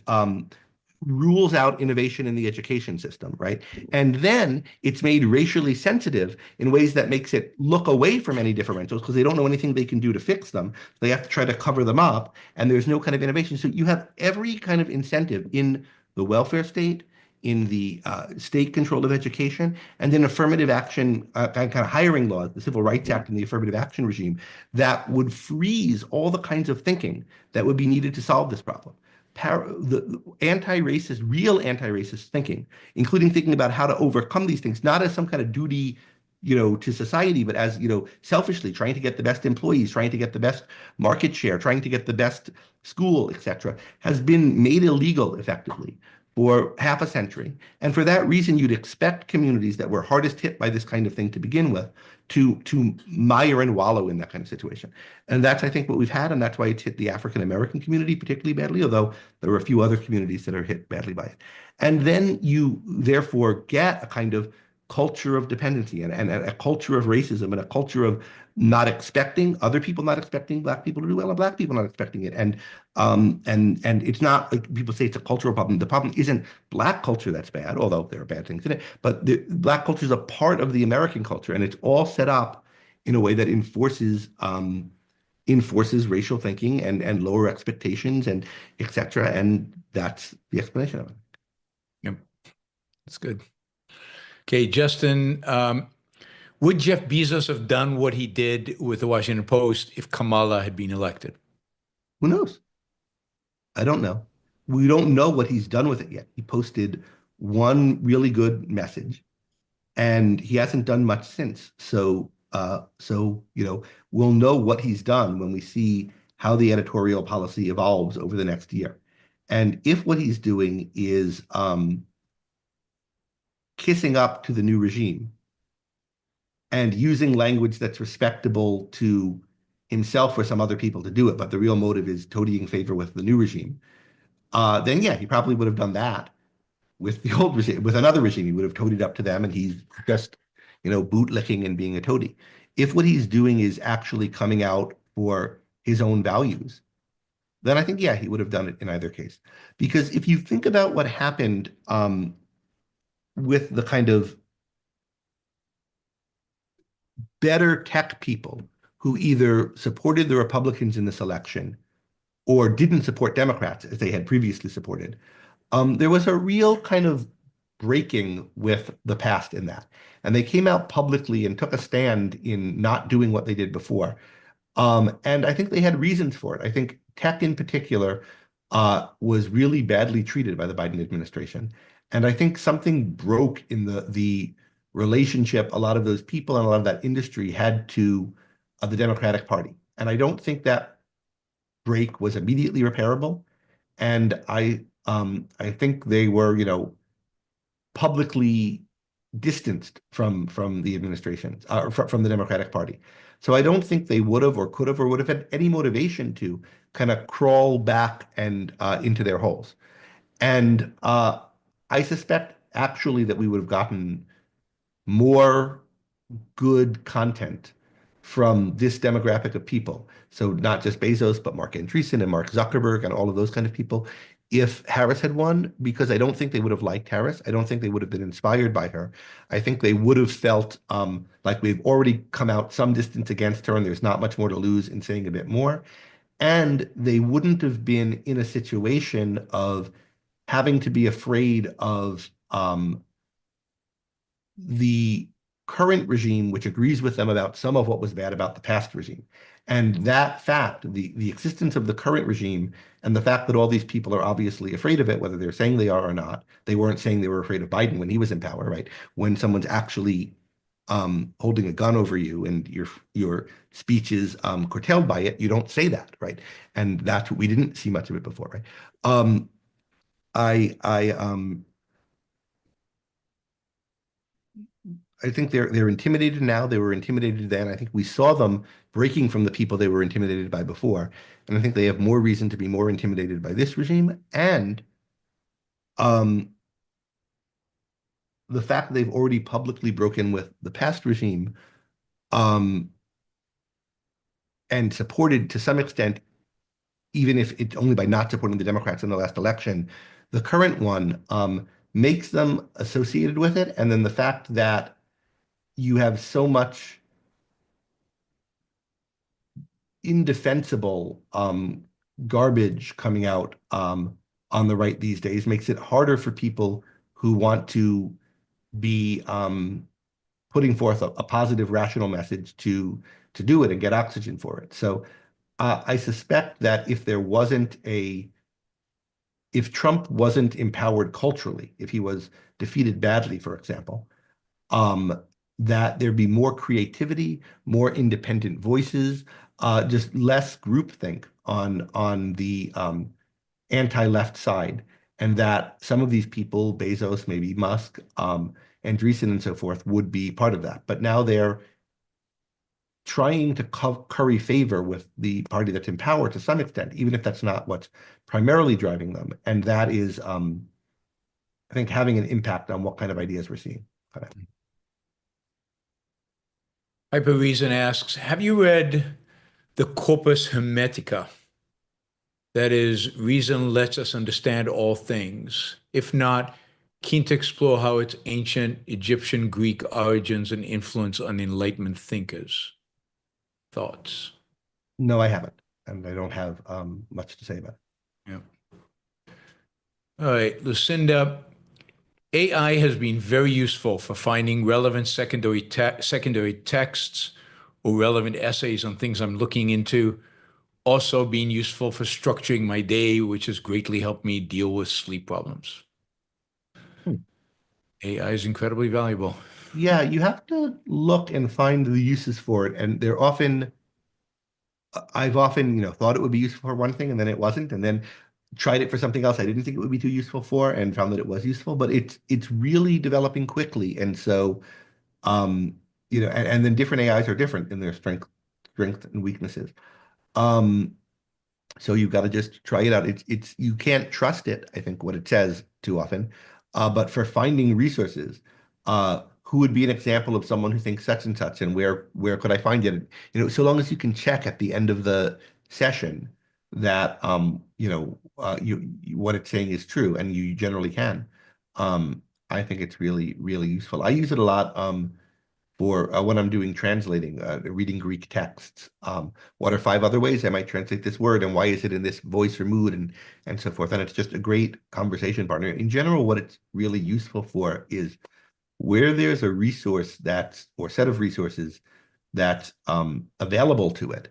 rules out innovation in the education system, right? And then it's made racially sensitive in ways that makes it look away from any differentials, because they don't know anything they can do to fix them. They have to try to cover them up, and there's no kind of innovation. So you have every kind of incentive in the welfare state, in the state control of education, and then affirmative action, kind of hiring laws, the Civil Rights Act and the affirmative action regime, that would freeze all the kinds of thinking that would be needed to solve this problem. The anti-racist, real anti-racist thinking, including thinking about how to overcome these things, not as some kind of duty, to society, but as, selfishly trying to get the best employees, trying to get the best market share, trying to get the best school, etc., has been made illegal effectively for half a century. And for that reason, you'd expect communities that were hardest hit by this kind of thing to begin with to mire and wallow in that kind of situation. And that's, I think, what we've had, and that's why it's hit the African American community particularly badly, although there are a few other communities that are hit badly by it. And then you therefore get a kind of culture of dependency and a culture of racism and a culture of not expecting, other people not expecting Black people to do well, and Black people not expecting it. And it's not like people say it's a cultural problem. The problem isn't Black culture that's bad, although there are bad things in it, but the Black culture is a part of the American culture, and it's all set up in a way that enforces racial thinking and lower expectations and etc. And that's the explanation of it. That's good. Okay, Justin, would Jeff Bezos have done what he did with the Washington Post if Kamala had been elected? Who knows? I don't know. We don't know what he's done with it yet. He posted one really good message, and he hasn't done much since. So we'll know what he's done when we see how the editorial policy evolves over the next year. And if what he's doing is kissing up to the new regime and using language that's respectable to himself or some other people to do it, but the real motive is toadying favor with the new regime, then yeah, he probably would have done that with the old regime. With another regime, he would have toadied up to them, and he's just, bootlicking and being a toady. If what he's doing is actually coming out for his own values, then I think, yeah, he would have done it in either case. Because if you think about what happened with the kind of better tech people who either supported the Republicans in this election or didn't support Democrats as they had previously supported, there was a real kind of breaking with the past in that. And they came out publicly and took a stand in not doing what they did before. And I think they had reasons for it. I think tech in particular was really badly treated by the Biden administration. And I think something broke in the relationship a lot of those people and a lot of that industry had to the Democratic Party. And I don't think that break was immediately repairable. And I think they were, publicly distanced from the administration, from the Democratic Party. So I don't think they would have or could have or would have had any motivation to kind of crawl back and into their holes. And I suspect actually that we would have gotten more good content from this demographic of people. So not just Bezos, but Mark Andreessen and Mark Zuckerberg and all of those kind of people. If Harris had won, because I don't think they would have liked Harris. I don't think they would have been inspired by her. I think they would have felt like we've already come out some distance against her and there's not much more to lose in saying a bit more. And they wouldn't have been in a situation of having to be afraid of the current regime, which agrees with them about some of what was bad about the past regime. And that fact, the existence of the current regime and the fact that all these people are obviously afraid of it, whether they're saying they are or not, they weren't saying they were afraid of Biden when he was in power, right? When someone's actually holding a gun over you and your speech is curtailed by it, you don't say that, right? And that's what we didn't see much of it before, right? I think they're intimidated now. They were intimidated then. I think we saw them breaking from the people they were intimidated by before. And I think they have more reason to be more intimidated by this regime. And the fact that they've already publicly broken with the past regime and supported to some extent, even if it's only by not supporting the Democrats in the last election, the current one makes them associated with it. And then the fact that you have so much indefensible garbage coming out on the right these days makes it harder for people who want to be putting forth a positive, rational message to do it and get oxygen for it. So I suspect that if Trump wasn't empowered culturally, if he was defeated badly, for example, that there'd be more creativity, more independent voices, just less groupthink on the anti-left side, and that some of these people, Bezos, maybe Musk, Andreessen, and so forth, would be part of that. But now they're trying to curry favor with the party that's in power to some extent, even if that's not what's primarily driving them. And that is, I think, having an impact on what kind of ideas we're seeing. Hyperreason asks, have you read the Corpus Hermetica? That is, reason lets us understand all things. If not, keen to explore how its ancient Egyptian Greek origins and influence on Enlightenment thinkers. Thoughts? No, I haven't, and I don't have much to say about it. Yeah. All right, Lucinda, AI has been very useful for finding relevant secondary texts or relevant essays on things I'm looking into. Also been useful for structuring my day, which has greatly helped me deal with sleep problems. Hmm. AI is incredibly valuable. Yeah, you have to look and find the uses for it, and they're often I've often, thought it would be useful for one thing and then it wasn't, and then tried it for something else I didn't think it would be too useful for and found that it was useful, but it's really developing quickly. And so and then different AIs are different in their strength and weaknesses. Um, so you've got to just try it out. It's you can't trust it, I think, what it says too often. But for finding resources, who would be an example of someone who thinks such and such, and where could I find it? So long as you can check at the end of the session that what it's saying is true, and you generally can. I think it's really, really useful. I use it a lot. For when I'm doing translating, reading Greek texts. What are 5 other ways I might translate this word, and why is it in this voice or mood, and so forth. And it's just a great conversation partner. In general, what it's really useful for is where there's a resource or set of resources that's available to it,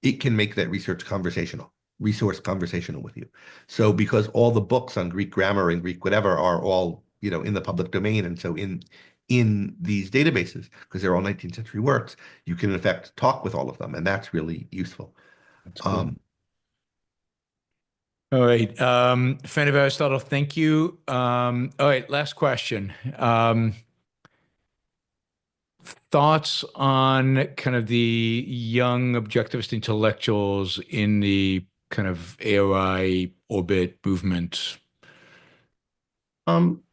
it can make that resource conversational with you. So because all the books on Greek grammar and Greek whatever are all in the public domain, and so in these databases, because they're all 19th century works, you can in effect talk with all of them, and that's really useful. That's cool. All right. Fan of Aristotle, thank you. All right, last question. Thoughts on kind of the young objectivist intellectuals in the kind of ARI orbit movement? I'm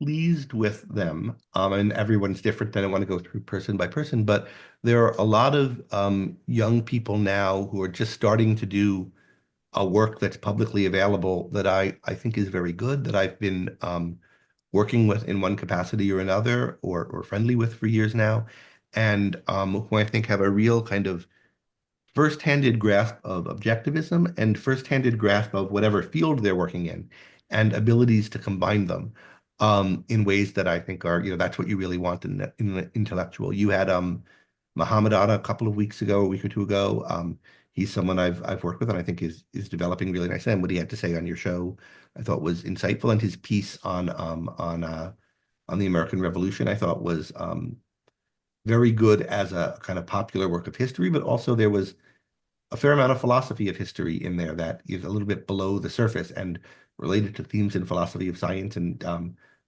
pleased with them. And everyone's different. I don't want to go through person by person, but there are a lot of young people now who are just starting to do a work that's publicly available that I think is very good, that I've been working with in one capacity or another, or friendly with for years now, and who I think have a real kind of first-handed grasp of objectivism and first-handed grasp of whatever field they're working in, and abilities to combine them in ways that I think are, that's what you really want in an intellectual. You had Muhammad Atta a couple of weeks ago, a week or two ago. He's someone I've worked with and I think is developing really nice. And what he had to say on your show, I thought was insightful, and his piece on the American Revolution, I thought was very good as a kind of popular work of history, but also there was a fair amount of philosophy of history in there that is a little bit below the surface and related to themes in philosophy of science. And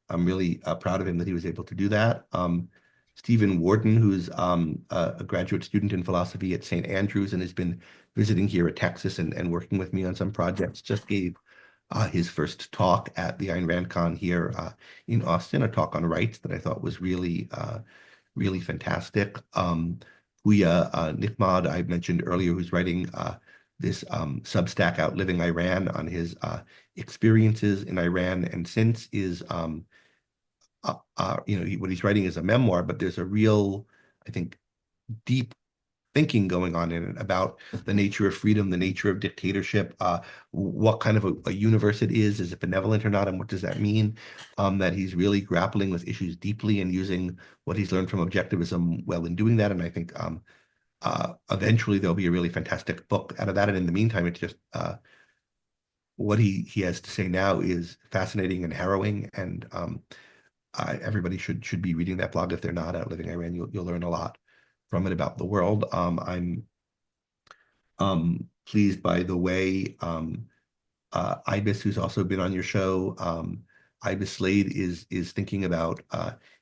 I'm really proud of him that he was able to do that. Stephen Warden, who's a graduate student in philosophy at St. Andrews and has been visiting here at Texas and working with me on some projects, just gave his first talk at the Ayn Rand Con here in Austin, a talk on rights that I thought was really, really fantastic. Huya Nikmad, I mentioned earlier, who's writing this Substack, Outliving Iran, on his experiences in Iran and since, is what he's writing is a memoir, but there's a real, I think, deep thinking going on in it about the nature of freedom, the nature of dictatorship, what kind of a universe it is it benevolent or not, and what does that mean? That he's really grappling with issues deeply and using what he's learned from objectivism well in doing that. And I think eventually there'll be a really fantastic book out of that. And in the meantime, it's just what he has to say now is fascinating and harrowing. And everybody should be reading that blog if they're not. Outliving Iran, you'll learn a lot from it about the world. I'm pleased by the way Ibis, who's also been on your show, Ibis Slade is thinking about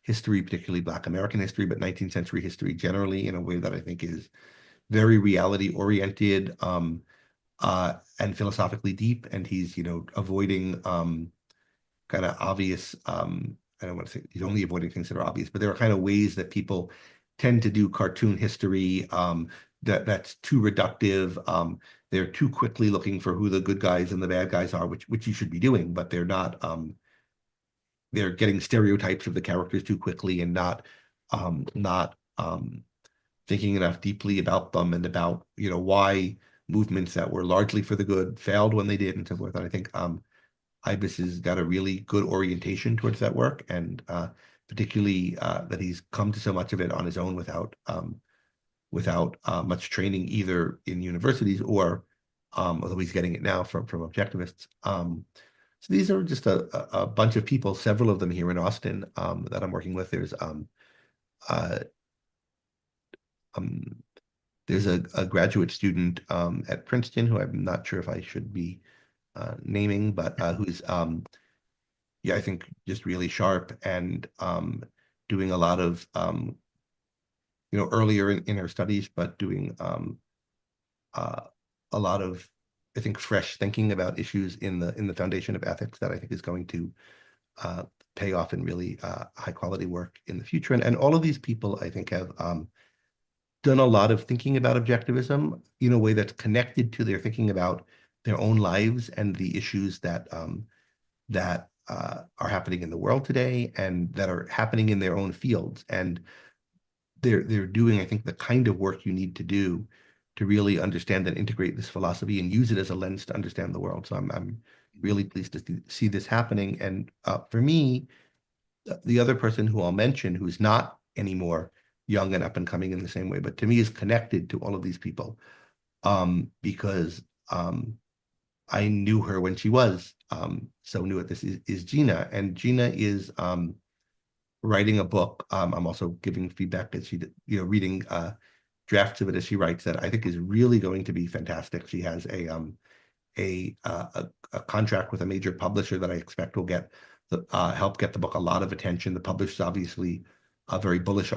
history, particularly Black American history, but 19th century history generally, in a way that I think is very reality oriented and philosophically deep. And he's avoiding kind of obvious. I don't want to say he's only avoiding things that are obvious, but there are kind of ways that people tend to do cartoon history that's too reductive. They're too quickly looking for who the good guys and the bad guys are, which you should be doing, but they're not. They're getting stereotypes of the characters too quickly and not thinking enough deeply about them and about why movements that were largely for the good failed when they did and so forth. And I think Ibis has got a really good orientation towards that work, and particularly that he's come to so much of it on his own without much training either in universities or, although he's getting it now from objectivists. So these are just a bunch of people, several of them here in Austin that I'm working with. There's a graduate student at Princeton who I'm not sure if I should be naming, but who's yeah, I think just really sharp and doing a lot of earlier in her studies, but doing a lot of, I think, fresh thinking about issues in the foundation of ethics that I think is going to pay off in really high quality work in the future. And all of these people, I think, have done a lot of thinking about objectivism in a way that's connected to their thinking about their own lives and the issues that are happening in the world today and that are happening in their own fields. And they're doing, I think, the kind of work you need to do to really understand and integrate this philosophy and use it as a lens to understand the world. So I'm really pleased to see this happening. And for me, the other person who I'll mention, who's not anymore young and up and coming in the same way, but to me is connected to all of these people because I knew her when she was so new at this, is Gina. And Gina is writing a book. I'm also giving feedback as she, reading drafts of it as she writes, that I think is really going to be fantastic. She has a contract with a major publisher that I expect will help get the book a lot of attention. The publisher's obviously very bullish,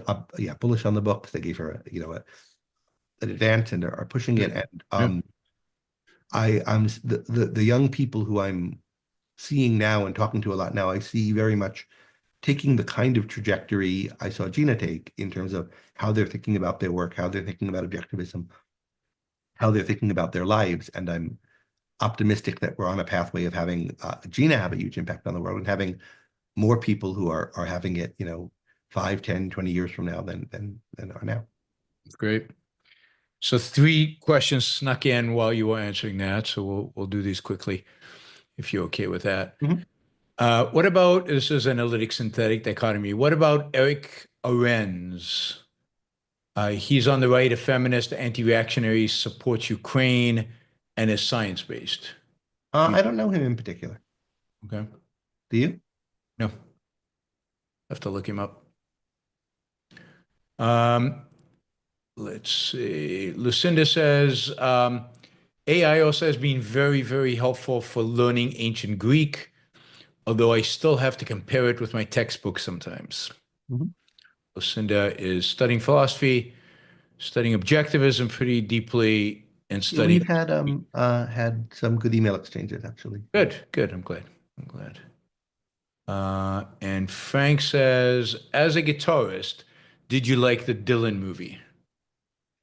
bullish on the book. They gave her an advance and are pushing it. And I'm the young people who I'm seeing now and talking to a lot now, I see very much taking the kind of trajectory I saw Gina take in terms of how they're thinking about their work, how they're thinking about objectivism, how they're thinking about their lives. And I'm optimistic that we're on a pathway of having Gina have a huge impact on the world and having more people who are having it, 5, 10, 20 years from now than are now. Great. So 3 questions snuck in while you were answering that. So we'll do these quickly, if you're okay with that. Mm-hmm. What about, this is analytic synthetic dichotomy. What about Eric Arendz? He's on the right, a feminist, anti-reactionary, supports Ukraine, and is science-based. I don't know him in particular. Okay. Do you? No. Have to look him up. Let's see. Lucinda says, AI also has been very, very helpful for learning ancient Greek, although I still have to compare it with my textbook sometimes. Mm-hmm. Lucinda is studying philosophy, studying objectivism pretty deeply, and studying. We've had some good email exchanges, actually. Good. I'm glad. And Frank says, as a guitarist, did you like the Dylan movie?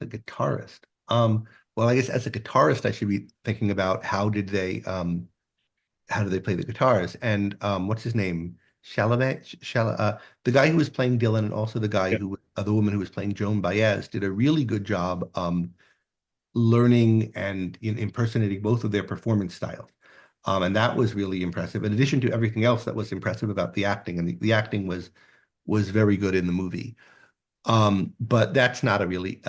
The guitarist. Well, I guess as a guitarist, I should be thinking about how do they play the guitars? And what's his name? Chalamet, the guy who was playing Dylan, and also the guy the woman who was playing Joan Baez, did a really good job learning and impersonating both of their performance styles. And that was really impressive, in addition to everything else that was impressive about the acting. And the acting was very good in the movie. But that's not a really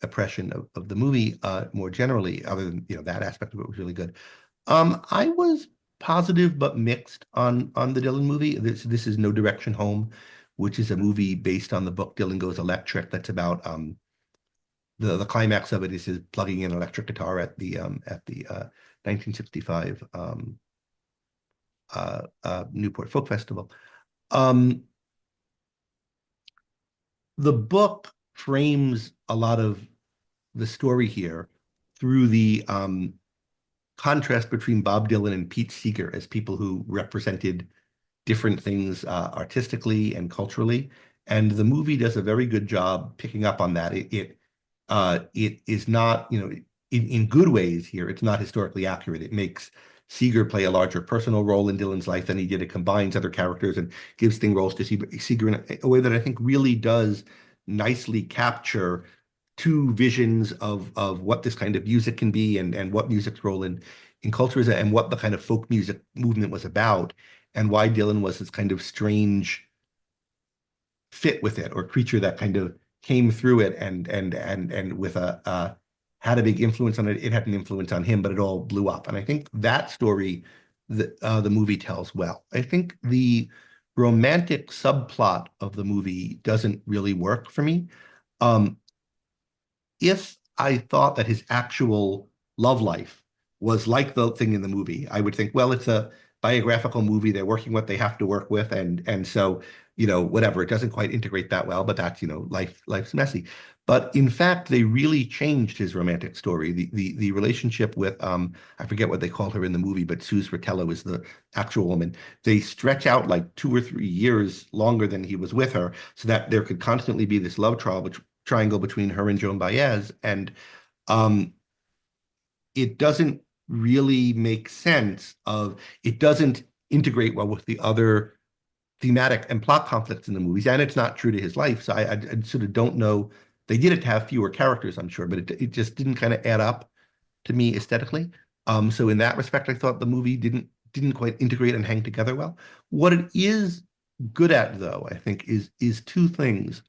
impression of the movie more generally, other than that aspect of it was really good. I was positive but mixed on the Dylan movie. This is No Direction Home, which is a movie based on the book Dylan Goes Electric. That's about the climax of it is his plugging in an electric guitar at the 1965 Newport Folk Festival. The book frames a lot of the story here through the contrast between Bob Dylan and Pete Seeger as people who represented different things artistically and culturally. And the movie does a very good job picking up on that. It is not, in good ways here, it's not historically accurate. It makes Seeger play a larger personal role in Dylan's life than he did. It combines other characters and gives roles to Seeger in a way that I think really does nicely capture 2 visions of what this kind of music can be and what music's role in in culture and what the kind of folk music movement was about, and why Dylan was this kind of strange fit with it, or creature that kind of came through it and with had a big influence on it. It had an influence on him, but it all blew up. And I think that story the movie tells well. I think the romantic subplot of the movie doesn't really work for me. If I thought that his actual love life was like the thing in the movie, I would think, well, it's a biographical movie. They're working what they have to work with, and so, whatever. It doesn't quite integrate that well, but that's, life's messy. But in fact, they really changed his romantic story. The relationship with I forget what they call her in the movie, but Suze Rotella is the actual woman. They stretch out like 2 or 3 years longer than he was with her, so that there could constantly be this love triangle between her and Joan Baez, and it doesn't really make sense it doesn't integrate well with the other thematic and plot conflicts in the movies, and it's not true to his life. So I sort of don't know. They did it to have fewer characters, I'm sure, but it just didn't kind of add up to me aesthetically. So in that respect, I thought the movie didn't quite integrate and hang together well. What it is good at, though, I think, is two things.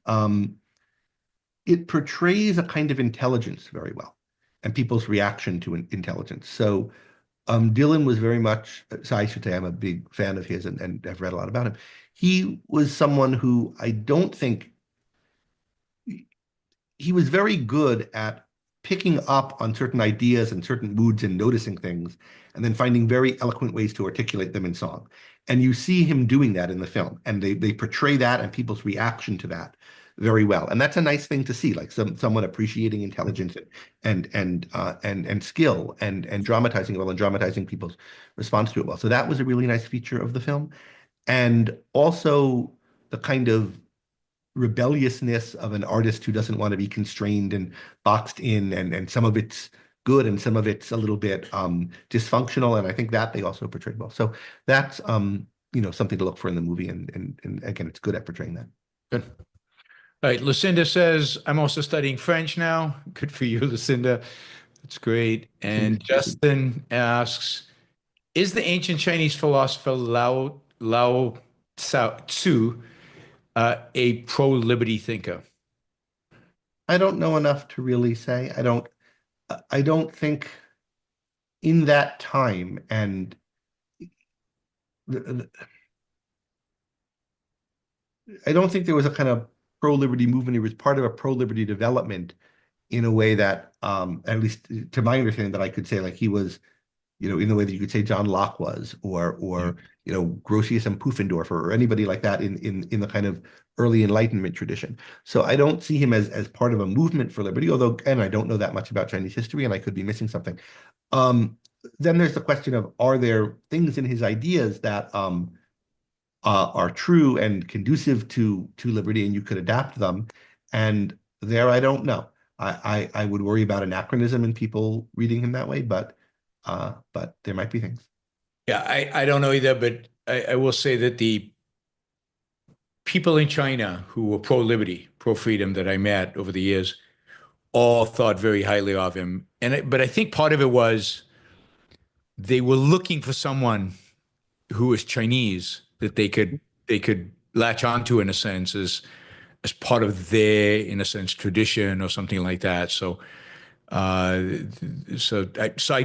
It portrays a kind of intelligence very well, and people's reaction to intelligence. So Dylan was very much, so I should say I'm a big fan of his and I've read a lot about him. He was someone who I don't think, he was very good at picking up on certain ideas and certain moods and noticing things, and then finding very eloquent ways to articulate them in song. And you see him doing that in the film, and they portray that and people's reaction to that very well. And that's a nice thing to see, like someone appreciating intelligence and skill and dramatizing it well, and dramatizing people's response to it well. So that was a really nice feature of the film. And also the kind of rebelliousness of an artist who doesn't want to be constrained and boxed in, and some of it's good and some of it's a little bit dysfunctional, and I think that they also portrayed well. So that's something to look for in the movie, and again, it's good at portraying that. Good. All right, Lucinda says, I'm also studying French now. Good for you, Lucinda. That's great. And Justin asks, is the ancient Chinese philosopher Lao Tzu a pro-liberty thinker? I don't know enough to really say. I don't think in that time, and I don't think there was a kind of pro-liberty movement. It was part of a pro-liberty development in a way that, at least to my understanding, that I could say, like, he was, in the way that you could say John Locke was, or Grotius and Pufendorf, or anybody like that in the kind of early Enlightenment tradition. So I don't see him as part of a movement for liberty, although, and I don't know that much about Chinese history, and I could be missing something. Then there's the question of, are there things in his ideas that are true and conducive to liberty, and you could adapt them? And there, I don't know. I would worry about anachronism in people reading him that way, but there might be things. Yeah, I don't know either, but I will say that the people in China who were pro-liberty, pro-freedom that I met over the years all thought very highly of him. But I think part of it was they were looking for someone who was Chinese that they could latch onto, in a sense, as part of their, in a sense, tradition or something like that. So I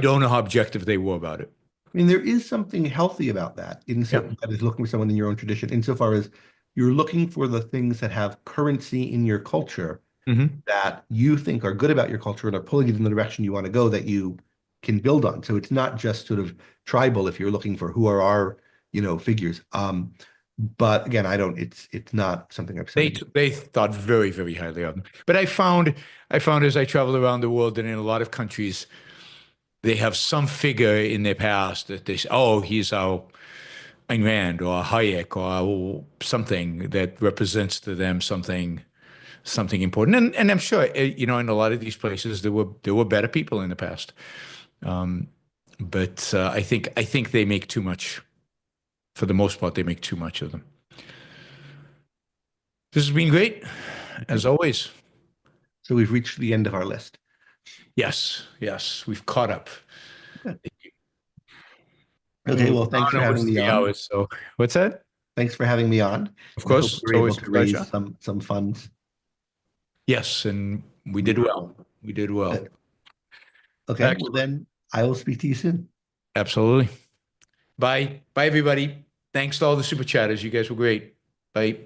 don't know how objective they were about it. I mean, there is something healthy about that, that is looking for someone in your own tradition, insofar as you're looking for the things that have currency in your culture, that you think are good about your culture and are pulling it in the direction you want to go, that you can build on. So it's not just sort of tribal if you're looking for who are our, figures. But again, it's not something I've said. They thought very, very highly of him. But I found as I traveled around the world, that in a lot of countries, they have some figure in their past that they say, oh, he's our Ayn Rand or Hayek or something that represents to them something important. And I'm sure, in a lot of these places, there were better people in the past. But I think they make too much. For the most part, they make too much of them. This has been great, as always. So we've reached the end of our list. Yes, we've caught up. Good. Okay, well, thanks for Honor was having me 3 on. hours. So what's that? Thanks for having me on. Of And I hope course, we're it's able always a to raise pleasure. some funds. Yes, and we did well. We did well. Okay, well Excellent. then I will speak to you soon. Absolutely. Bye. Bye, everybody. Thanks to all the super chatters. You guys were great. Bye.